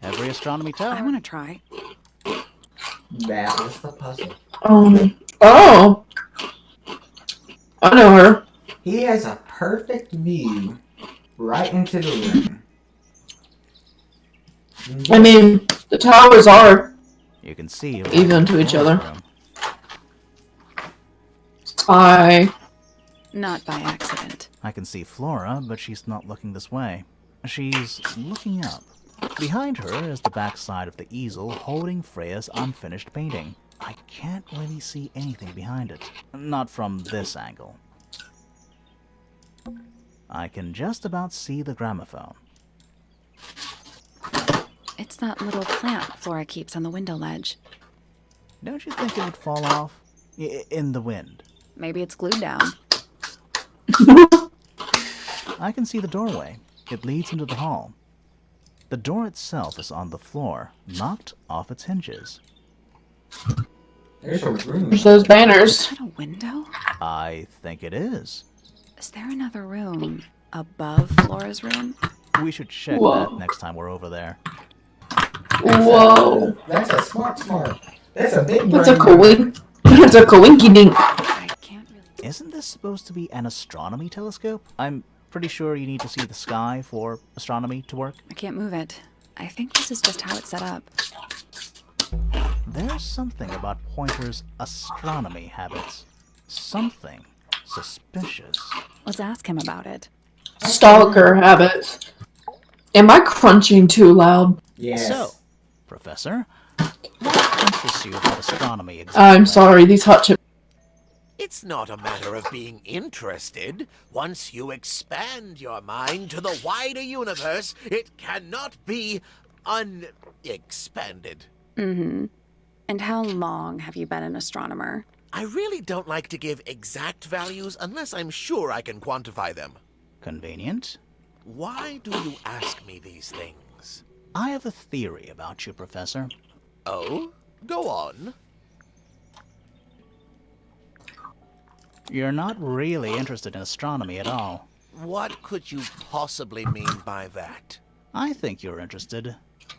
Every astronomy tower. I want to try. That was the puzzle. Oh. I know her. He has a perfect view right into the room. I mean, the towers are You can see even to each Flora's other. room. Hi. Not by accident. I can see Flora, but she's not looking this way. She's looking up. Behind her is the backside of the easel holding Freya's unfinished painting. I can't really see anything behind it. Not from this angle. I can just about see the gramophone. It's that little plant Flora keeps on the window ledge. Don't you think it would fall off? In the wind. Maybe it's glued down. I can see the doorway. It leads into the hall. The door itself is on the floor, knocked off its hinges. There's a room. There's those banners. Is that a window? I think it is. Is there another room above Flora's room? We should check Whoa. that next time we're over there. Whoa. That's a smart. That's a big That's a brain. coink. That's a coinky dink. I can't really... Isn't this supposed to be an astronomy telescope? I'm pretty sure you need to see the sky for astronomy to work. I can't move it. I think this is just how it's set up. There's something about Pointer's astronomy habits. Something suspicious. Let's ask him about it. Stalker habits. Am I crunching too loud? Yes. So, Professor, what interests you about astronomy exactly? I'm sorry, these hot chips. It's not a matter of being interested. Once you expand your mind to the wider universe, it cannot be unexpanded. Mm-hmm. And how long have you been an astronomer? I really don't like to give exact values unless I'm sure I can quantify them. Convenient. Why do you ask me these things? I have a theory about you, Professor. Oh? Go on. You're not really interested in astronomy at all. What could you possibly mean by that? I think you're interested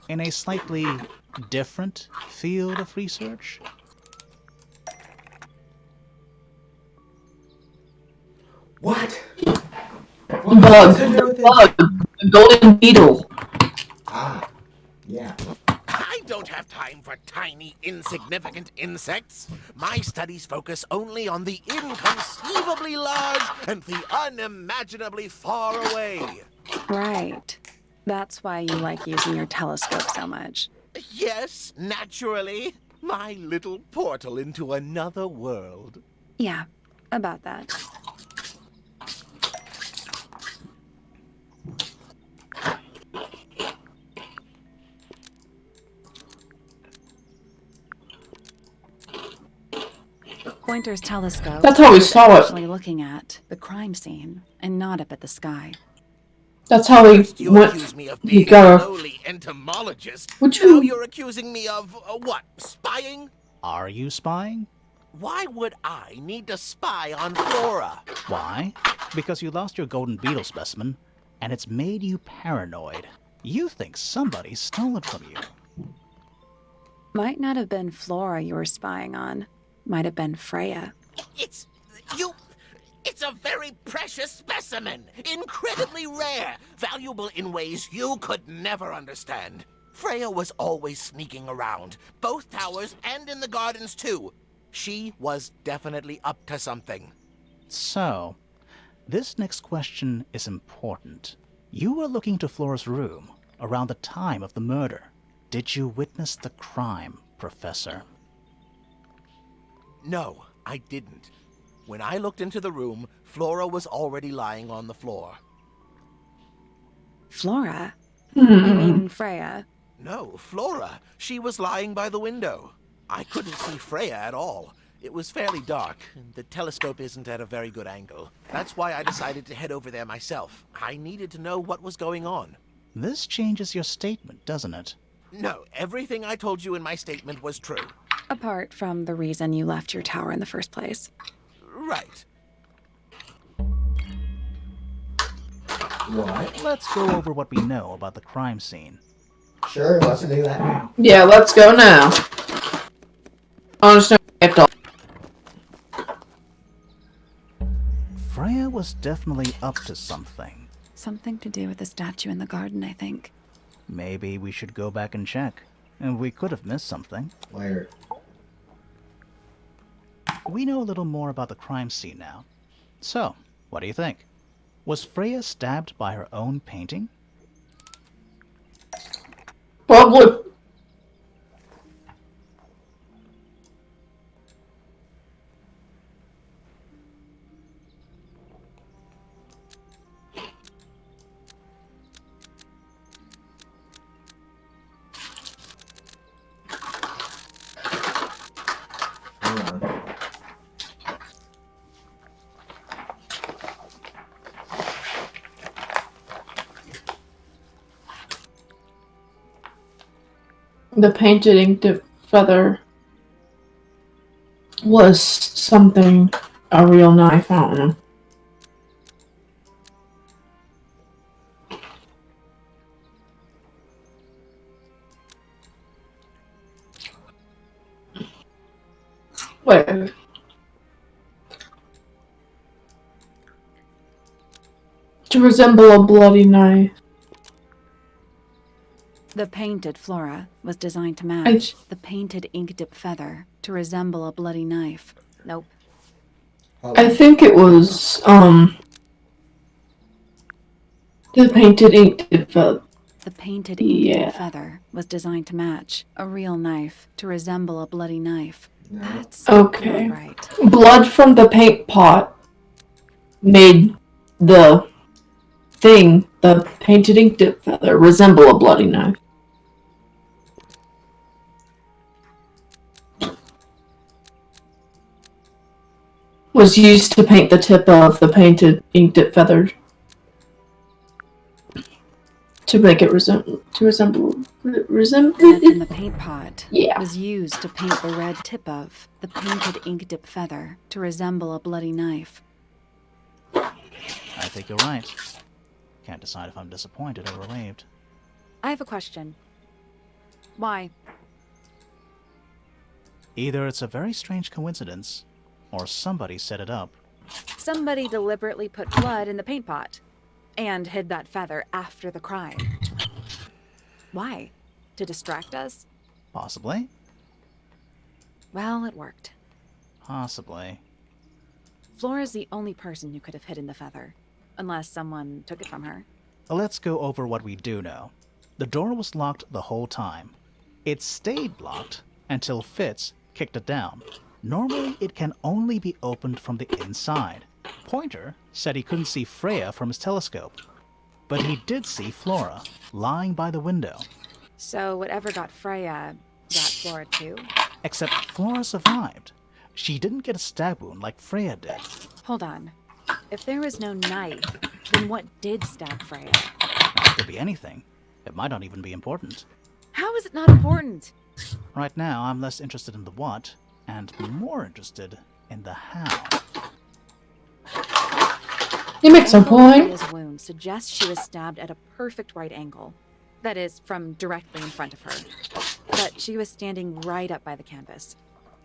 in a slightly different field of research. What? Bug. A golden beetle. Ah, yeah. I don't have time for tiny, insignificant insects. My studies focus only on the inconceivably large and the unimaginably far away. Right. That's why you like using your telescope so much. Yes, naturally. My little portal into another world. Yeah, about that. Pointer's telescope. That's how we saw it. Actually looking at the crime scene and not up at the sky. That's how he You went. accuse me of He being got a lowly entomologist. Would Now you? you're accusing me of, what, spying? Are you spying? Why would I need to spy on Flora? Why? Because you lost your golden beetle specimen, and it's made you paranoid. You think somebody stole it from you. Might not have been Flora you were spying on. Might have been Freya. It's a very precious specimen. Incredibly rare. Valuable in ways you could never understand. Freya was always sneaking around. Both towers and in the gardens, too. She was definitely up to something. So, this next question is important. You were looking to Flora's room around the time of the murder. Did you witness the crime, Professor? No, I didn't. When I looked into the room, Flora was already lying on the floor. Flora? You mean Freya? No, Flora. She was lying by the window. I couldn't see Freya at all. It was fairly dark, and the telescope isn't at a very good angle. That's why I decided to head over there myself. I needed to know what was going on. This changes your statement, doesn't it? No, everything I told you in my statement was true. Apart from the reason you left your tower in the first place. Right. What? Let's go over what we know about the crime scene. Sure, let's do that now. Yeah, let's go now. I understand. was definitely up to something. Something to do with the statue in the garden, I think. Maybe we should go back and check. And we could have missed something. Where? We know a little more about the crime scene now. So, what do you think? Was Freya stabbed by her own painting? Probably. The painted ink dip feather was something, a real knife, I don't know. Wait. To resemble a bloody knife. The painted Flora was designed to match the painted ink dip feather to resemble a bloody knife. Nope. I think it was, the painted ink dip feather. The painted ink dip feather was designed to match a real knife to resemble a bloody knife. That's Okay. right. Blood from the paint pot made the thing, the painted ink dip feather, resemble a bloody knife. Was used to paint the tip of the painted ink dip feather to make it resemble Blood in the paint pot Yeah. was used to paint the red tip of the painted ink dip feather to resemble a bloody knife. I think you're right. Can't decide if I'm disappointed or relieved. I have a question. Why? Either it's a very strange coincidence, or somebody set it up. Somebody deliberately put blood in the paint pot and hid that feather after the crime. Why? To distract us? Possibly. Well, it worked. Possibly. Flora's the only person who could have hidden the feather, unless someone took it from her. Let's go over what we do know. The door was locked the whole time. It stayed locked until Fitz kicked it down. Normally, it can only be opened from the inside. Pointer said he couldn't see Freya from his telescope, but he did see Flora lying by the window. So whatever got Freya, got Flora too? Except Flora survived. She didn't get a stab wound like Freya did. Hold on. If there was no knife, then what did stab Freya? It could be anything. It might not even be important. How is it not important? Right now, I'm less interested in the what, and more interested in the how. You make some point. Freya's wound suggests she was stabbed at a perfect right angle. That is, from directly in front of her. But she was standing right up by the canvas.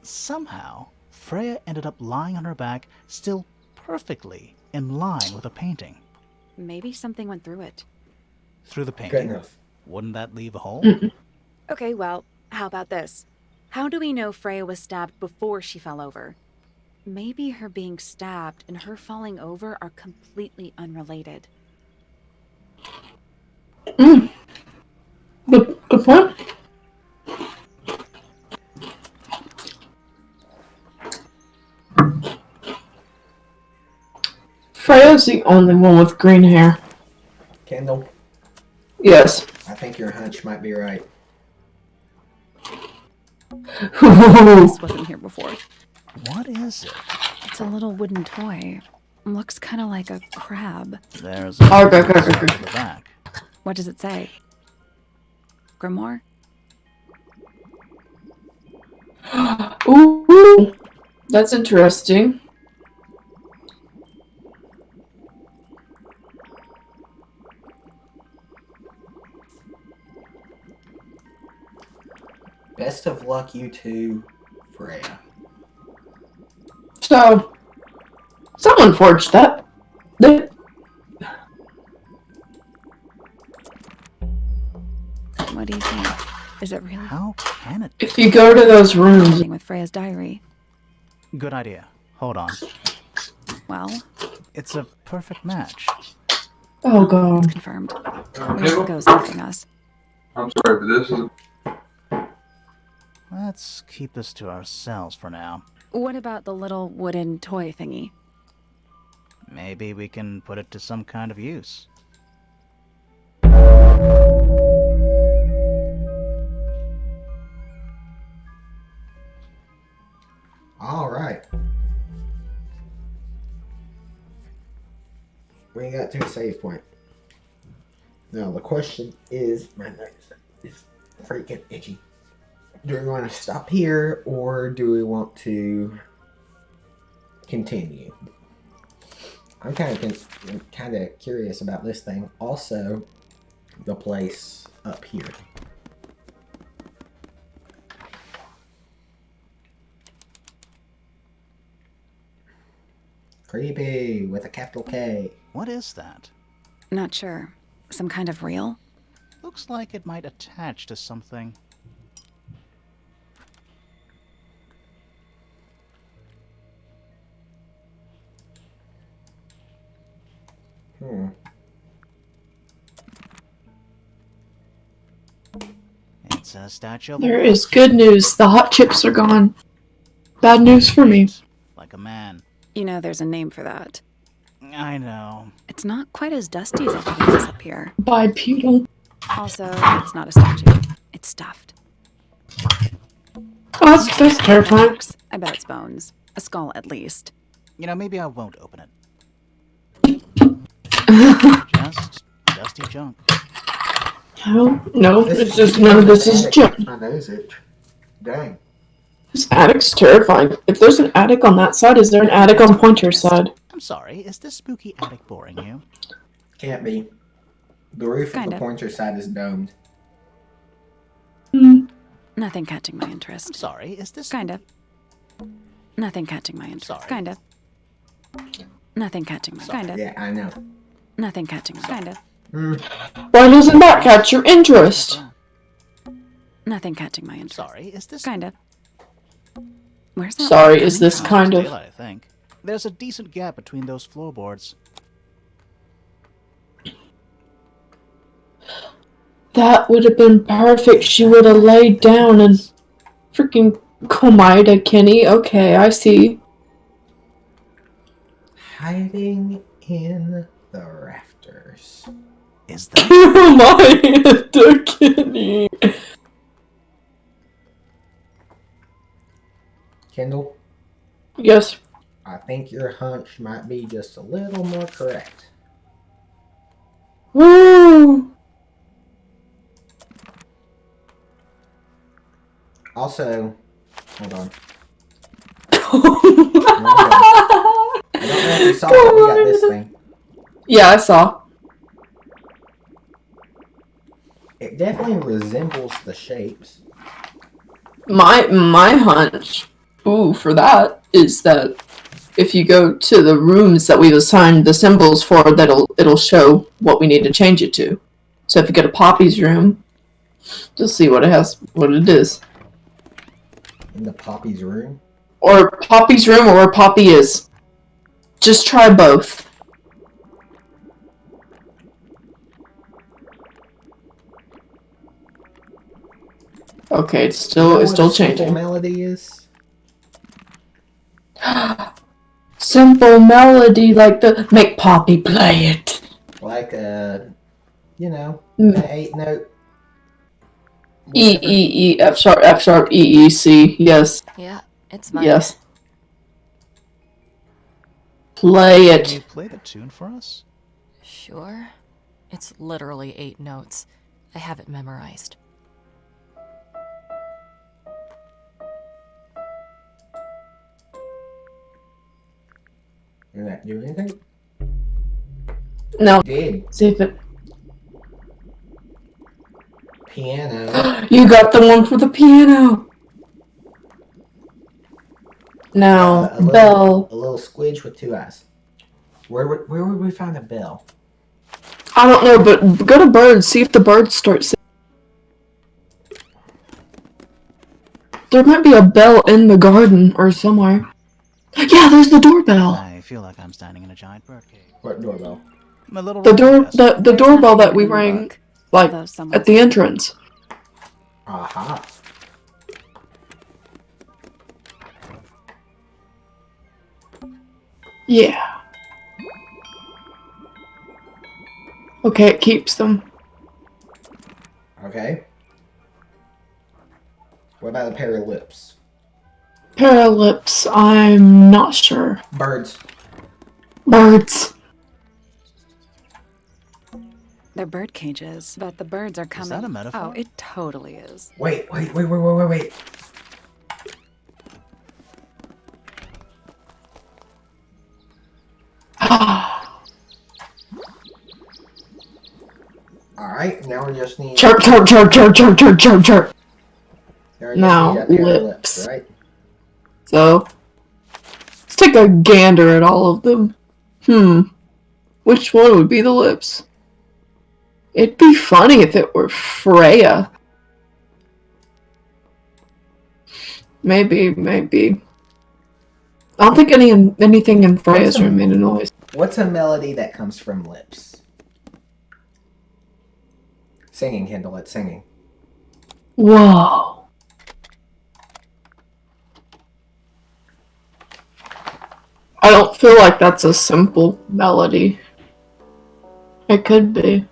Somehow, Freya ended up lying on her back, still perfectly in line with a painting. Maybe something went through it. Through the painting? Good enough. Wouldn't that leave a hole? Okay, well, how about this? How do we know Freya was stabbed before she fell over? Maybe her being stabbed and her falling over are completely unrelated. Good point. Freya's the only one with green hair. Kendall? Yes. I think your hunch might be right. This wasn't here before. What is it? It's a little wooden toy. Looks kind of like a crab. There's a on the back. What does it say? Grimoire? Ooh, that's interesting. Best of luck, you two, Freya. So, someone forged that. What do you think? Is it really? How can it? If you go to those rooms, With Freya's diary. Good idea. Hold on. Well, It's a perfect match. oh god. it's confirmed. Where's the ghost helping us? I'm sorry, but this is. Let's keep this to ourselves for now. What about the little wooden toy thingy? Maybe we can put it to some kind of use. All right. We got to a save point. Now the question is, my nose is freaking itchy. Do we want to stop here or do we want to continue? I'm kind of curious about this thing. Also, the place up here. Creepy with a capital K. What is that? Not sure. Some kind of reel? Looks like it might attach to something. It's a statue of a There witch. is good news. The hot chips are gone. Bad news for me. Like a man. You know, there's a name for that. I know. It's not quite as dusty as everything else up here. Bipedal. Also, it's not a statue. It's stuffed. Oh, that's terrifying. I bet it's bones. A skull, at least. You know, maybe I won't open it. Just dusty junk. Hell, no, it's just none of this is junk. My nose itch. Dang. This attic's terrifying. If there's an attic on that side, is there an attic on Pointer's side? I'm sorry, is this spooky attic boring you? Can't be. The roof of Kinda. the Pointer side is domed. Nothing catching my interest. I'm sorry, is this... Kinda. Nothing catching my interest. Sorry. Kinda. Nothing catching my... Kinda. Yeah, I know. Nothing catching my... Kinda. Why doesn't that catch your interest? Nothing catching my interest. Sorry, is this... Kinda. Where's that? Sorry, light is coming this from? kind of... Daylight, I think. There's a decent gap between those floorboards. That would have been perfect. She would have laid down and freaking Komida Kenny. Okay, I see. Hiding in the rafters. Is that... Komida Kenny. Kendall, Yes. I think your hunch might be just a little more correct. Woo! Also, hold on. I don't know if you saw, but we got this thing. Yeah, I saw. It definitely resembles the shapes. My hunch, for that is that if you go to the rooms that we've assigned the symbols for, it'll show what we need to change it to. So if you go to Poppy's room, you'll see what it is. In the Poppy's room? Or Poppy's room or where Poppy is. Just try both. Okay, it's still changing. Simple melody is? Simple melody like the make Poppy play it. Like an 8-note. E F sharp E C. Yes. Yeah, it's mine. Yes. Play Can it. you play the tune for us? Sure. It's literally 8 notes. I have it memorized. Did that do anything? No. It did. See if it. Piano. You got the one for the piano. Now, A bell. little squidge with 2 eyes. Where would we find a bell? I don't know, but go to birds. See if the birds start singing. There might be a bell in the garden or somewhere. Yeah, there's the doorbell. I feel like I'm standing in a giant birdcage. What doorbell? My little The writing door, desk. the There's doorbell nothing that we in the rang, book, like although someone at the said- entrance. Aha. Yeah. Okay, it keeps them. Okay. What about a pair of lips? Pair of lips, I'm not sure. Birds. Birds. They're bird cages, but the birds are coming. Is that a metaphor? Oh, it totally is. Wait. Alright, now we just need... Chirp, chirp, chirp, chirp, chirp, chirp, chirp, chirp. Now, need a pair of lips. right? So, let's take a gander at all of them. Which one would be the lips? It'd be funny if it were Freya. Maybe. I don't think anything in Freya's room made a noise. What's a melody that comes from lips? Singing, Kendall, it's singing. Whoa. I don't feel like that's a simple melody. It could be.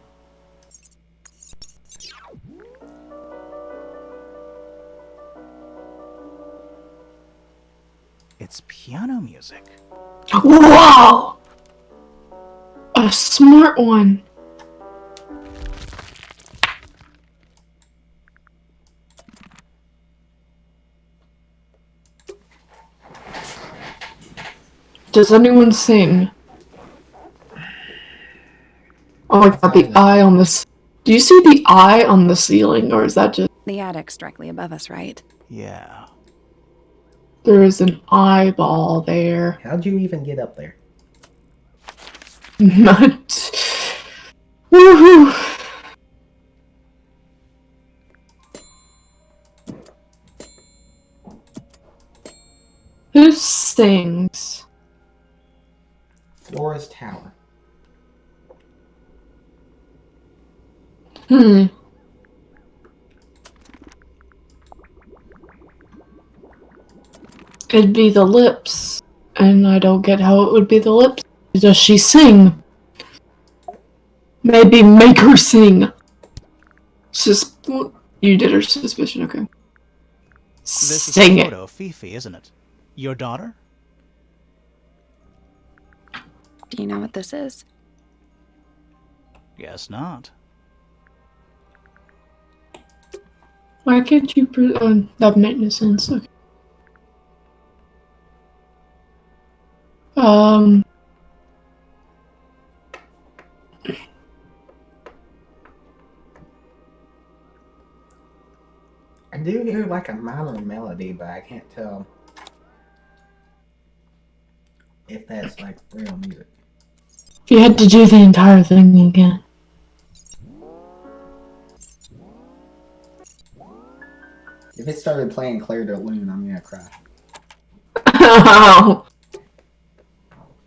It's piano music. Wow! A smart one. Does anyone sing? Oh my god, the eye on this. Do you see the eye on the ceiling, or is that just... The attic's directly above us, right? Yeah. There is an eyeball there. How'd you even get up there? Woohoo! Who sings? Flora's Tower. It'd be the lips, and I don't get how it would be the lips. Does she sing? Maybe make her sing. You did her suspicion, okay. This is Sing a it. photo of Fifi, isn't it? Your daughter? Do you know what this is? Guess not. Why can't you that made no sense. Okay. I do hear like a minor melody, but I can't tell if that's like real music. If you had to do the entire thing again. If it started playing Claire de Lune, I'm gonna cry. Oh.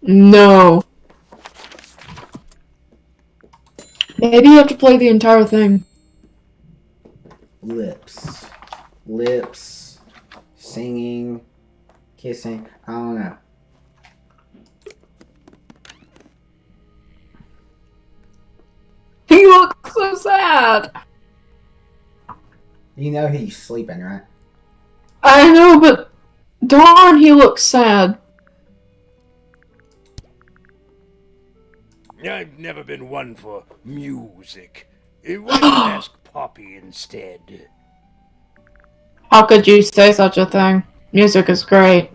No. Maybe you have to play the entire thing. Lips. Lips. Singing. Kissing. I don't know. He looks so sad. You know he's sleeping, right? I know, but darn, he looks sad. I've never been one for music. Why don't you ask Poppy instead? How could you say such a thing? Music is great.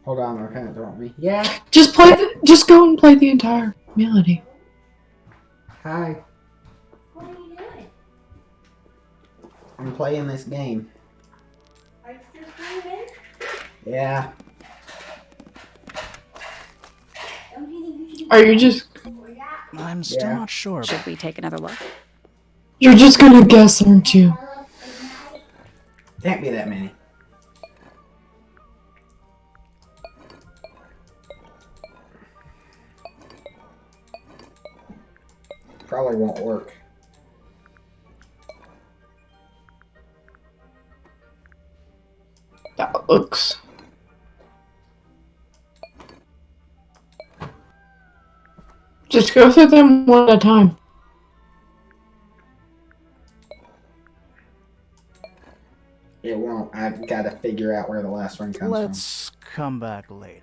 Hold on, my parents want me. Yeah. Just go and play the entire melody. Hi. What are you doing? I'm playing this game. Are you still streaming? Yeah. Don't you think you should Are you just... I'm still not sure. Should we take another look? You're just gonna guess, aren't you? Can't be that many. Probably won't work. That looks. Just go through them one at a time. It won't. I've got to figure out where the last one comes Let's come back later.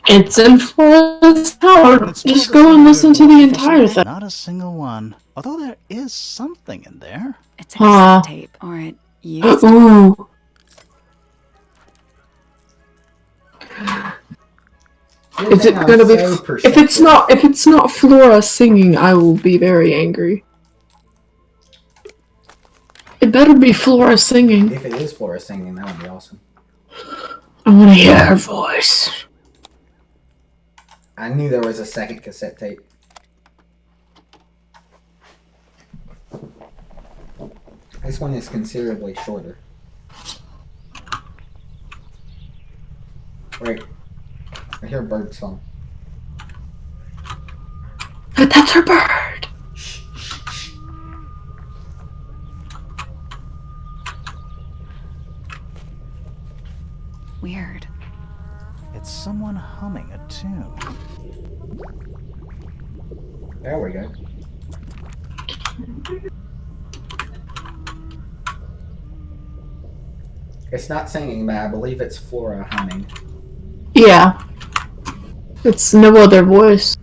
It's in Flora's tower. It's full Just of go and listen to the standard entire thing. Not a single one. Although there is something in there. It's a cassette tape, or it used to. Ooh. Is it gonna be? If it's not Flora singing, I will be very angry. It better be Flora singing. If it is Flora singing, that would be awesome. I want to hear her voice. I knew there was a second cassette tape. This one is considerably shorter. Wait. I hear a bird song. But that's her bird. Weird. It's someone humming a tune. There we go. It's not singing, but I believe it's Flora humming. Yeah. It's no other voice.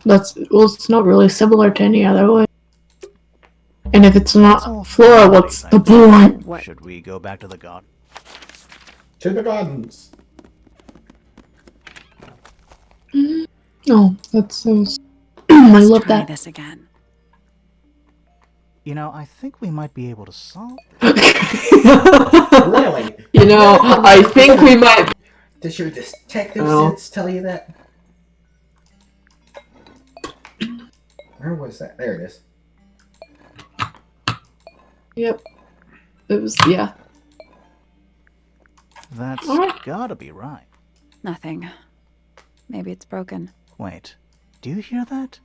It's not really similar to any other voice. And if it's not Flora, what's the point? Should we go back to the garden? To the gardens. Oh, that's so. I love Try that. this again. You know, I think we might be able to solve Really? You know, I think we might. Does your detective No. sense tell you that? Where was that? There it is. Yep. It was, yeah. That's Alright. gotta be right. Nothing. Maybe it's broken. Wait, do you hear that?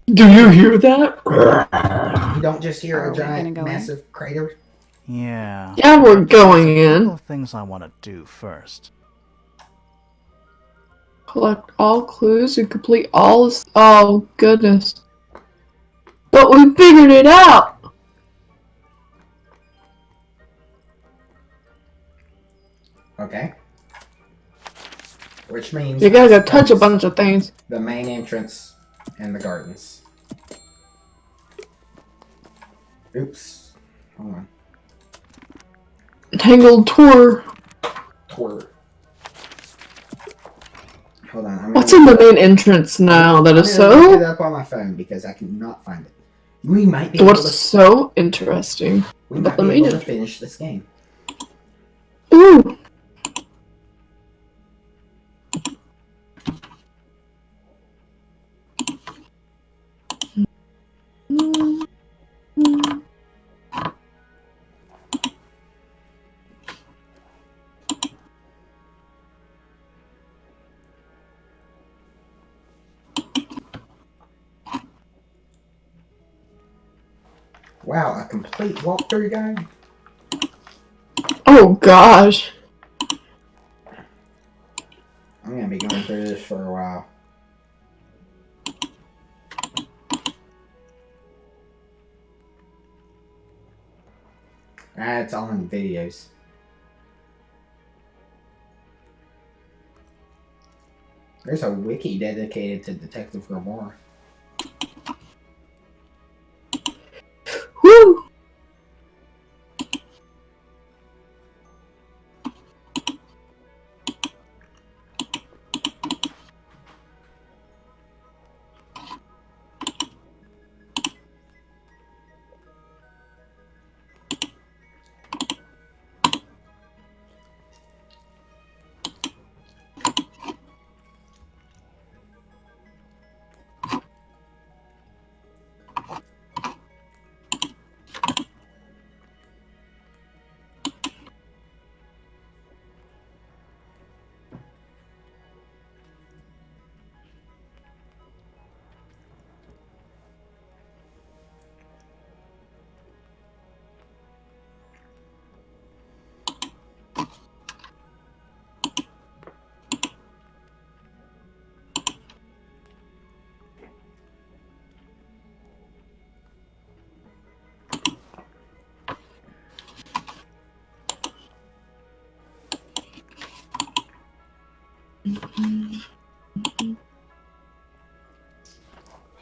Do you hear that? You don't just hear Are a we giant, gonna go in? massive crater? Yeah. Yeah, we're going There's a couple in. of things I want to do first. Collect all clues and complete all. Oh, goodness. But we figured it out! Okay. Which means... You gotta go touch a bunch of things. The main entrance and the gardens. Oops. Hold on. Tangled tour. Hold on. I'm What's gonna in the main entrance now that is I'm gonna look it so... up on my phone because I cannot find it. We might be able What's to... so interesting We about might the be main able to entrance? finish this game. Ooh! Wow, a complete walkthrough guide? Oh gosh. I'm gonna be going through this for a while. Ah, it's all in videos. There's a wiki dedicated to Detective Grimoire. Woo!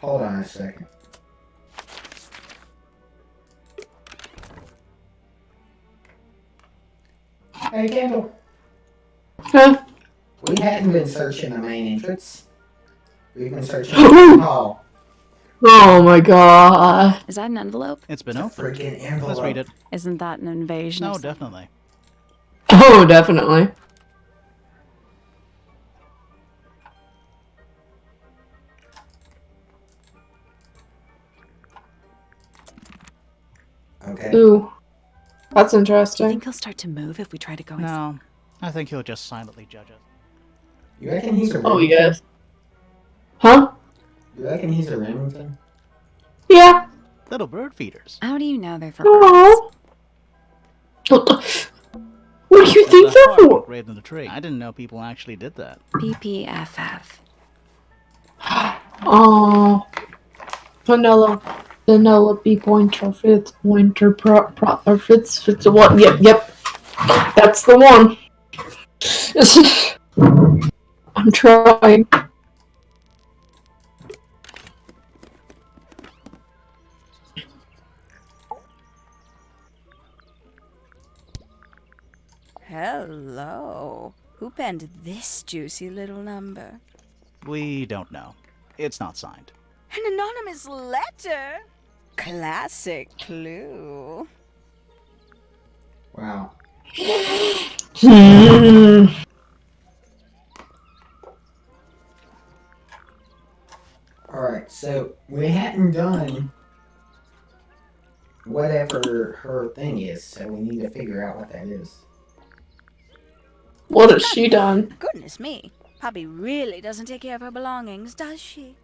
Hold on a second. Hey, Kendall. Huh? We hadn't been searching the main entrance. We've been searching the hall. Oh my god. Is that an envelope? It's been opened. Freaking envelope. Let's read it. Isn't that an invasion? No, of some- definitely. Oh, definitely. Okay. Ooh. That's Do you interesting. think he'll start to move if we try to go inside? No, I think he'll just silently judge us. You reckon he's a Oh, Remington? yes. Huh? You reckon he's a Remington? Yeah. Little bird feeders. How do you know they're for birds? Aww. What do you think they're for? Engraved in the tree. I didn't know people actually did that. PPFF. Oh. Penelope Pointer Fitz Pointer or Fitz what? Yep. That's the one. I'm trying. Hello. Who penned this juicy little number? We don't know. It's not signed. An anonymous letter? Classic clue. Wow. Alright, so we hadn't done whatever her thing is, so we need to figure out what that is. What has she done? Goodness me. Poppy really doesn't take care of her belongings, does she?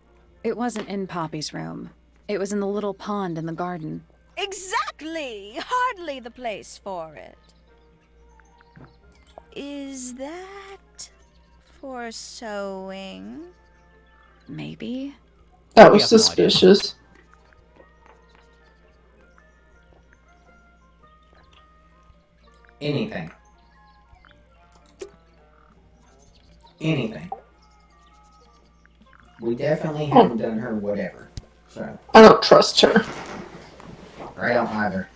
It wasn't in Poppy's room. It was in the little pond in the garden. Exactly! Hardly the place for it. Is that for sewing? Maybe. That was suspicious. Anything. Anything. We definitely haven't done her whatever. So. I don't trust her. I don't either.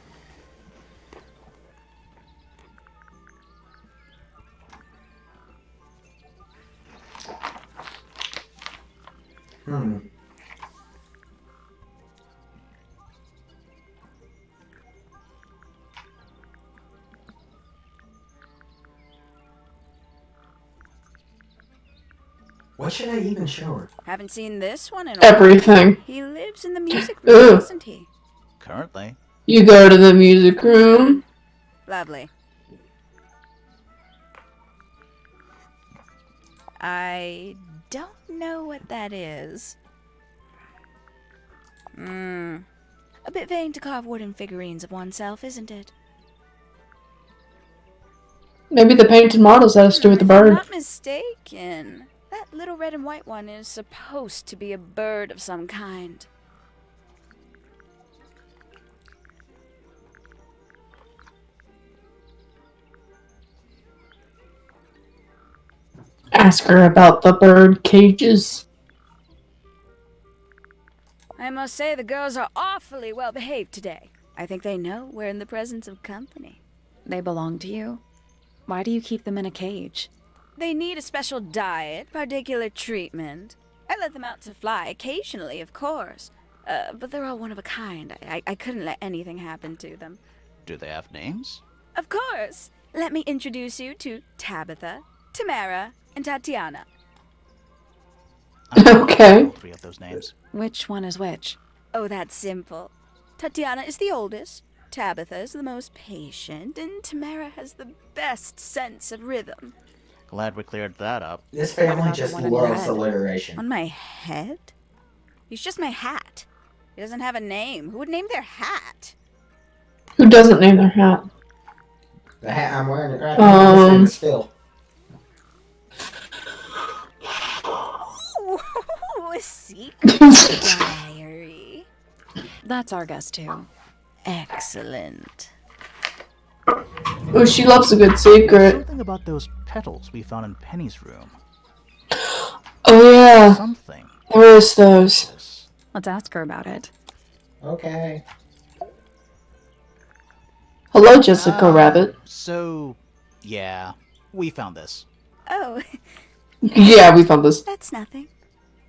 What should I even show her? Haven't seen this one in a Everything. while. He lives in the music room, Ugh. doesn't he? Currently. You go to the music room. Lovely. I don't know what that is. A bit vain to carve wooden figurines of oneself, isn't it? Maybe the painted models has to do with the If I'm bird. not mistaken, that little red and white one is supposed to be a bird of some kind. Ask her about the bird cages. I must say the girls are awfully well behaved today. I think they know we're in the presence of company. They belong to you? Why do you keep them in a cage? They need a special diet, particular treatment. I let them out to fly occasionally, of course. But they're all one of a kind. I couldn't let anything happen to them. Do they have names? Of course. Let me introduce you to Tabitha, Tamara, and Tatiana. Okay. All three of those names. Which one is which? Oh, that's simple. Tatiana is the oldest, Tabitha is the most patient, and Tamara has the best sense of rhythm. Glad we cleared that up. This What family about the just one on your loves head? alliteration. On my head? He's just my hat. He doesn't have a name. Who would name their hat? Who doesn't name their hat? The hat I'm wearing right now, his name is Phil. Ooh, a secret diary. That's our guess too. Excellent. Oh, she loves a good There's secret. something about those petals we found in Penny's room. Oh yeah. Something. There is those. Let's ask her about it. Okay. Hello, Jessica Rabbit. So, yeah, we found this. Oh. Yeah, we found this. That's nothing.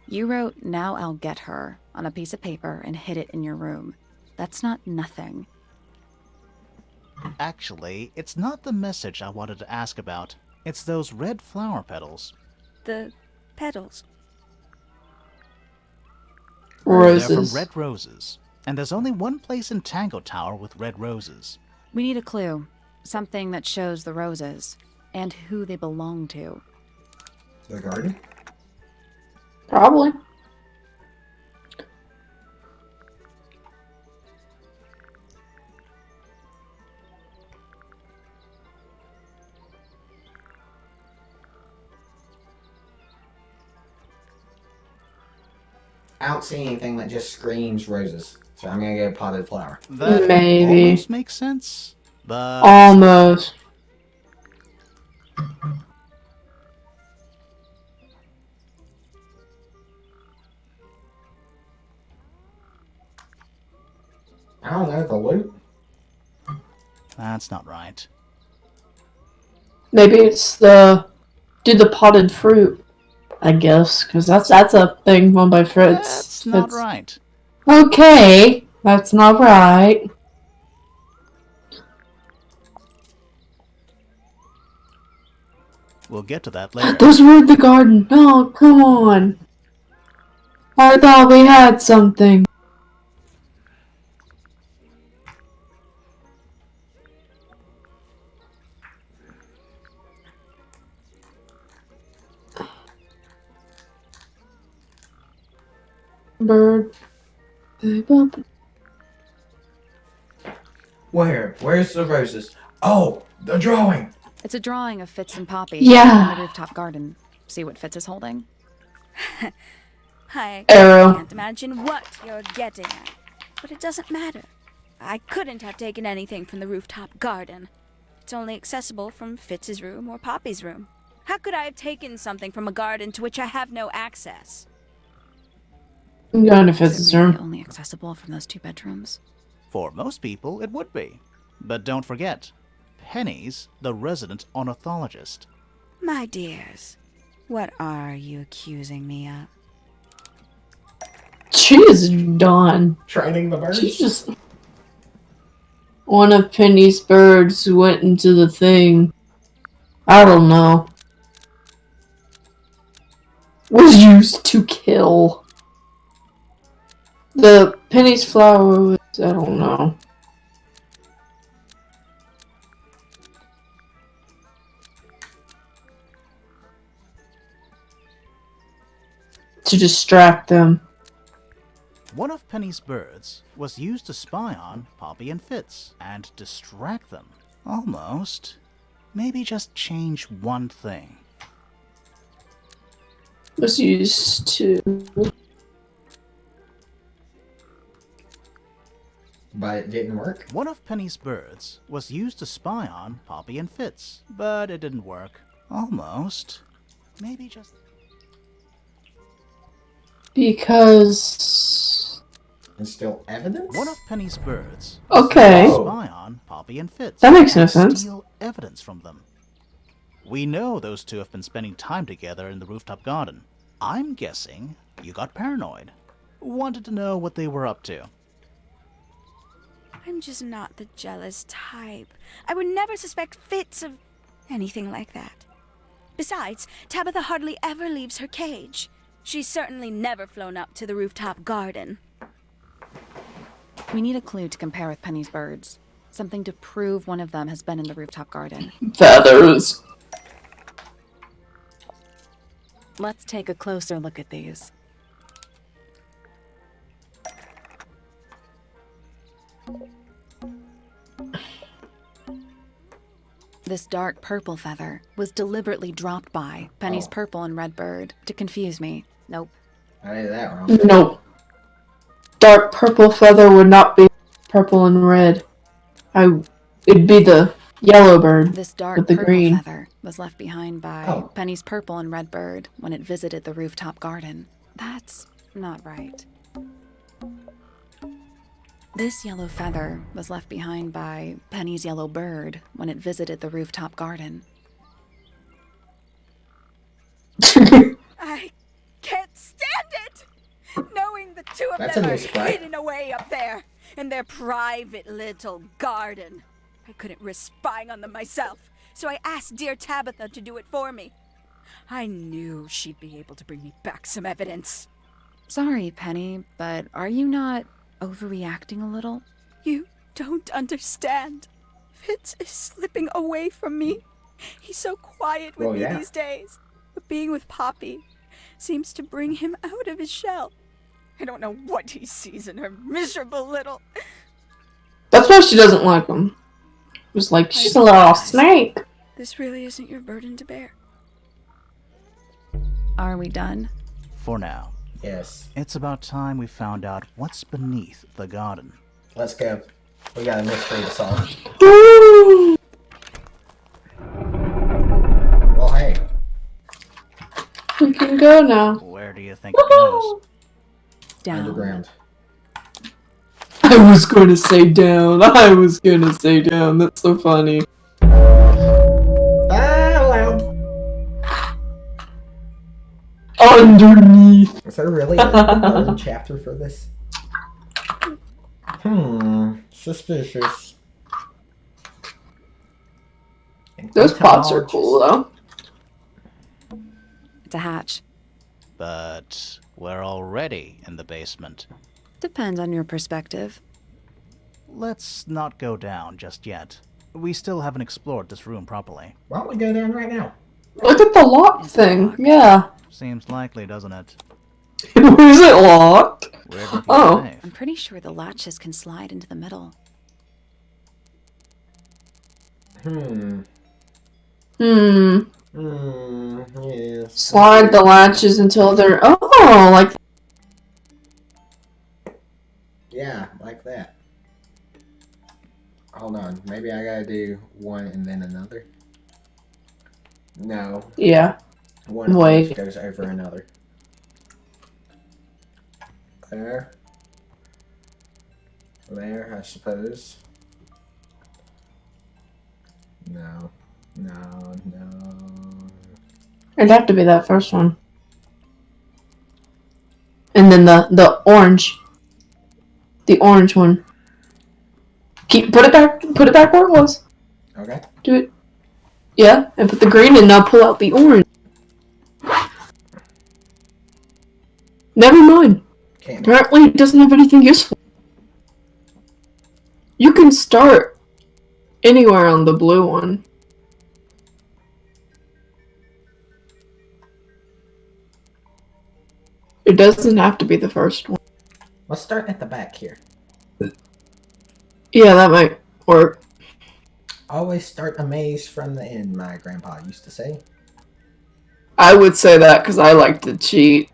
You wrote, "Now I'll get her," on a piece of paper and hid it in your room. That's not nothing. Actually, it's not the message I wanted to ask about. It's those red flower petals. The petals. Roses. They're from red roses. And there's only one place in Tango Tower with red roses. We need a clue. Something that shows the roses. And who they belong to. The garden? Probably. I don't see anything that just screams roses. So I'm gonna get a potted flower. That Maybe. almost makes sense, but... Almost. I don't know, the loot? That's not right. Maybe it's the potted fruit. I guess, because that's a thing owned by Fritz. That's not right. Okay, that's not right. We'll get to that later. Those were in the garden. No, come on. I thought we had something. Bird. Where's the roses? Oh, the drawing! It's a drawing of Fitz and Poppy Yeah. in the rooftop garden. See what Fitz is holding? I Arrow. can't imagine what you're getting at. But it doesn't matter. I couldn't have taken anything from the rooftop garden. It's only accessible from Fitz's room or Poppy's room. How could I have taken something from a garden to which I have no access? I'm going to Is Fitz's it really room. only accessible from those 2 bedrooms? For most people, it would be. But don't forget, Penny's the resident ornithologist. My dears, what are you accusing me of? She is done. Training the birds? She's just... One of Penny's birds went into the thing. I don't know. Was used to kill. The Penny's flower was... I don't know. To distract them. One of Penny's birds was used to spy on Poppy and Fitz and distract them. Almost. Maybe just change one thing. Was used to... But it didn't work? One of Penny's birds was used to spy on Poppy and Fitz, but it didn't work. Almost. Maybe just... Because... There's still evidence? One of Penny's birds Okay. was used to spy on Poppy and Fitz. That makes no and sense. Steal evidence from them. We know those two have been spending time together in the rooftop garden. I'm guessing you got paranoid. Wanted to know what they were up to. I'm just not the jealous type. I would never suspect Fitz of anything like that. Besides, Tabitha hardly ever leaves her cage. She's certainly never flown up to the rooftop garden. We need a clue to compare with Penny's birds. Something to prove one of them has been in the rooftop garden. Feathers. Let's take a closer look at these. This dark purple feather was deliberately dropped by Penny's purple and red bird to confuse me. Nope. I did that wrong. Nope. Dark purple feather would not be purple and red. It'd be the Yellow bird This dark with the purple green. feather was left behind by Penny's purple and red bird when it visited the rooftop garden. That's not right. This yellow feather was left behind by Penny's yellow bird when it visited the rooftop garden. I can't stand it! Knowing the two of That's a them new are sprite. hidden away up there in their private little garden. I couldn't risk spying on them myself, so I asked dear Tabitha to do it for me. I knew she'd be able to bring me back some evidence. Sorry, Penny, but are you not overreacting a little? You don't understand. Fitz is slipping away from me. He's so quiet with me these days. But being with Poppy seems to bring him out of his shell. I don't know what he sees in her miserable little... That's why she doesn't like him. It was like, she's a little snake. This really isn't your burden to bear. Are we done? For now. Yes. It's about time we found out what's beneath the garden. Let's go. We got a mystery to solve. Well, hey. We can go now. Where do you think it goes? Down. Underground. I was going to say down. I was going to say down. That's so funny. Underneath. Is there really a chapter for this? Suspicious. Those pots are cool, though. It's a hatch. But we're already in the basement. Depends on your perspective. Let's not go down just yet. We still haven't explored this room properly. Why don't we go down right now? Look at the lock thing. Yeah. Seems likely, doesn't it? Is it locked? Oh. I'm pretty sure the latches can slide into the middle. Yes. Slide the latches until they're... Oh, like... Yeah, like that. Hold on. Maybe I gotta do one and then another. No. Yeah. One always goes over another. There. There, I suppose. No. No, no. It'd have to be that first one. And then the orange. The orange one. Put it back where it was. Okay. Do it. Yeah, and put the green and now pull out the orange. Never mind. Apparently it doesn't have anything useful. You can start anywhere on the blue one. It doesn't have to be the first one. Let's start at the back here. Yeah, that might work. Always start a maze from the end, my grandpa used to say. I would say that because I like to cheat.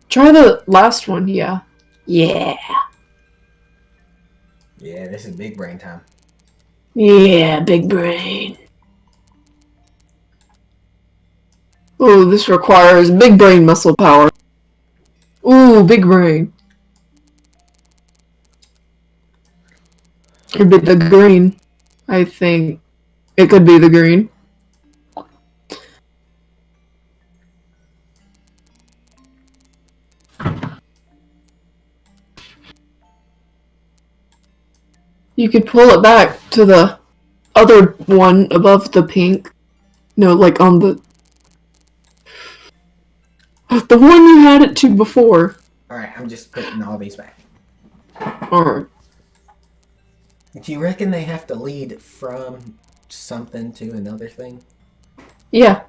Try the last one, yeah. Yeah. Yeah, this is big brain time. Yeah, big brain. Ooh, this requires big brain muscle power. Ooh, big brain. Could be the green. I think it could be the green. You could pull it back to the other one above the pink. No, like on the one you had it to before. Alright, I'm just putting all these back. Alright. Do you reckon they have to lead from something to another thing? Yeah.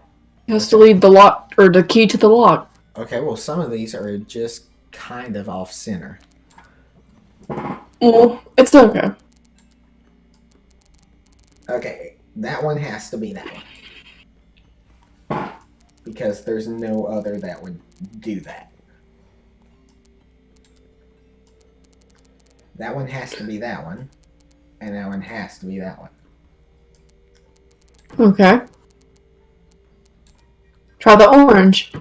It has to lead the lock, or the key to the lock. Okay, well, some of these are just kind of off center. Well, it's okay. Okay, that one has to be that one. Because there's no other that would do that. That one has to be that one. And that one has to be that one. Okay. Try the orange.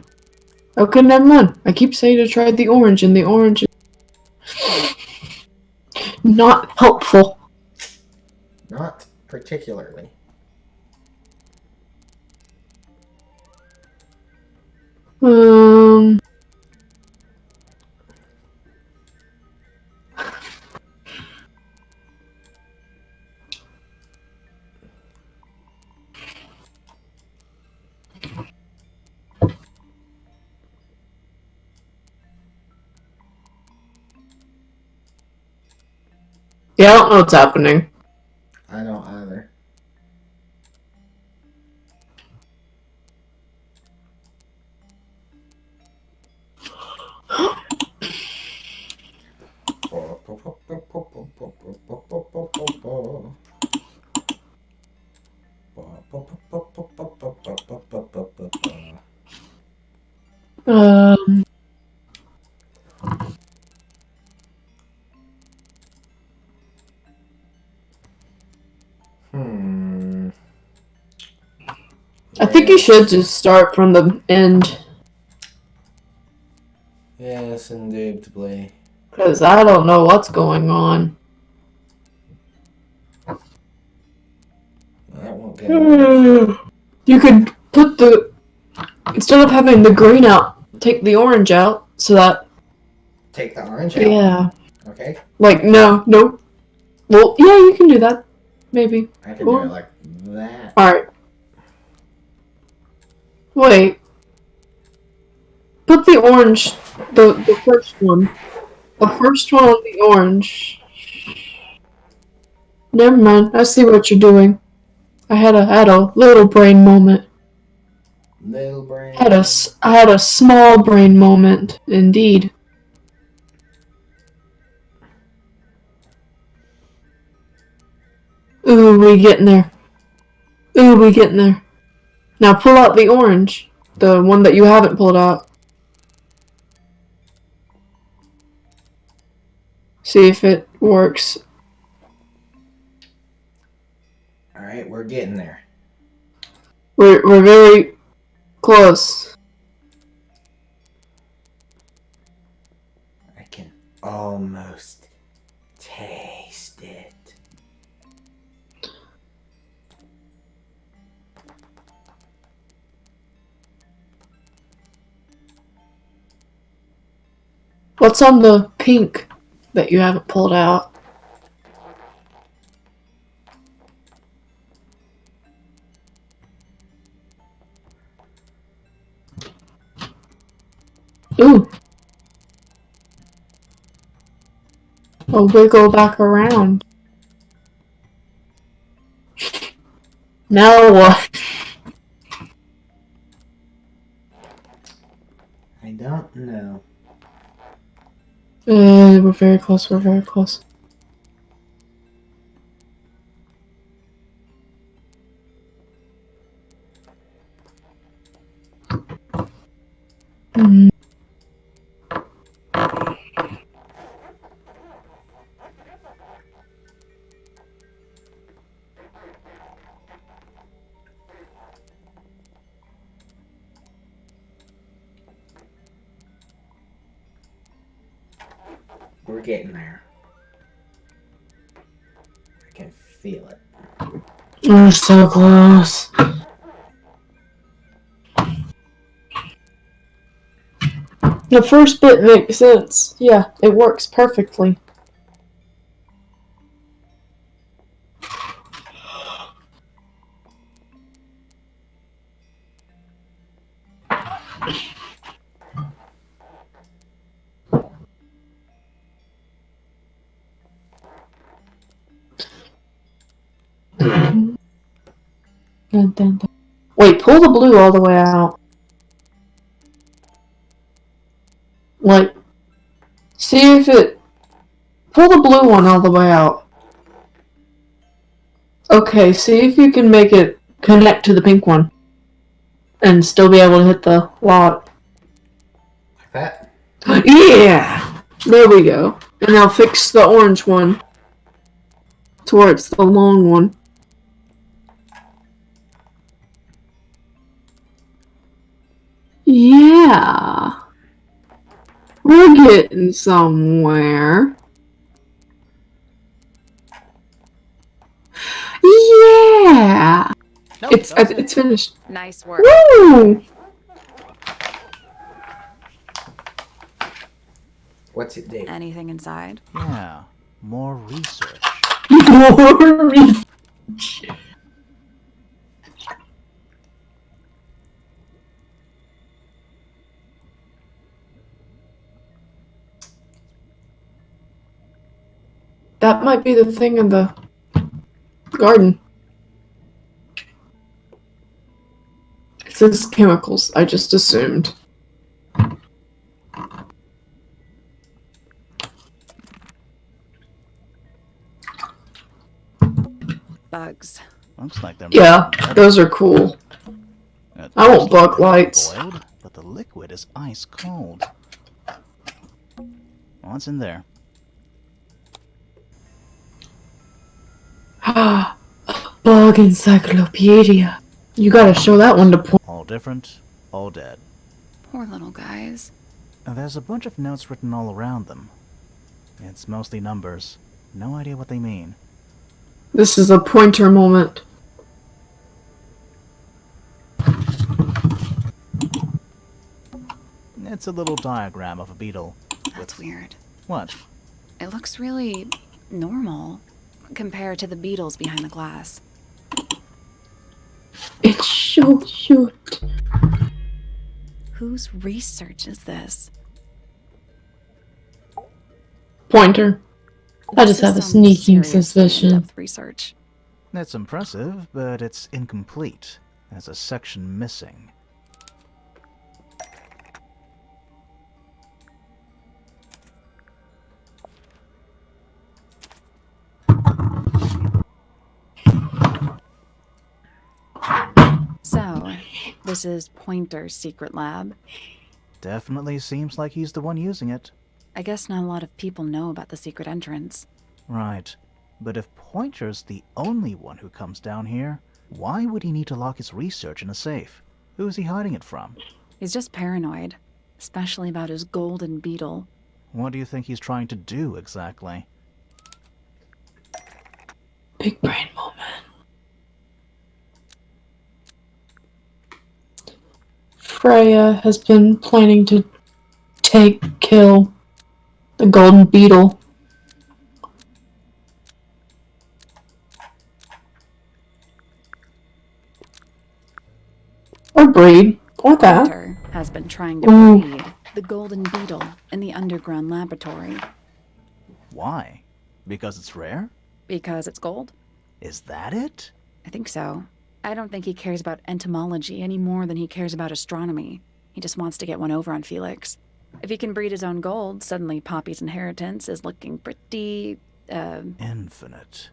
Okay, never mind. I keep saying to try the orange, and the orange is not helpful. Not particularly. Um. Yeah, I don't know what's happening. I don't either. Um. I think you should just start from the end. Yes, indubitably. Because I don't know what's going on. That won't get it. You could put the... Instead of having the green out, take the orange out, so that... Take the orange out? Yeah. Okay. Like, no. Well, yeah, you can do that. Maybe. I can do it like that. Alright. Wait. Put the orange, the first one. The first one on the orange. Never mind. I see what you're doing. I had a little brain moment. Little brain. I had a small brain moment, indeed. Ooh, we getting there. Now pull out the orange. The one that you haven't pulled out. See if it works. Alright, we're getting there. We're very close. I can almost taste it. What's on the pink that you haven't pulled out? Ooh. I'll wiggle back around. Now what? I don't know. We're very close. Mm. We're getting there. I can feel it. We're so close. The first bit makes sense. Yeah, it works perfectly. Wait, pull the blue all the way out. Like, see if it... Pull the blue one all the way out. Okay, see if you can make it connect to the pink one. And still be able to hit the lock. Like that? Yeah! There we go. And now fix the orange one. towards the long one. Yeah. We're getting somewhere. Yeah. Nope, It's finished. Nice work. Woo! What's it do? Anything inside? Yeah, more research. More research. That might be the thing in the garden. It says chemicals. I just assumed. Bugs. Looks like they're Yeah, those are cool. I want bug lights. Boiled, but the liquid is ice cold. What's in there? Bug encyclopedia. You gotta show that one to point. All different, all dead. Poor little guys. There's a bunch of notes written all around them. It's mostly numbers. No idea what they mean. This is a pointer moment. It's a little diagram of a beetle. That's weird. What? It looks really normal compared to the beetles behind the glass. It's so cute. Whose research is this? Pointer. I just This have a is some sneaking seriously suspicion. in-depth research. That's impressive, but it's incomplete. There's a section missing. So, this is Pointer's secret lab. Definitely seems like he's the one using it. I guess not a lot of people know about the secret entrance. Right. But if Pointer's the only one who comes down here, why would he need to lock his research in a safe? Who's he hiding it from? He's just paranoid, especially about his golden beetle. What do you think he's trying to do exactly? Big brain moment. Freya has been planning to kill the golden beetle. Or breed. Or that. Pointer has been trying to Ooh. breed the golden beetle in the underground laboratory. Why? Because it's rare? Because it's gold? Is that it? I think so. I don't think he cares about entomology any more than he cares about astronomy. He just wants to get one over on Felix. If he can breed his own gold, suddenly Poppy's inheritance is looking pretty, Infinite.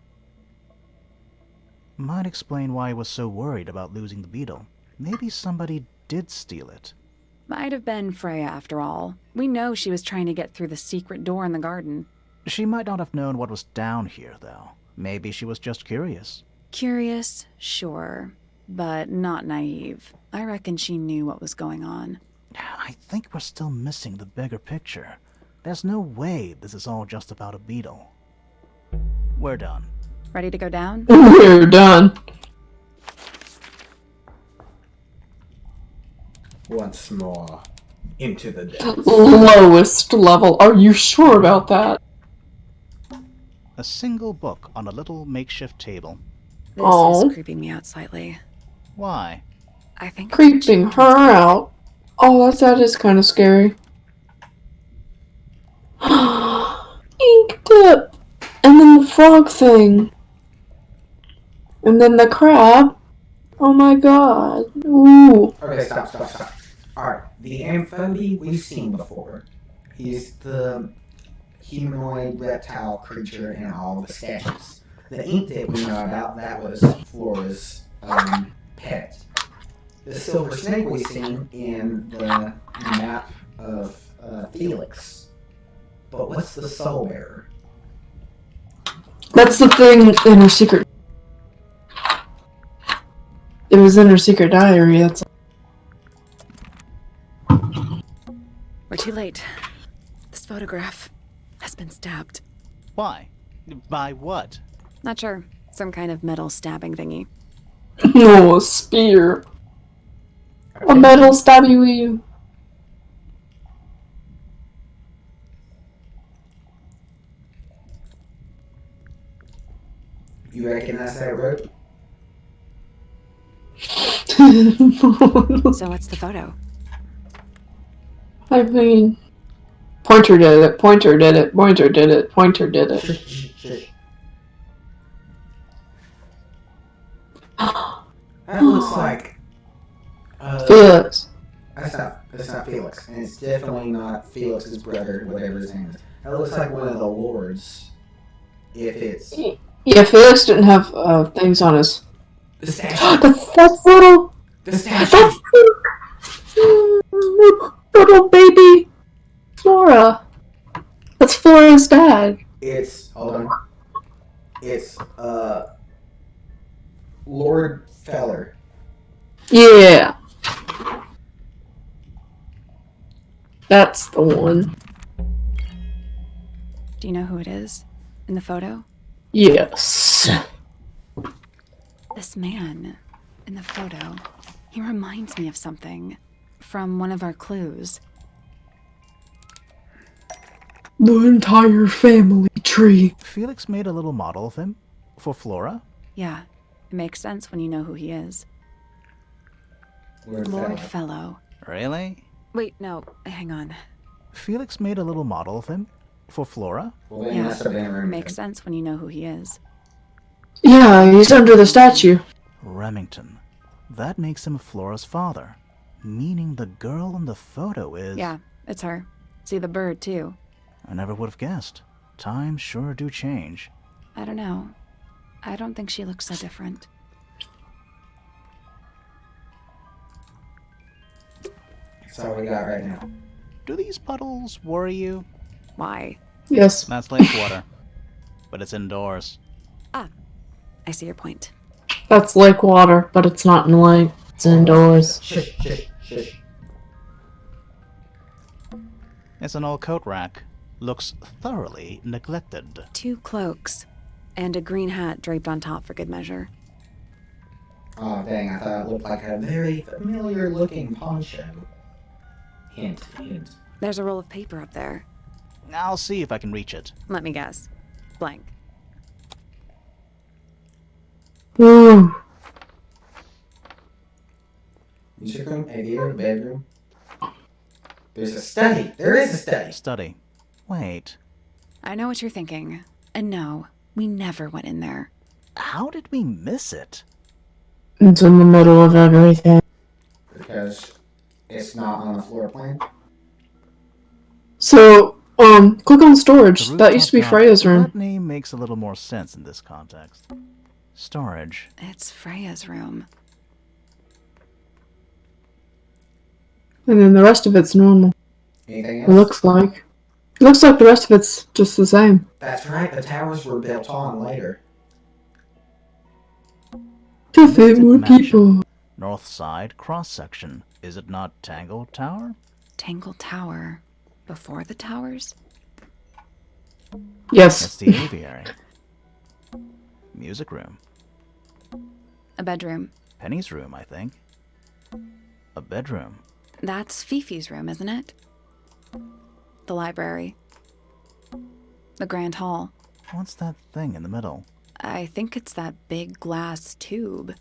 Might explain why he was so worried about losing the beetle. Maybe somebody did steal it. Might have been Freya after all. We know she was trying to get through the secret door in the garden. She might not have known what was down here, though. Maybe she was just curious. Curious, sure, but not naive. I reckon she knew what was going on. I think we're still missing the bigger picture. There's no way this is all just about a beetle. We're done. Ready to go down? We're done. Once more into the depths. Lowest level. Are you sure about that? A single book on a little makeshift table. This Oh. is creeping me out slightly. Why? I think Creeping her out. Oh, that is kind of scary. Ink tip. And then the frog thing. And then the crab. Oh my god. Ooh. Okay, stop. Alright, the amphibian we've seen before. He's the humanoid reptile creature in all the sketches. The ink tip we know about, that was Flora's pet. The silver snake we've seen in the map of Felix. But what's the soul bearer? That's the thing in her secret. It was in her secret diary. That's. We're too late. This photograph has been stabbed. Why? By what? Not sure. Some kind of metal stabbing thingy. No, a spear. A metal stabby wheel. You recognize that rope? So what's the photo? I mean, Pointer did it. Pointer did it. Pointer did it. Pointer did it. That looks like Felix. That's not Felix, and it's definitely not Felix's brother, whatever his name is. That looks like one of the lords. If it's Yeah, Felix didn't have things on his. the statue. That's little. The statue. That's little baby Flora. That's Flora's dad. It's hold on. It's Lord Feller. Yeah. That's the one. Do you know who it is in the photo? Yes. This man in the photo, he reminds me of something from one of our clues. The entire family tree. Felix made a little model of him for Flora. Yeah, it makes sense when you know who he is. Lord Fellow. Really? Wait, no, hang on. Felix made a little model of him for Flora. Well, then Yeah, that's a banner. it makes sense when you know who he is. Yeah, he's under the statue. Remington. That makes him Flora's father. Meaning the girl in the photo is... Yeah, it's her. See the bird, too. I never would have guessed. Times sure do change. I don't know. I don't think she looks so different. That's all we got right now. Do these puddles worry you? Why? Yes. That's lake water. But it's indoors. Ah, I see your point. That's lake water, but it's not in the lake. It's indoors. Shh. It's an old coat rack. Looks thoroughly neglected. 2 cloaks, and a green hat draped on top for good measure. Oh dang, I thought it looked like a very familiar looking poncho. Hint. There's a roll of paper up there. I'll see if I can reach it. Let me guess. Blank. Ooh. Music room, aviator, bedroom. There's a study. There is a study. Study. Wait. I know what you're thinking. And no, we never went in there. How did we miss it? It's in the middle of everything. Because it's not on the floor plan. So, click on storage. The That used to be rooftop Freya's room. That name makes a little more sense in this context. Storage. It's Freya's room. And then the rest of it's normal. Anything It else? looks like. It looks like the rest of it's just the same. That's right, the towers were built on later. To fit Listed more mansion. people. North side cross section. Is it not Tangle Tower? Tangle Tower. Before the towers? Yes. That's the aviary. Music room. A bedroom. Penny's room, I think. A bedroom. That's Fifi's room, isn't it? The library. The grand hall. What's that thing in the middle? I think it's that big glass tube.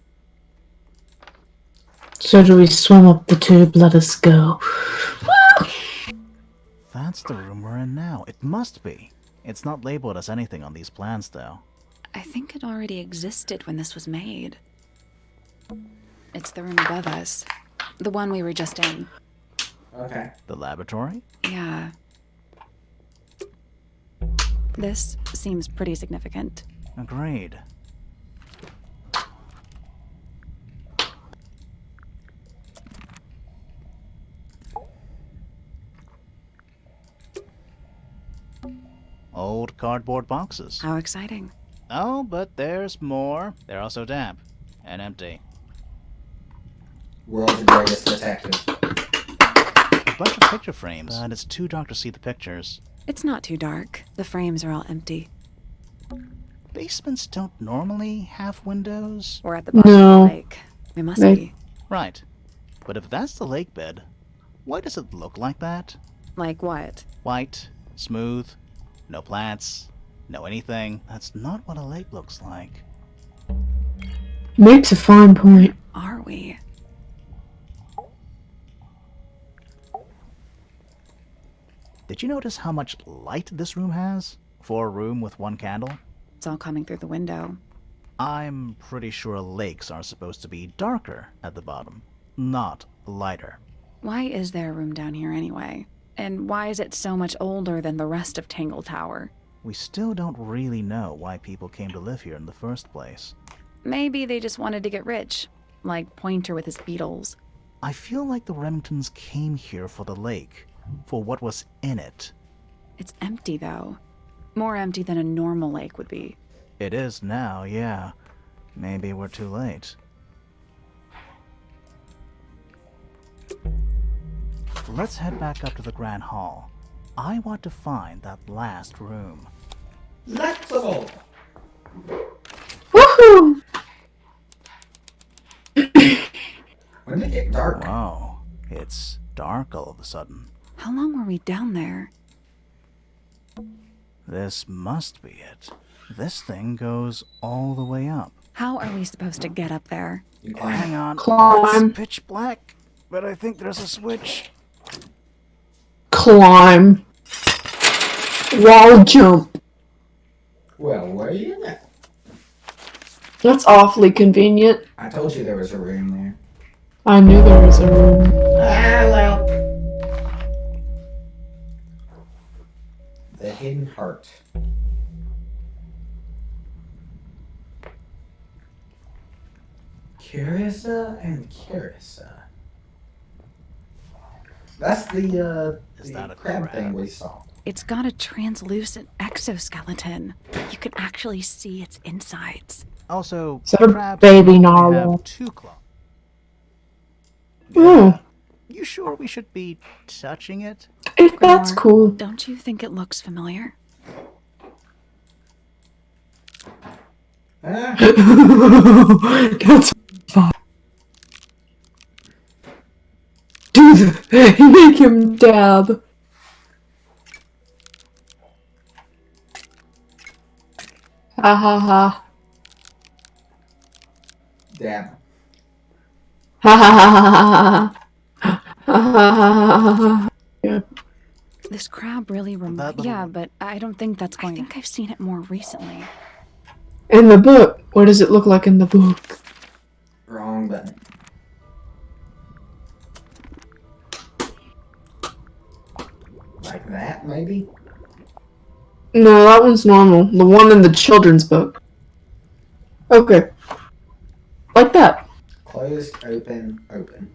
So do we swim up the tube? Let us go. That's the room we're in now. It must be. It's not labeled as anything on these plans, though. I think it already existed when this was made. It's the room above us. The one we were just in. Okay. The laboratory? Yeah. This seems pretty significant. Agreed. Old cardboard boxes. How exciting. Oh, but there's more. They're also damp and empty. World's greatest detective. A bunch of picture frames, but it's too dark to see the pictures. It's not too dark. The frames are all empty. Basements don't normally have windows. We're at the bottom of the lake. We must be. Right. But if that's the lake bed, why does it look like that? Like what? White, smooth, no plants, no anything. That's not what a lake looks like. Makes a fine point. Are we? Did you notice how much light this room has? For a room with one candle? It's all coming through the window. I'm pretty sure lakes are supposed to be darker at the bottom, not lighter. Why is there a room down here anyway? And why is it so much older than the rest of Tangle Tower? We still don't really know why people came to live here in the first place. Maybe they just wanted to get rich, like Pointer with his beetles. I feel like the Remingtons came here for the lake, for what was in it. It's empty, though. More empty than a normal lake would be. It is now, yeah. Maybe we're too late. Let's head back up to the Grand Hall. I want to find that last room. Let's go! Woohoo! When did it get dark? Wow, it's dark all of a sudden. How long were we down there? This must be it. This thing goes all the way up. How are we supposed to get up there? Hang on. Climb. It's pitch black, but I think there's a switch. Climb. Wall jump. Well, where are you at? That's awfully convenient. I told you there was a room there. I knew there was a room. Ah, well. The Hidden Heart. Carissa and Carissa. That's the crab thing we saw. It's got a translucent exoskeleton. You can actually see its insides. Also, Is that a crabs baby only narwhal? have 2 claws. Oh, You sure we should be touching it? that's Grimor, cool. Don't you think it looks familiar? Ah, That's fine. Dude, make him dab. Ha ha ha. damn. Ha ha ha ha ha ha. Yeah. This crab really reminds. Yeah, but I don't think that's going. I think I've seen it more recently. In the book. What does it look like in the book? Wrong button. Like that, maybe? No, that one's normal. The one in the children's book. Okay. Like that. Closed, open, open.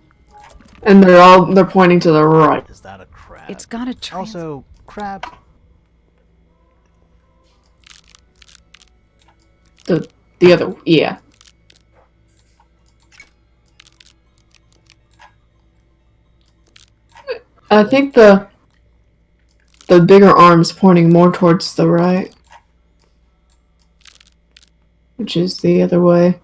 And they're pointing to the right. Is that a crab? It's got a Also, crab. The other, yeah. I think the bigger arm's pointing more towards the right. Which is the other way.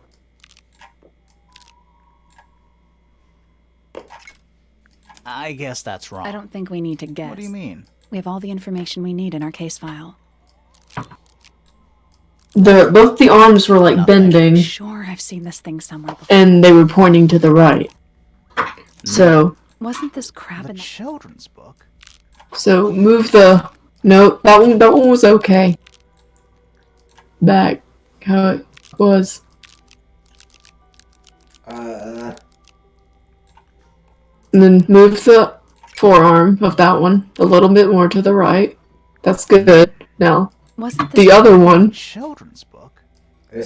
I guess that's wrong. I don't think we need to guess. What do you mean? We have all the information we need in our case file. Both the arms were like bending, Sure, I've seen this thing somewhere before. and they were pointing to the right. So Wasn't this crab in The children's book? move the no, that one was okay. Back how it was. And then move the forearm of that one a little bit more to the right. That's good. Now, Wasn't the other one, Children's book?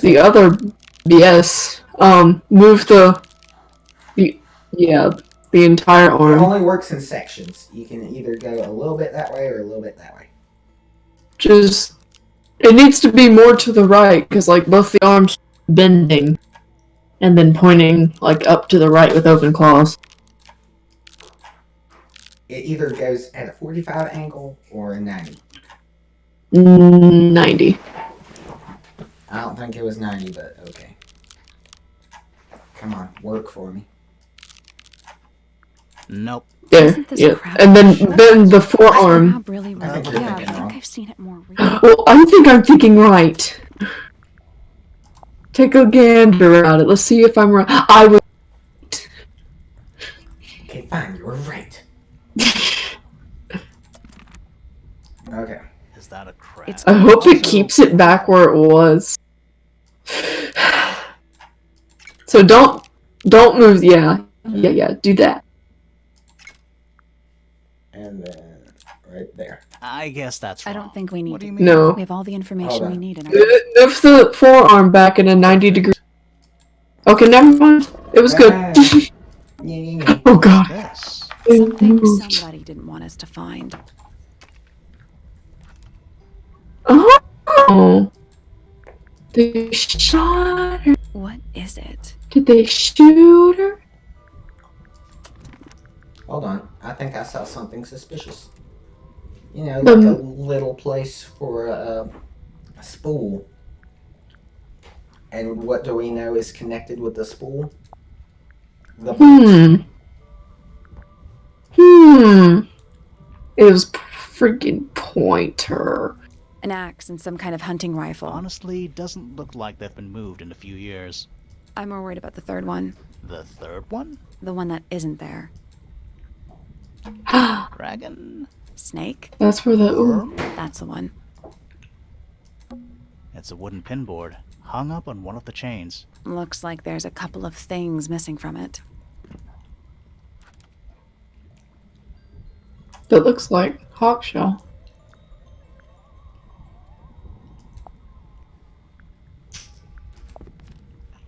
the other, yes. Move the entire It arm. only works in sections. You can either go a little bit that way or a little bit that way. Just It needs to be more to the right, because, like, both the arms bending and then pointing, like, up to the right with open claws. It either goes at a 45 angle or a 90. 90. I don't think it was 90, but okay. Come on, work for me. Nope. There, yeah. And then the forearm. Really I think you're yeah, thinking I think wrong. I've seen it more recently. Well, I think I'm thinking right. Take a gander at it. Let's see if I'm right. I was. Okay, fine, you were right. Okay. Is that a crab? I hope it keeps it back where it was. So don't move. Yeah, do that. And then right there. I guess that's wrong. I don't think we need to. No. We have all the information we need in our Move the forearm back in a 90 degree. Okay, never mind. It was good. Oh god. Something somebody didn't want us to find. Oh. They shot her. What is it? Did they shoot her? Hold on. I think I saw something suspicious. You know, like a little place for a spool. And what do we know is connected with the spool? The It was freaking pointer. An axe and some kind of hunting rifle. Honestly, doesn't look like they've been moved in a few years. I'm more worried about the third one. The third one? The one that isn't there. Dragon? Snake? That's where the... Ooh. That's the one. It's a wooden pinboard, hung up on one of the chains. Looks like there's a couple of things missing from it. That looks like hawk shell.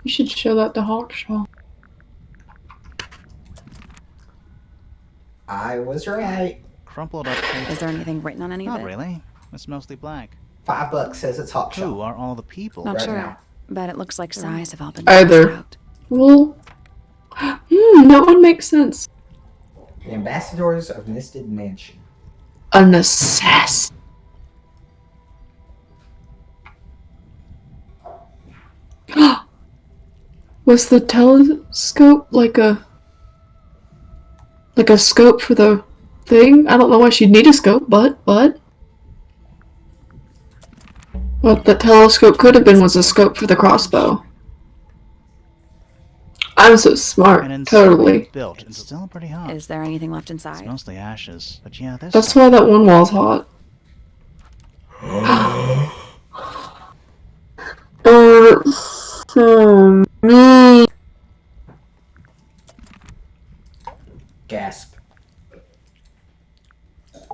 You should show that to Hawkshaw. I was right. Crumpled up. Is there anything written on any of it? Not really. It's mostly black. $5 says it's Hawkshaw. Who are all the people? Not right sure. now. But it looks like size have all been Either. crossed out. Well, that one makes sense. The Ambassadors of Misted Mansion. An assassin. Was the telescope like a scope for the thing? I don't know why she'd need a scope, but what the telescope could have been was a scope for the crossbow. I'm so smart. Totally. Built and still pretty hot. Is there anything left inside? It's mostly ashes, but yeah, there's. That's why that one wall's hot. So me. Gasp.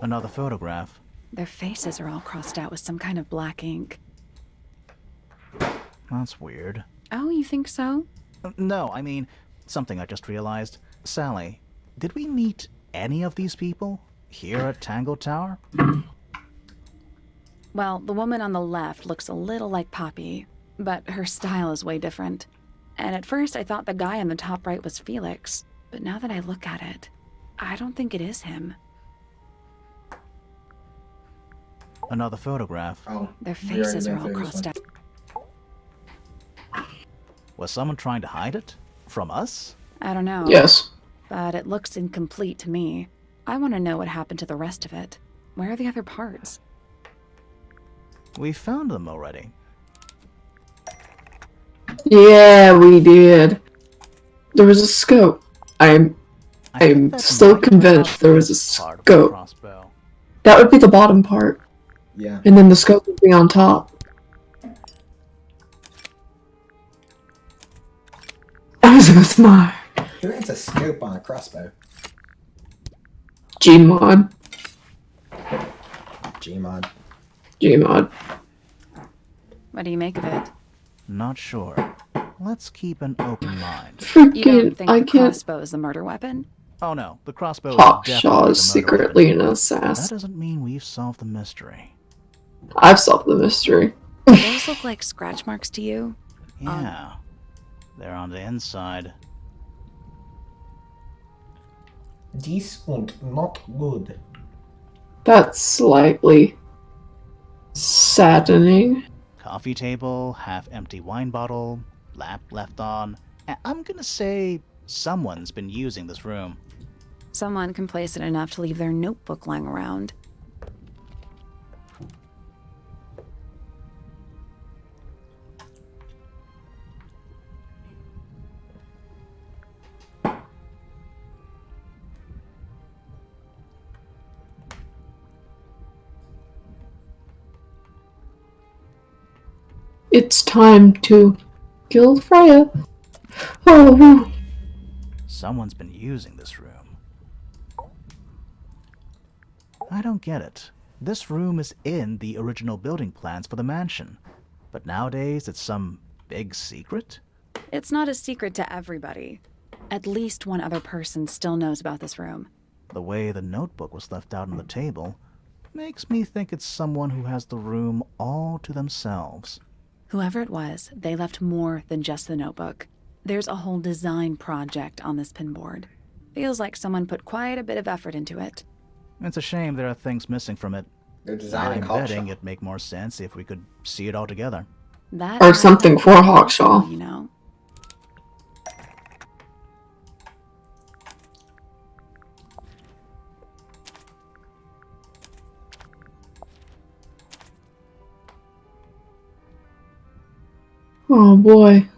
Another photograph. Their faces are all crossed out with some kind of black ink. That's weird. Oh, you think so? No, I mean, something I just realized. Sally, did we meet any of these people here at Tangle Tower? Well, the woman on the left looks a little like Poppy, but her style is way different. And at first I thought the guy on the top right was Felix, but now that I look at it, I don't think it is him. Another photograph. Oh, their faces are all crossed out. Was someone trying to hide it? From us? I don't know. Yes. But it looks incomplete to me. I want to know what happened to the rest of it. Where are the other parts? We found them already. Yeah, we did. There was a scope. I'm still convinced there was a scope. That would be the bottom part. Yeah. And then the scope would be on top. I was so smart. Who has a scope on a crossbow? Gmod. Gmod. Gmod. What do you make of it? Not sure. Let's keep an open mind. You don't think the crossbow is the murder weapon? Oh no, the crossbow is Hawkshaw definitely is the murder secretly weapon. an assassin. That doesn't mean we've solved the mystery. I've solved the mystery. Those look like scratch marks to you? Yeah, they're on the inside. Dies und not good. That's slightly saddening. Coffee table, half-empty wine bottle, lamp left on. I'm gonna say someone's been using this room. Someone complacent enough to leave their notebook lying around. It's time to kill Freya. Oh. Someone's been using this room. I don't get it. This room is in the original building plans for the mansion. But nowadays it's some big secret? It's not a secret to everybody. At least one other person still knows about this room. The way the notebook was left out on the table makes me think it's someone who has the room all to themselves. Whoever it was, they left more than just the notebook. There's a whole design project on this pinboard. Feels like someone put quite a bit of effort into it. It's a shame there are things missing from it. They're designing I'm Hawkshaw. betting it'd make more sense if we could see it all together. That Or something for Hawkshaw. You know. Oh boy.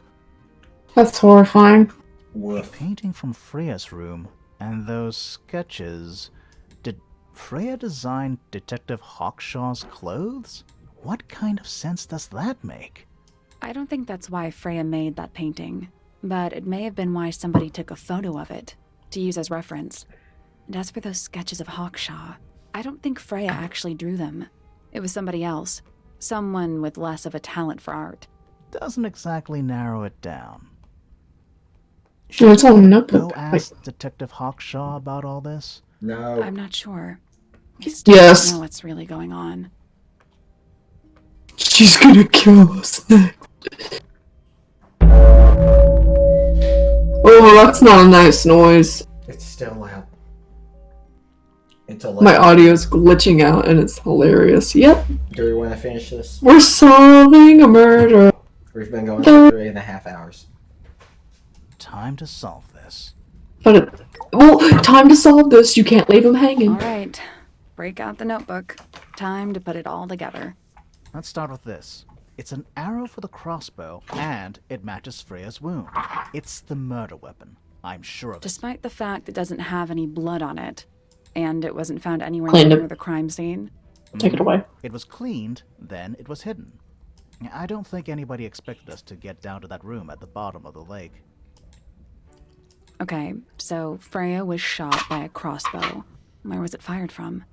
That's horrifying. A painting from Freya's room, and those sketches. Did Freya design Detective Hawkshaw's clothes? What kind of sense does that make? I don't think that's why Freya made that painting, but it may have been why somebody took a photo of it to use as reference. And as for those sketches of Hawkshaw, I don't think Freya actually drew them. It was somebody else. Someone with less of a talent for art. Doesn't exactly narrow it down. Well, it's all Go notebook. ask Detective Hawkshaw about all this? No. I'm not sure. We still Yes. don't know what's really going on. She's gonna kill us next. Oh, that's not a nice noise. It's still loud. It's a My audio's glitching out and it's hilarious. Yep. Do we want to finish this? We're solving a murder. We've been going for 3.5 hours. Time to solve this. But time to solve this. You can't leave him hanging. All right. Break out the notebook. Time to put it all together. Let's start with this. It's an arrow for the crossbow, and it matches Freya's wound. It's the murder weapon. I'm sure of it. Despite the fact it doesn't have any blood on it, and it wasn't found anywhere Cleaned near it. the crime scene. Take it away. It was cleaned, then it was hidden. I don't think anybody expected us to get down to that room at the bottom of the lake. Okay, so Freya was shot by a crossbow. Where was it fired from?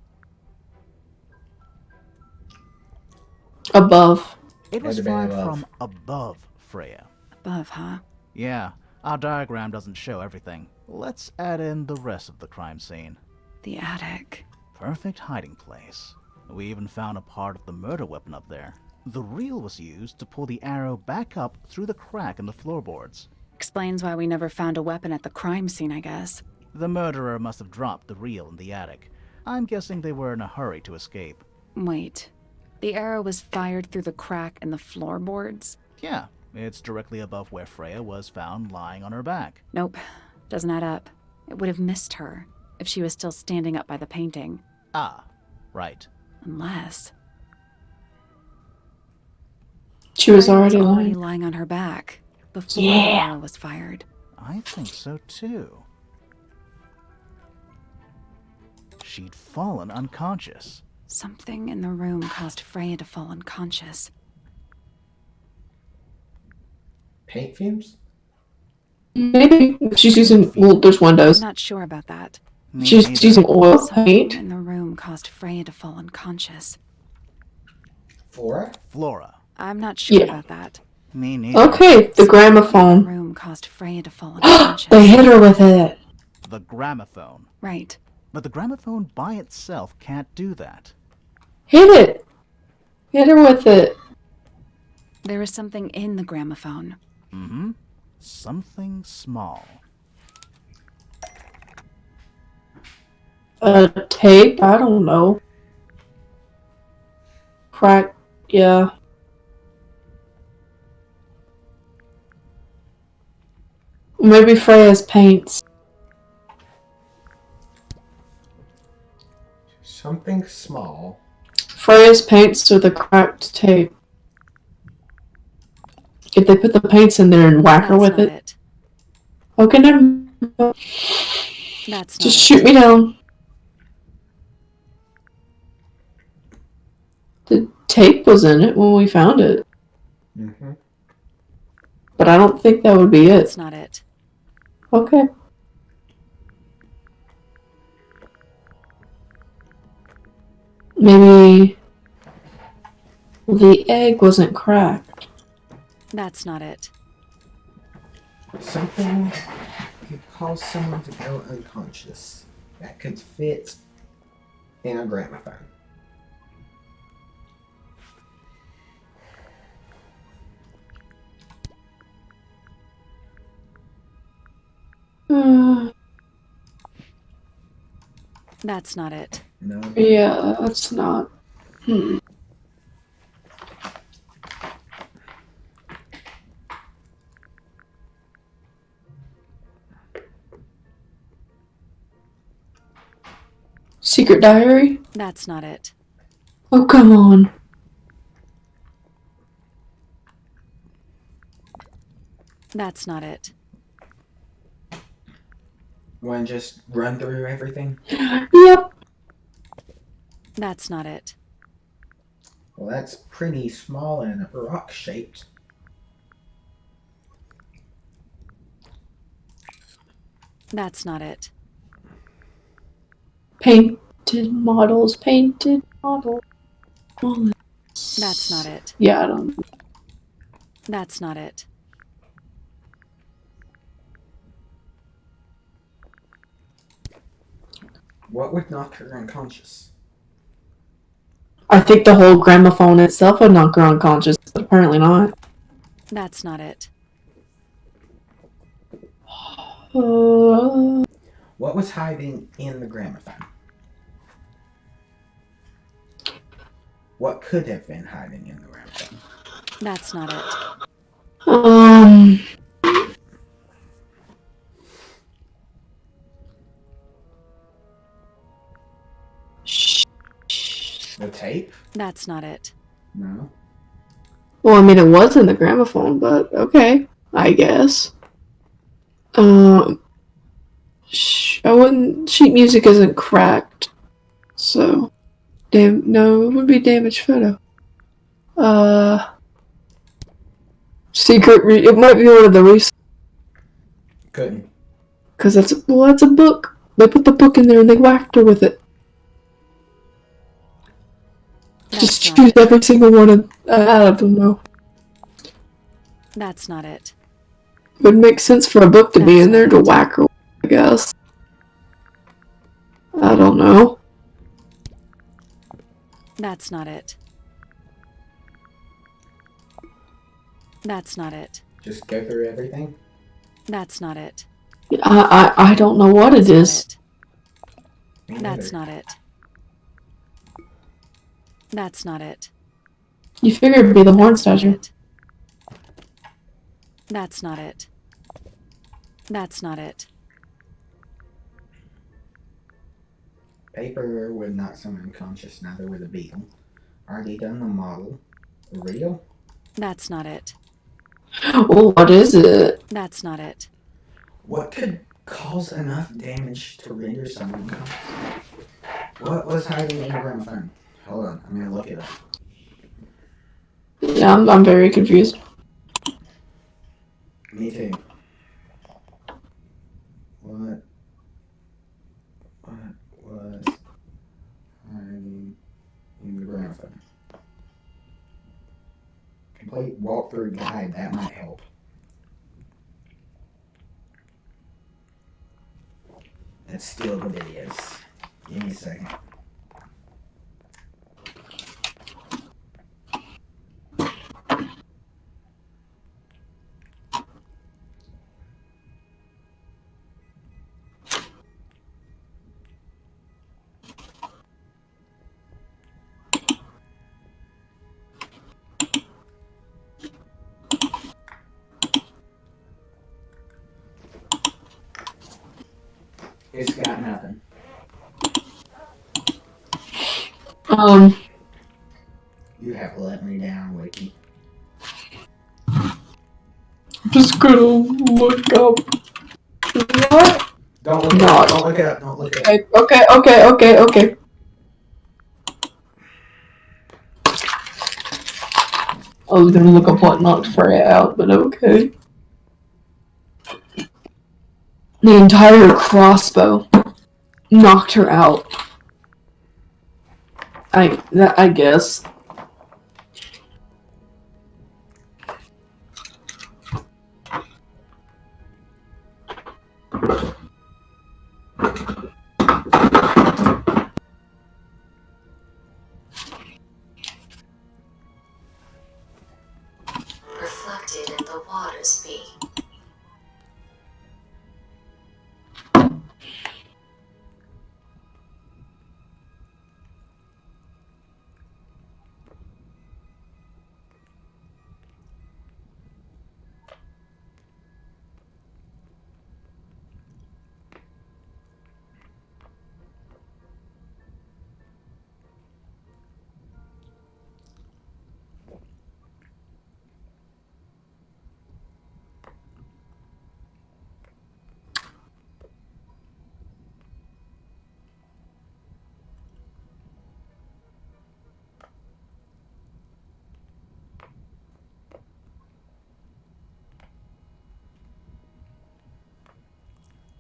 Above. It was Had to be fired above. from above Freya. Above, huh? Yeah, our diagram doesn't show everything. Let's add in the rest of the crime scene. The attic. Perfect hiding place. We even found a part of the murder weapon up there. The reel was used to pull the arrow back up through the crack in the floorboards. Explains why we never found a weapon at the crime scene, I guess. The murderer must have dropped the reel in the attic. I'm guessing they were in a hurry to escape. Wait. The arrow was fired through the crack in the floorboards? Yeah, it's directly above where Freya was found lying on her back. Nope. Doesn't add up. It would have missed her if she was still standing up by the painting. Ah, right. Unless... She was Freya already already lying. lying on her back before Yeah. the arrow was fired. I think so too. She'd fallen unconscious. Something in the room caused Freya to fall unconscious. Paint fumes? Maybe if she's using. Well, there's I'm windows. not sure about that. Me She's neither. using oil Something paint. in the room caused Freya to fall unconscious. Flora? Flora. I'm not sure Yeah. about that. Me neither. Okay, the The gramophone. room caused Freya to fall unconscious. They hit her with it. The gramophone. Right. But the gramophone by itself can't do that. Hit it. Hit her with it. There is something in the gramophone. Mm-hmm. Something small. A tape? I don't know. Crack. Yeah. Maybe Freya's paints. Something small. Freya's paints with a cracked tape. If they put the paints in there and whack her with it. Okay, never mind. That's Just shoot me down. The tape was in it when we found it. Mm-hmm. But I don't think that would be it. That's not it. Okay. Maybe the egg wasn't cracked. That's not it. Something could cause someone to go unconscious. That could fit in a gramophone. That's not it. No. Yeah, that's not. Secret diary? That's not it. Oh, come on. That's not it. Want to just run through everything? Yep. That's not it. Well, that's pretty small and rock-shaped. That's not it. Painted models, painted models. That's not it. Yeah, I don't. That's not it. What would knock her unconscious? I think the whole gramophone itself would knock her unconscious, but apparently not. That's not it. What was hiding in the gramophone? What could have been hiding in the gramophone? That's not it. The tape? That's not it. No. Well, I mean, it was in the gramophone, but okay, I guess. I wouldn't. Sheet music isn't cracked, so no, it would be damaged photo. Secret. It might be one of the recent. Couldn't. Because that's a book. They put the book in there and they whacked her with it. Just choose every single one of. I don't know. That's not it. It would make sense for a book to be in there to whack her, I guess. I don't know. That's not it. That's not it. Just go through everything? That's not it. I don't know what it is. That's not it. That's not it. You figure it'd be the horn statue. That's not it. That's not it. Paper would knock someone unconscious, neither would a beetle. Already done the model. Real? That's not it. Oh, what is it? That's not it. What could cause enough damage to render someone unconscious? What was hiding in the gramophone? Hold on, I'm gonna look it up. Yeah, I'm very confused. Me too. What was hiding in the gramophone? Complete walkthrough guide, that might help. That's still what it is. Give me a second. It's got nothing. You have let me down, Wiki. Just gonna look up. What? Don't look it up. Don't look it up. Don't look it up. Okay. I was gonna look up what knocked Freya out, but okay. The entire crossbow knocked her out. I guess. Reflected in the waters be.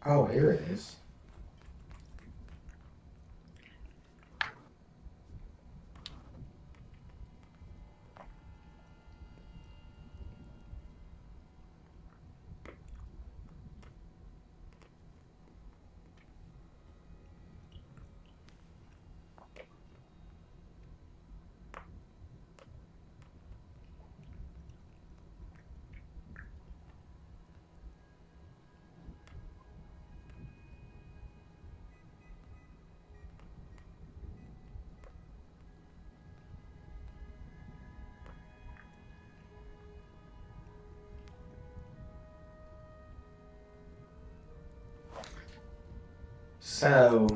Oh, here it is. So,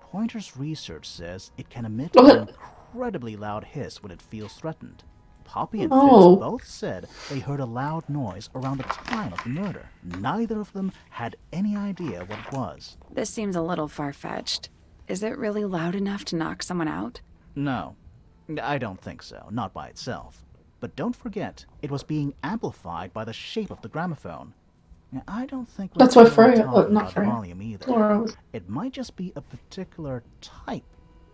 Pointer's research says it can emit an incredibly loud hiss when it feels threatened. Poppy and Fitz both said they heard a loud noise around the time of the murder. Neither of them had any idea what it was. This seems a little far-fetched. Is it really loud enough to knock someone out? No, I don't think so, not by itself. But don't forget, it was being amplified by the shape of the gramophone. I don't think That's why Freya, talking not about Freya. volume either. Flora was. It might just be a particular type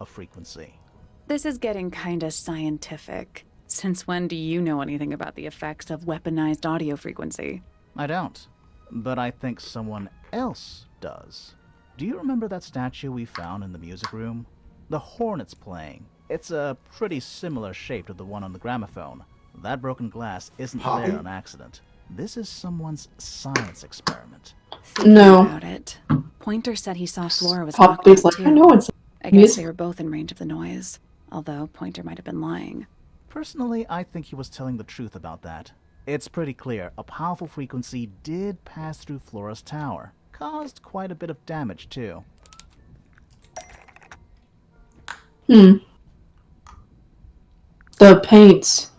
of frequency. This is getting kinda scientific. Since when do you know anything about the effects of weaponized audio frequency? I don't, but I think someone else does. Do you remember that statue we found in the music room? The horn it's playing. It's a pretty similar shape to the one on the gramophone. That broken glass isn't Poppy? there on accident. This is someone's science experiment. No. About it. Pointer said he saw Flora was knocked Poppy's out like, too. I know it's I guess they were both in range of the noise, although Pointer might have been lying. Personally, I think he was telling the truth about that. It's pretty clear a powerful frequency did pass through Flora's tower. Caused quite a bit of damage, too. The paints.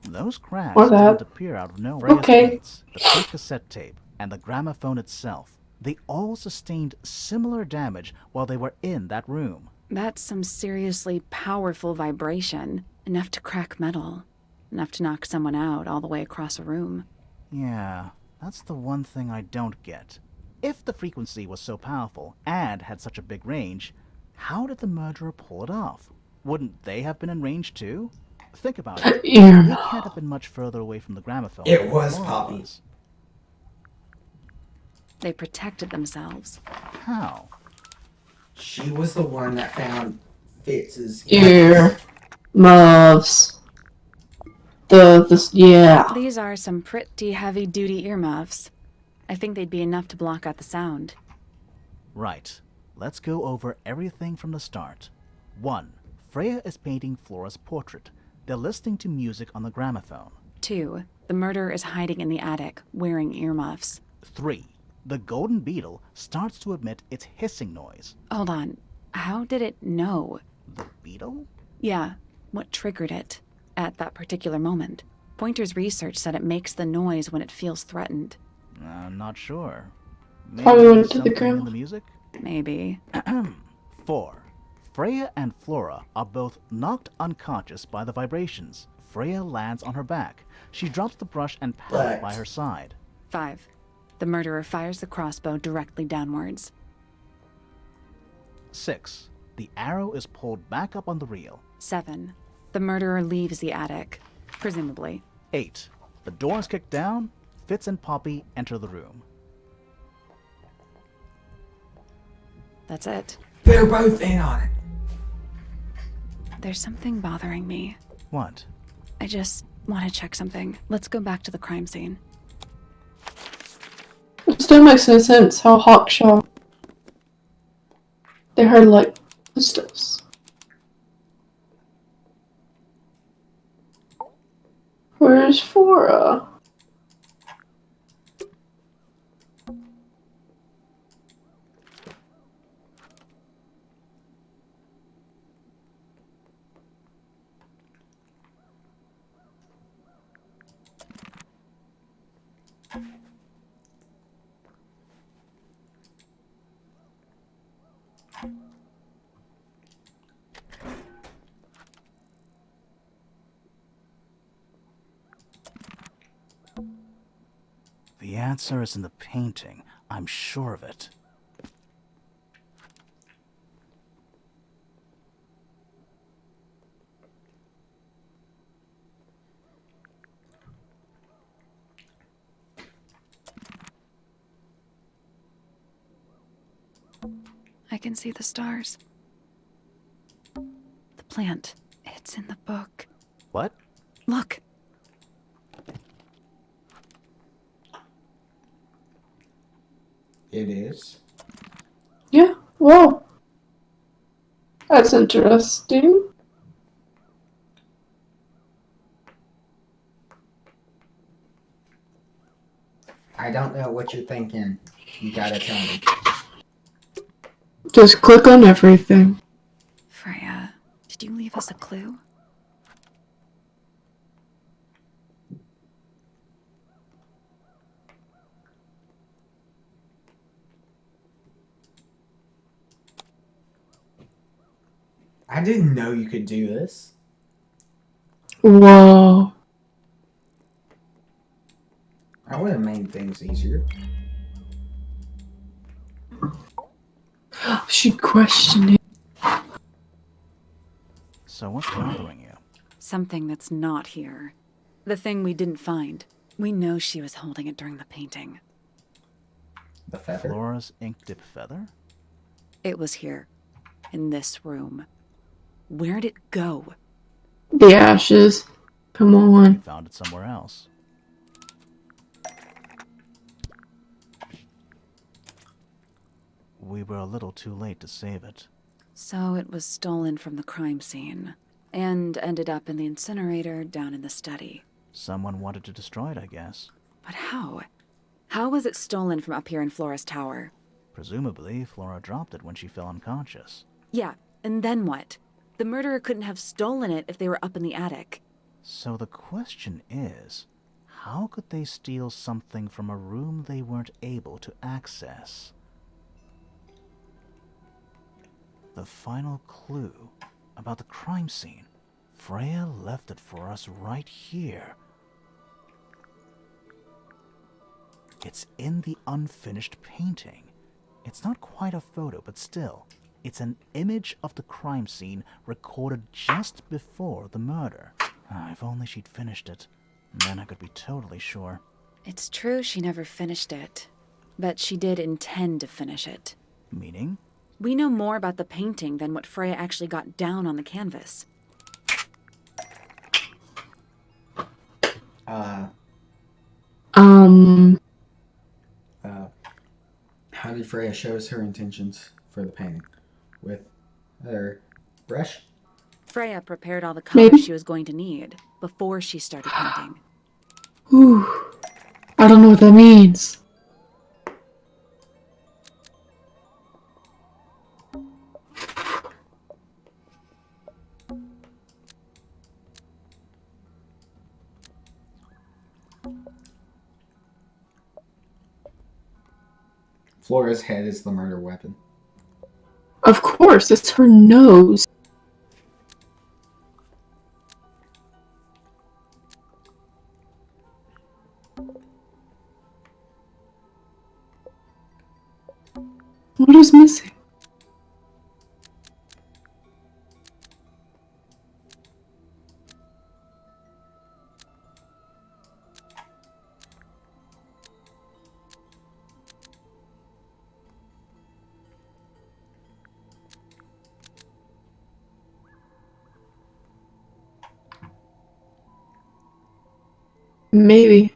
Those cracks Or that. didn't appear out of nowhere. Okay. Paints, the pink cassette tape, and the gramophone itself. They all sustained similar damage while they were in that room. That's some seriously powerful vibration. Enough to crack metal. Enough to knock someone out all the way across a room. Yeah, that's the one thing I don't get. If the frequency was so powerful and had such a big range, how did the murderer pull it off? Wouldn't they have been in range too? Think about it. They can't have been much further away from the gramophone. It was than Poppy. was. They protected themselves. How? She was the one that found Fitz's Ear muffs. Yeah. These are some pretty heavy-duty earmuffs. I think they'd be enough to block out the sound. Right. Let's go over everything from the start. 1. Freya is painting Flora's portrait. They're listening to music on the gramophone. 2. The murderer is hiding in the attic, wearing earmuffs. 3. The golden beetle starts to emit its hissing noise. Hold on. How did it know? The beetle? Yeah. What triggered it at that particular moment? Pointer's research said it makes the noise when it feels threatened. I'm not sure. Probably Maybe went to the something ground. in the music? Maybe. 4. Freya and Flora are both knocked unconscious by the vibrations. Freya lands on her back. She drops the brush and pallet by her side. 5. The murderer fires the crossbow directly downwards. 6. The arrow is pulled back up on the reel. 7. The murderer leaves the attic, presumably. 8. The door is kicked down. Fitz and Poppy enter the room. That's it. They're both in on it. There's something bothering me. What? I just want to check something. Let's go back to the crime scene. It still makes no sense how Hawkshaw. They heard like footsteps. Where's Flora? The answer is in the painting. I'm sure of it. I can see the stars. The plant. It's in the book. What? Look. It is. Yeah, whoa. That's interesting. I don't know what you're thinking. You gotta tell me. Just click on everything. Freya, did you leave us a clue? I didn't know you could do this. Whoa. I would have made things easier. She questioned it. So what's bothering you? Something that's not here. The thing we didn't find. We know she was holding it during the painting. The feather? Flora's ink-dip feather? It was here. In this room. Where'd it go? The ashes. Come You on. found it somewhere else. We were a little too late to save it. So it was stolen from the crime scene. And ended up in the incinerator down in the study. Someone wanted to destroy it, I guess. But how? How was it stolen from up here in Flora's tower? Presumably, Flora dropped it when she fell unconscious. Yeah, and then what? The murderer couldn't have stolen it if they were up in the attic. So the question is, how could they steal something from a room they weren't able to access? The final clue about the crime scene. Freya left it for us right here. It's in the unfinished painting. It's not quite a photo, but still, it's an image of the crime scene recorded just before the murder. If only she'd finished it. Then I could be totally sure. It's true she never finished it. But she did intend to finish it. Meaning? We know more about the painting than what Freya actually got down on the canvas. How did Freya show us her intentions for the painting? With her brush? Freya prepared all the colors she was going to need before she started painting. Ooh. I don't know what that means. Flora's head is the murder weapon. Of course, it's her nose. What is missing? Maybe.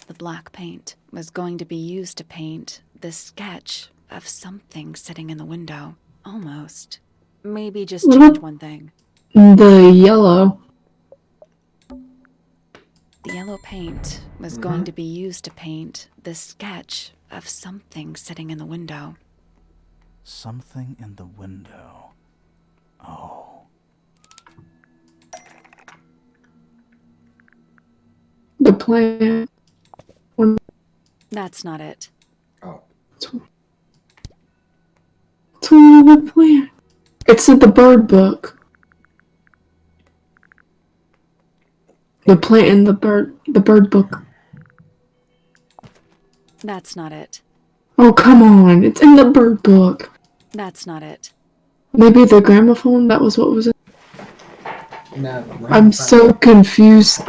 The black paint was going to be used to paint this sketch of something sitting in the window. Almost. Maybe just change one thing. The yellow. The yellow paint was going to be used to paint this sketch of something sitting in the window. Something in the window. Oh. The plant. That's not it. Oh. It's only the plant. It's in the bird book. The plant in the bird book. That's not it. Oh, come on. It's in the bird book. That's not it. Maybe the gramophone? That was what was it? No. I'm so confused.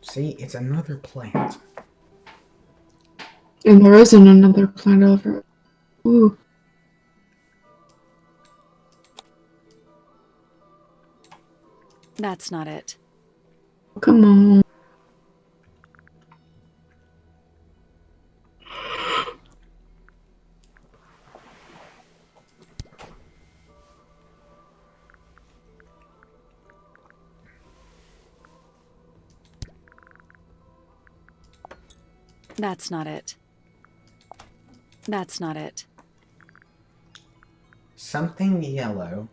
See, it's another plant. And there isn't another plant over it. Ooh. That's not it. Come on. That's not it. That's not it. Something yellow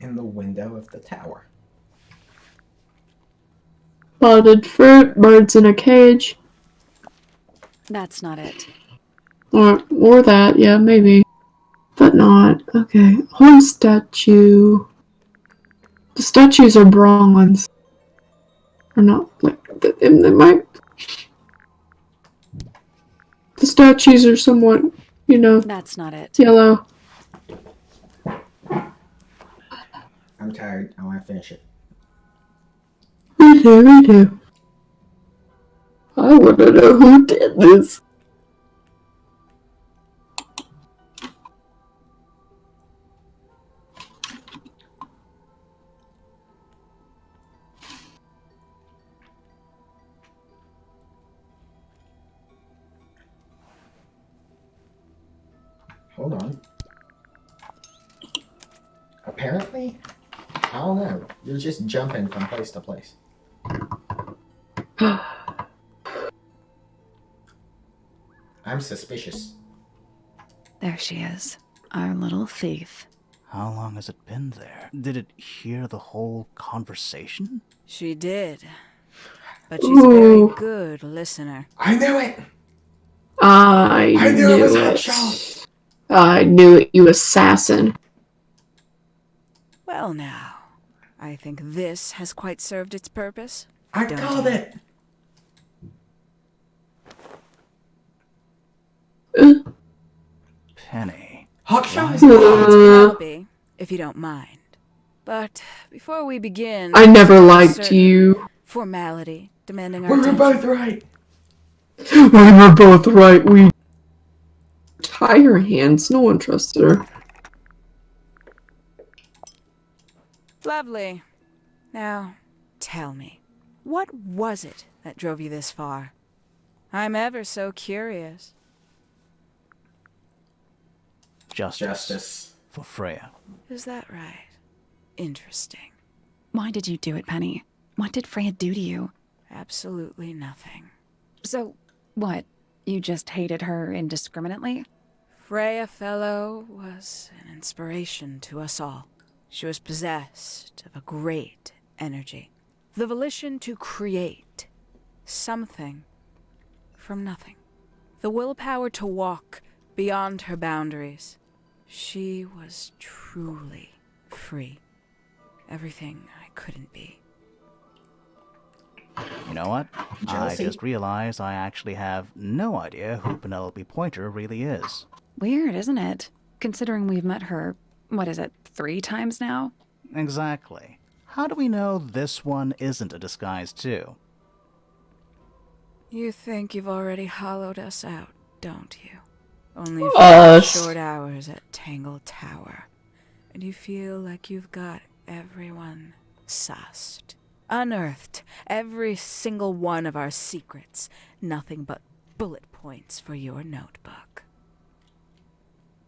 in the window of the tower. Potted fruit, birds in a cage. That's not it. Or that, yeah, maybe. But not. Okay. Horn statue. The statues are bronze. Or not, like, they might. The statues are somewhat, That's not it. yellow. I'm tired. I want to finish it. Me too. I want to know who did this. Hold on. Apparently, I don't know. You're just jumping from place to place. I'm suspicious. There she is. Our little thief. How long has it been there? Did it hear the whole conversation? She did. But she's a very good listener. I knew it! I knew knew it was it. Hotshot! I knew it, you assassin. Well now, I think this has quite served its purpose. I called it! Penny. Hotshot is It's Penelope, if you don't mind. But before we begin, I never there's a liked certain you. formality demanding our We were attention. both right. We were both right. We tie her hands. No one trusts her. Lovely. Now, tell me, what was it that drove you this far? I'm ever so curious. Justice. for Freya. Is that right? Interesting. Why did you do it, Penny? What did Freya do to you? Absolutely nothing. So, what? You just hated her indiscriminately? Freya Fellow was an inspiration to us all. She was possessed of a great energy. The volition to create something from nothing. The willpower to walk beyond her boundaries. She was truly free. Everything I couldn't be. You know what? Jealousy? I just realized I actually have no idea who Penelope Pointer really is. Weird, isn't it? Considering we've met her, what is it, 3 times now? Exactly. How do we know this one isn't a disguise too? You think you've already hollowed us out, don't you? Only Us. 4 short hours at Tangle Tower. And you feel like you've got everyone sussed. Unearthed every single one of our secrets. Nothing but bullet points for your notebook.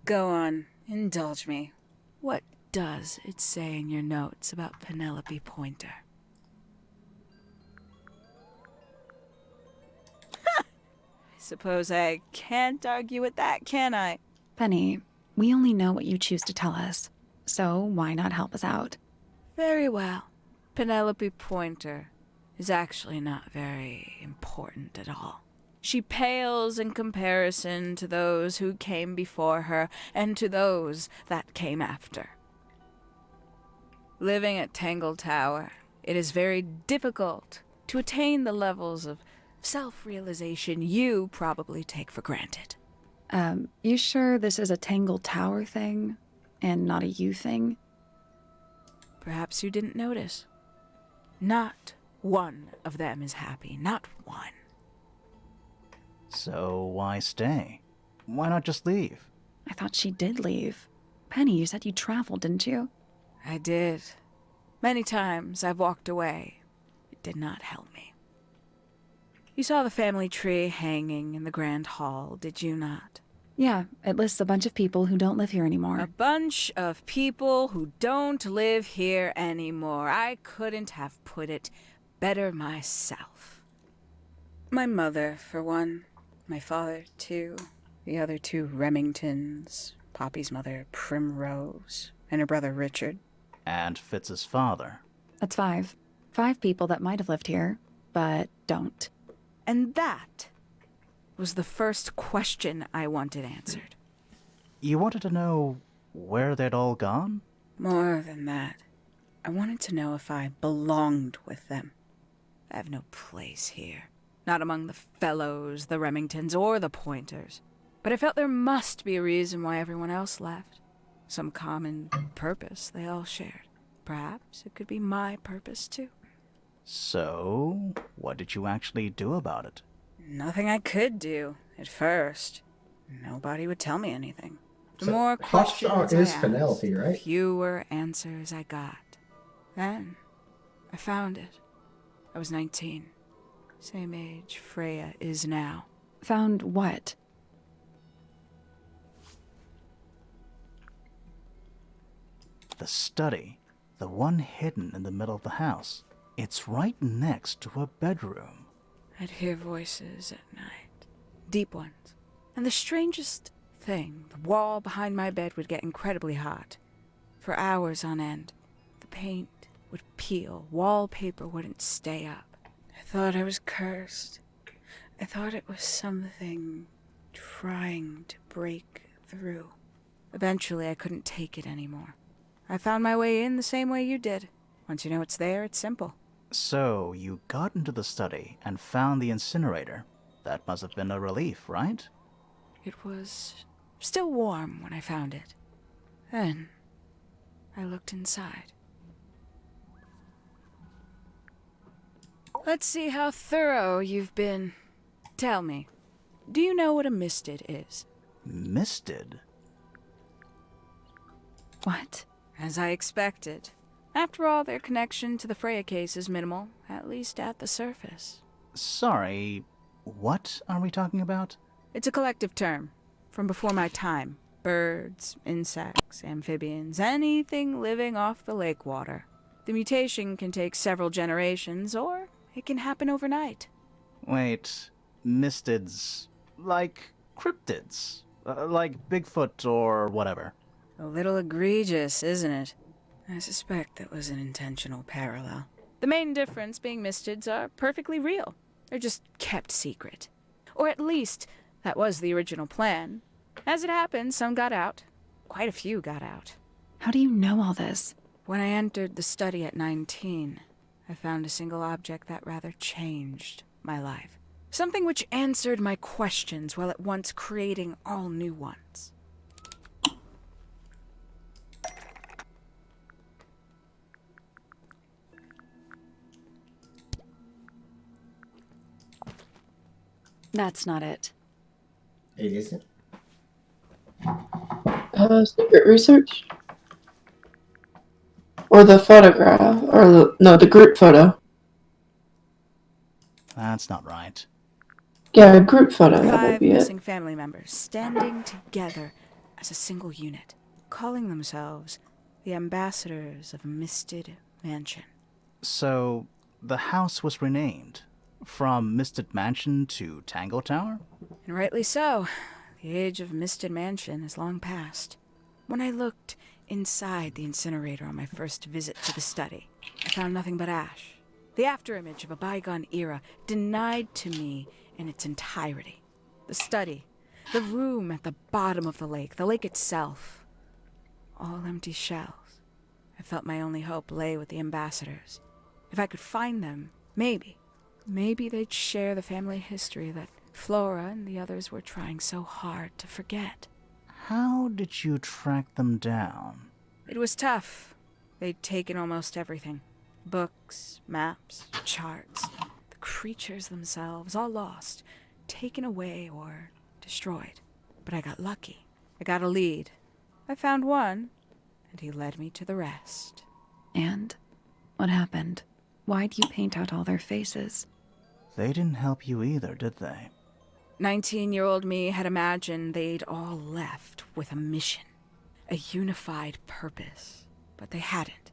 Go on, indulge me. What does it say in your notes about Penelope Pointer? I suppose I can't argue with that, can I? Penny, we only know what you choose to tell us, so why not help us out? Very well. Penelope Pointer is actually not very important at all. She pales in comparison to those who came before her and to those that came after. Living at Tangle Tower, it is very difficult to attain the levels of self-realization you probably take for granted. You sure this is a Tangle Tower thing, and not a you thing? Perhaps you didn't notice. Not one of them is happy, not one. So why stay? Why not just leave? I thought she did leave. Penny, you said you traveled, didn't you? I did. Many times I've walked away. It did not help me. You saw the family tree hanging in the grand hall, did you not? Yeah, it lists a bunch of people who don't live here anymore. A bunch of people who don't live here anymore. I couldn't have put it better myself. My mother, for one. My father, too. The other 2 Remingtons. Poppy's mother, Primrose. And her brother, Richard. And Fitz's father. That's 5. 5 people that might have lived here, but don't. And that was the first question I wanted answered. You wanted to know where they'd all gone? More than that. I wanted to know if I belonged with them. I have no place here. Not among the Fellows, the Remingtons, or the Pointers. But I felt there must be a reason why everyone else left. Some common purpose they all shared. Perhaps it could be my purpose, too. So, what did you actually do about it? Nothing I could do, at first. Nobody would tell me anything. The So, more questions Hotshot I is asked, Penelope, right? the fewer answers I got. Then, I found it. I was 19. Same age Freya is now. Found what? The study. The one hidden in the middle of the house. It's right next to a bedroom. I'd hear voices at night. Deep ones. And the strangest thing, the wall behind my bed would get incredibly hot. For hours on end. The paint would peel. Wallpaper wouldn't stay up. I thought I was cursed. I thought it was something trying to break through. Eventually, I couldn't take it anymore. I found my way in the same way you did. Once you know it's there, it's simple. So, you got into the study and found the incinerator. That must have been a relief, right? It was still warm when I found it. Then, I looked inside. Let's see how thorough you've been. Tell me, do you know what a misted is? Misted? What? As I expected. After all, their connection to the Freya case is minimal, at least at the surface. Sorry, what are we talking about? It's a collective term, from before my time, Birds, insects, amphibians, anything living off the lake water. The mutation can take several generations, or it can happen overnight. Wait, mystids, like cryptids, like Bigfoot or whatever. A little egregious, isn't it? I suspect that was an intentional parallel. The main difference being mystids are perfectly real. They're just kept secret. Or at least, that was the original plan. As it happened, some got out. Quite a few got out. How do you know all this? When I entered the study at 19, I found a single object that rather changed my life. Something which answered my questions while at once creating all new ones. That's not it. It isn't? Secret research? Or the photograph? Or the group photo. That's not right. Yeah, a group photo, that might 5 be missing it. family members standing together as a single unit, calling themselves the ambassadors of a misted mansion. So, the house was renamed from Misted Mansion to Tango Tower? And rightly so. The age of Misted Mansion is long past. When I looked inside the incinerator on my first visit to the study, I found nothing but ash. The afterimage of a bygone era denied to me in its entirety. The study, the room at the bottom of the lake itself, all empty shells. I felt my only hope lay with the ambassadors. If I could find them, maybe they'd share the family history that Flora and the others were trying so hard to forget. How did you track them down? It was tough. They'd taken almost everything. Books, maps, charts. The creatures themselves, all lost, taken away or destroyed. But I got lucky. I got a lead. I found one, and he led me to the rest. And? What happened? Why'd you paint out all their faces? They didn't help you either, did they? 19-year-old me had imagined they'd all left with a mission, a unified purpose, but they hadn't.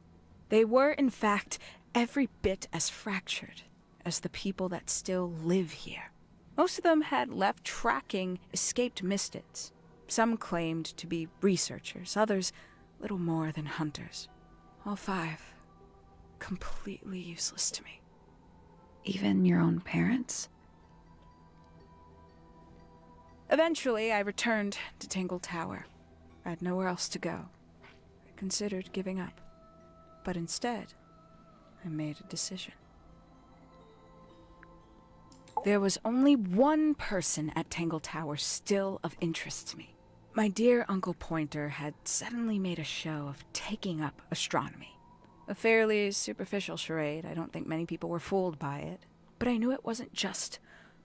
They were, in fact, every bit as fractured as the people that still live here. Most of them had left tracking escaped mystids. Some claimed to be researchers, others little more than hunters. All 5, completely useless to me. Even your own parents? Eventually, I returned to Tangle Tower. I had nowhere else to go. I considered giving up. But instead, I made a decision. There was only one person at Tangle Tower still of interest to me. My dear Uncle Pointer had suddenly made a show of taking up astronomy. A fairly superficial charade. I don't think many people were fooled by it. But I knew it wasn't just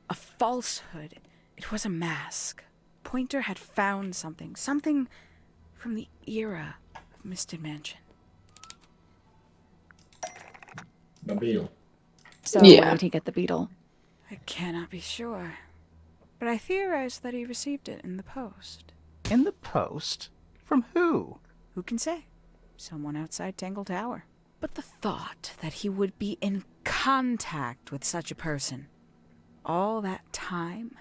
a falsehood. It was a mask. Pointer had found something from the era of Misted Mansion. The beetle. So Yeah. where did he get the beetle? I cannot be sure. But I theorize that he received it in the post. In the post? From who? Who can say? Someone outside Tangle Tower. But the thought that he would be in contact with such a person, all that time,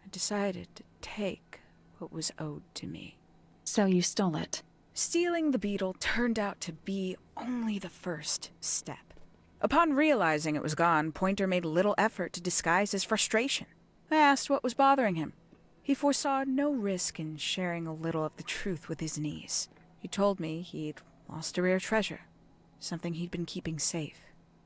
I decided to take what was owed to me. So you stole it. Stealing the beetle turned out to be only the first step. Upon realizing it was gone, Pointer made little effort to disguise his frustration. I asked what was bothering him. He foresaw no risk in sharing a little of the truth with his niece. He told me he'd lost a rare treasure, something he'd been keeping safe.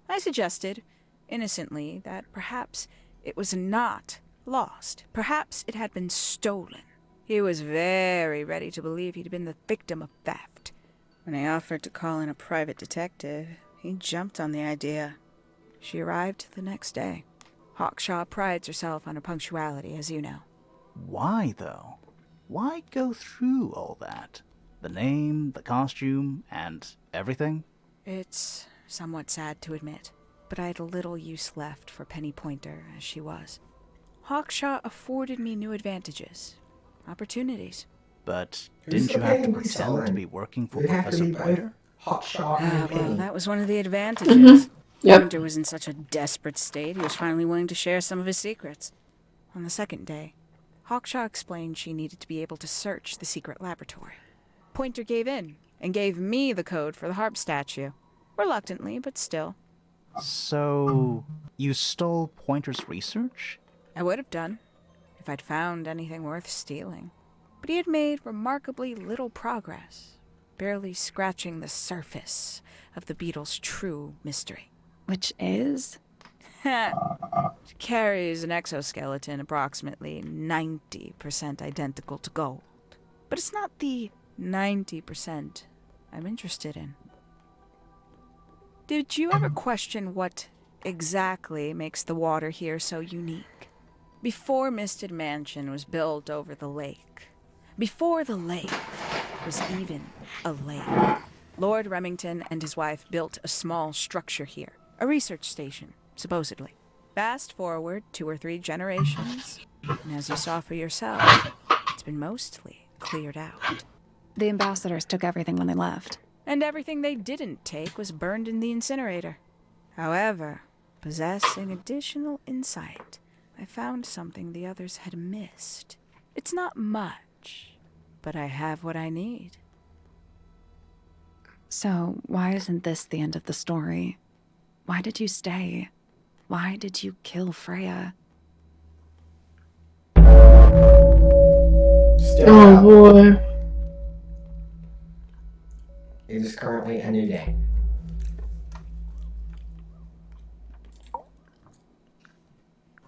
I suggested, innocently, that perhaps it was not lost. Perhaps it had been stolen. He was very ready to believe he'd been the victim of theft. When I offered to call in a private detective, he jumped on the idea. She arrived the next day. Hawkshaw prides herself on her punctuality, as you know. Why, though? Why go through all that? The name, the costume, and everything? It's somewhat sad to admit, but I had little use left for Penny Pointer as she was. Hawkshaw afforded me new advantages, opportunities. But Who's didn't the you have to painting we pretend saw to in? be working for It'd have to Professor be both Pointer? Hawkshaw and Well, Penny. that was one of the advantages. Yep. Pointer was in such a desperate state, he was finally willing to share some of his secrets. On the second day, Hawkshaw explained she needed to be able to search the secret laboratory. Pointer gave in and gave me the code for the harp statue. Reluctantly, but still. So, you stole Pointer's research? I would have done, if I'd found anything worth stealing. But he had made remarkably little progress, barely scratching the surface of the beetle's true mystery. Which is? It carries an exoskeleton approximately 90% identical to gold. But it's not the 90% I'm interested in. Did you ever question what exactly makes the water here so unique? Before Misted Mansion was built over the lake, before the lake was even a lake, Lord Remington and his wife built a small structure here, a research station, supposedly. Fast forward 2 or 3 generations, and as you saw for yourself, it's been mostly cleared out. The ambassadors took everything when they left. And everything they didn't take was burned in the incinerator. However, possessing additional insight, I found something the others had missed. It's not much, but I have what I need. So, why isn't this the end of the story? Why did you stay? Why did you kill Freya? Still Oh out. boy. It is currently a new day.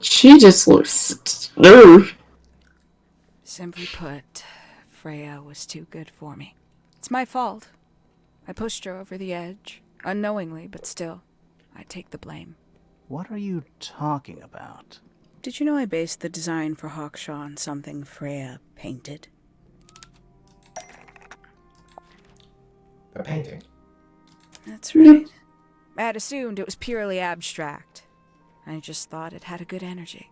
She just looks. Ugh. Simply put, Freya was too good for me. It's my fault. I pushed her over the edge, unknowingly, but still, I take the blame. What are you talking about? Did you know I based the design for Hawkshaw on something Freya painted? A painting. That's right. I had assumed it was purely abstract. I just thought it had a good energy.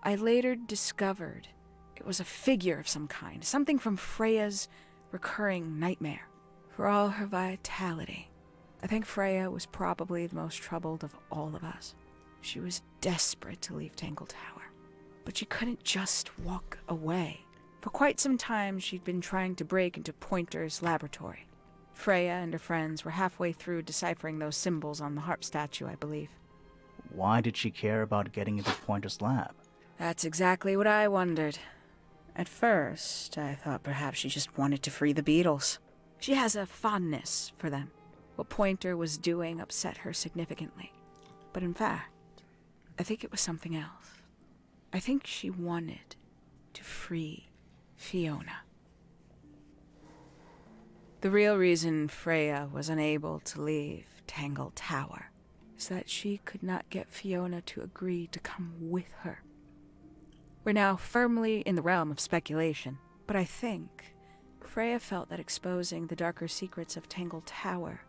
I later discovered it was a figure of some kind, something from Freya's recurring nightmare. For all her vitality, I think Freya was probably the most troubled of all of us. She was desperate to leave Tangle Tower, but she couldn't just walk away. For quite some time, she'd been trying to break into Pointer's laboratory. Freya and her friends were halfway through deciphering those symbols on the harp statue, I believe. Why did she care about getting into Pointer's lab? That's exactly what I wondered. At first, I thought perhaps she just wanted to free the beetles. She has a fondness for them. What Pointer was doing upset her significantly. But in fact, I think it was something else. I think she wanted to free Fiona. The real reason Freya was unable to leave Tangle Tower is that she could not get Fiona to agree to come with her. We're now firmly in the realm of speculation, but I think Freya felt that exposing the darker secrets of Tangle Tower,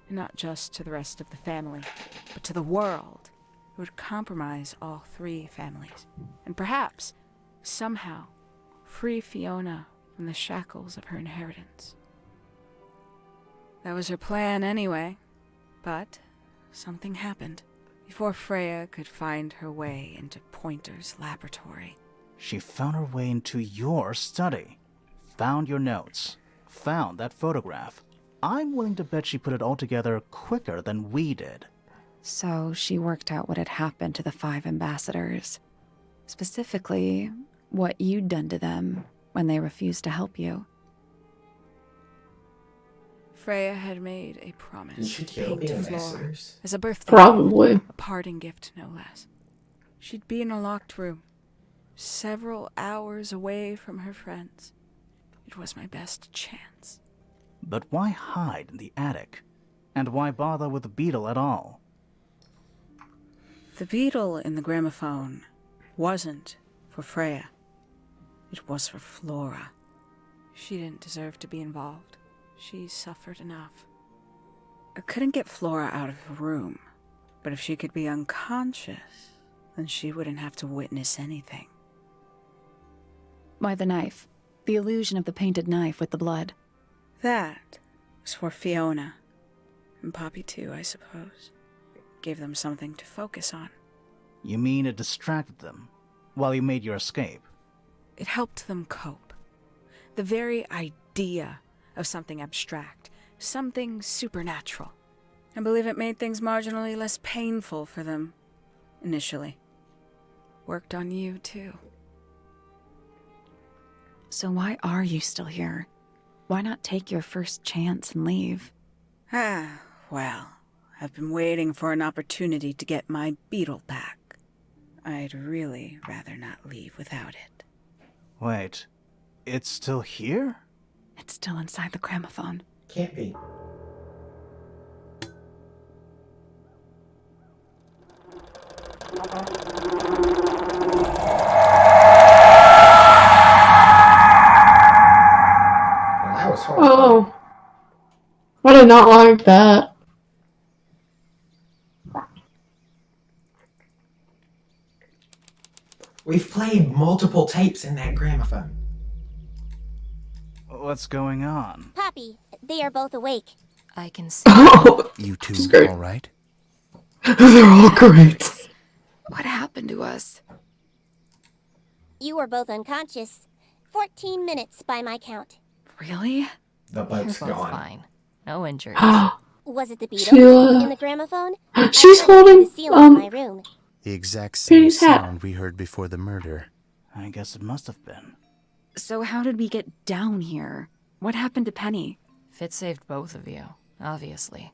not just to the rest of the family, but to the world, would compromise all 3 families, and perhaps, somehow, free Fiona from the shackles of her inheritance. That was her plan anyway, but something happened. Before Freya could find her way into Pointer's laboratory. She found her way into your study, found your notes, found that photograph. I'm willing to bet she put it all together quicker than we did. So she worked out what had happened to the 5 ambassadors. Specifically, what you'd done to them when they refused to help you. Freya had made a promise Did she to kill paint the Flora ambassadors? as a birthday Probably. gift, a parting gift no less. She'd be in a locked room, several hours away from her friends. It was my best chance. But why hide in the attic? And why bother with the beetle at all? The beetle in the gramophone wasn't for Freya. It was for Flora. She didn't deserve to be involved. She suffered enough. I couldn't get Flora out of the room, but if she could be unconscious, then she wouldn't have to witness anything. Why the knife? The illusion of the painted knife with the blood. That was for Fiona. And Poppy too, I suppose. Gave them something to focus on. You mean it distracted them while you made your escape? It helped them cope. The very idea of something abstract, something supernatural. I believe it made things marginally less painful for them, initially. Worked on you, too. So why are you still here? Why not take your first chance and leave? Well, I've been waiting for an opportunity to get my beetle back. I'd really rather not leave without it. Wait, it's still here? It's still inside the gramophone. Can't be. Well, that was horrifying. Oh. I did not like that. We've played multiple tapes in that gramophone. What's going on? Poppy, they are both awake. I can see. Oh, You two great. all right? They're all great. What happened to us? You were both unconscious. 14 minutes by my count. Really? The boat's You're both gone. fine. No injuries. Was it the beetle Sheila. in the gramophone? She's I heard it through holding, the ceiling of my room. The exact same Penny's hat. sound we heard before the murder. I guess it must have been. So how did we get down here? What happened to Penny? Fitz saved both of you, obviously.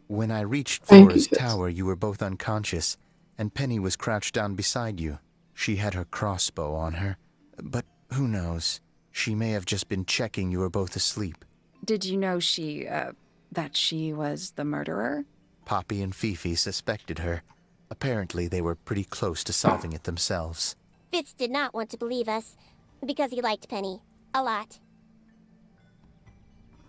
When I reached Thank Flora's you, Fitz. tower, you were both unconscious, and Penny was crouched down beside you. She had her crossbow on her, but who knows? She may have just been checking you were both asleep. Did you know that she was the murderer? Poppy and Fifi suspected her. Apparently, they were pretty close to solving it themselves. Fitz did not want to believe us, because he liked Penny. A lot.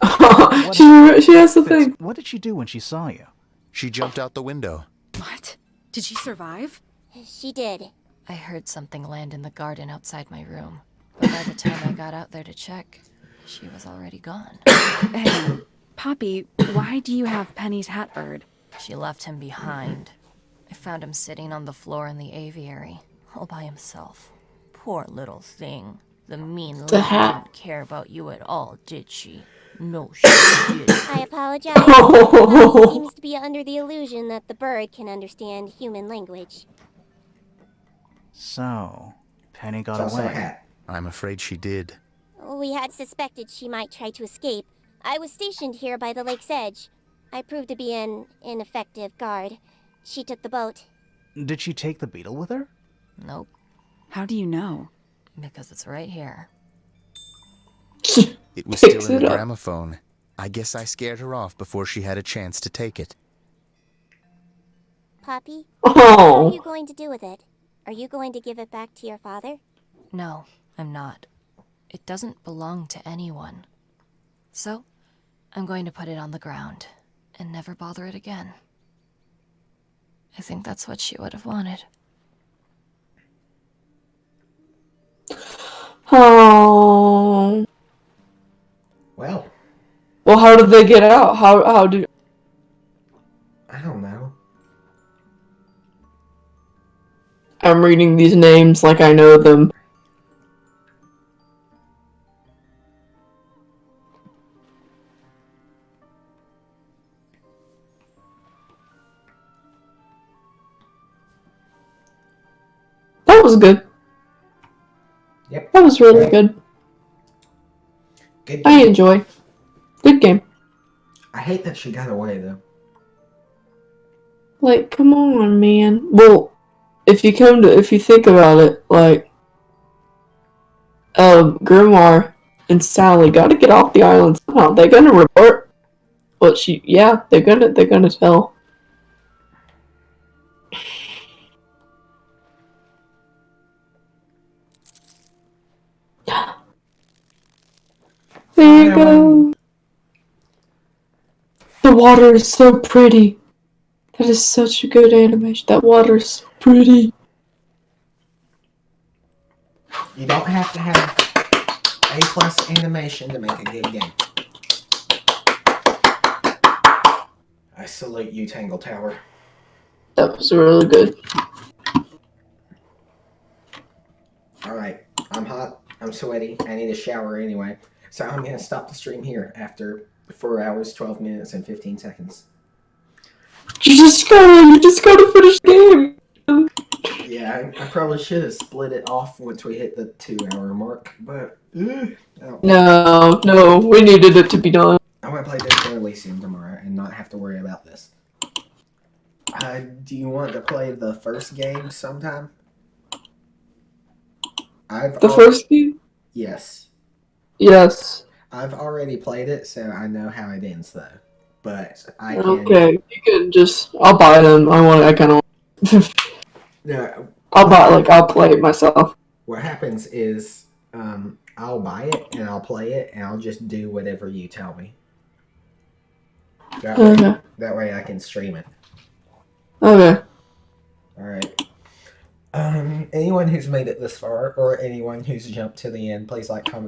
she has the Fitz, thing. what did she do when she saw you? She jumped out the window. What? Did she survive? She did. I heard something land in the garden outside my room. But by the time I got out there to check, she was already gone. Hey, Poppy, why do you have Penny's hat bird? She left him behind. I found him sitting on the floor in the aviary, all by himself. Poor little thing. The mean lady hat. didn't care about you at all, did she? No, she didn't. I apologize. Poppy seems to be under the illusion that the bird can understand human language. So, Penny got It's also a away. hat. I'm afraid she did. We had suspected she might try to escape. I was stationed here by the lake's edge. I proved to be an ineffective guard. She took the boat. Did she take the beetle with her? Nope, How do you know? because it's right here. It was Picks still in it the up. gramophone. I guess I scared her off before she had a chance to take it. Poppy, what are Oh. you going to do with it? Are you going to give it back to your father? No, I'm not. It doesn't belong to anyone. So, I'm going to put it on the ground and never bother it again. I think that's what she would have wanted. Oh. Well, Well, how did they get out? How did? I don't know. I'm reading these names like I know them. That was good. Yep. That was really good. Good I game. enjoy. Good game. I hate that she got away, though. Like, come on, man. Well, if you think about it, like, Grimoire and Sally got to get off the island somehow. They're gonna report. Well, they're gonna tell. There you go. The water is so pretty. That is such a good animation. That water is so pretty. You don't have to have A+ animation to make a good game. I salute you, Tangle Tower. That was really good. Alright, I'm hot, I'm sweaty, I need a shower anyway. So I'm gonna stop the stream here after 4 hours, 12 minutes, and 15 seconds. You just gotta finish the game. Yeah, I probably should have split it off once we hit the 2-hour mark, but No, we needed it to be done. I want to play Disco Elysium tomorrow and not have to worry about this. Do you want to play the first game sometime? First game? Yes. Yes. I've already played it, so I know how it ends, though. But I can... Okay, you can just... I'll buy them. I kind of... No. I'll play it myself. What happens is, I'll buy it, and I'll play it, and I'll just do whatever you tell me. That way I can stream it. Okay. Alright. Anyone who's made it this far, or anyone who's jumped to the end, please like, comment,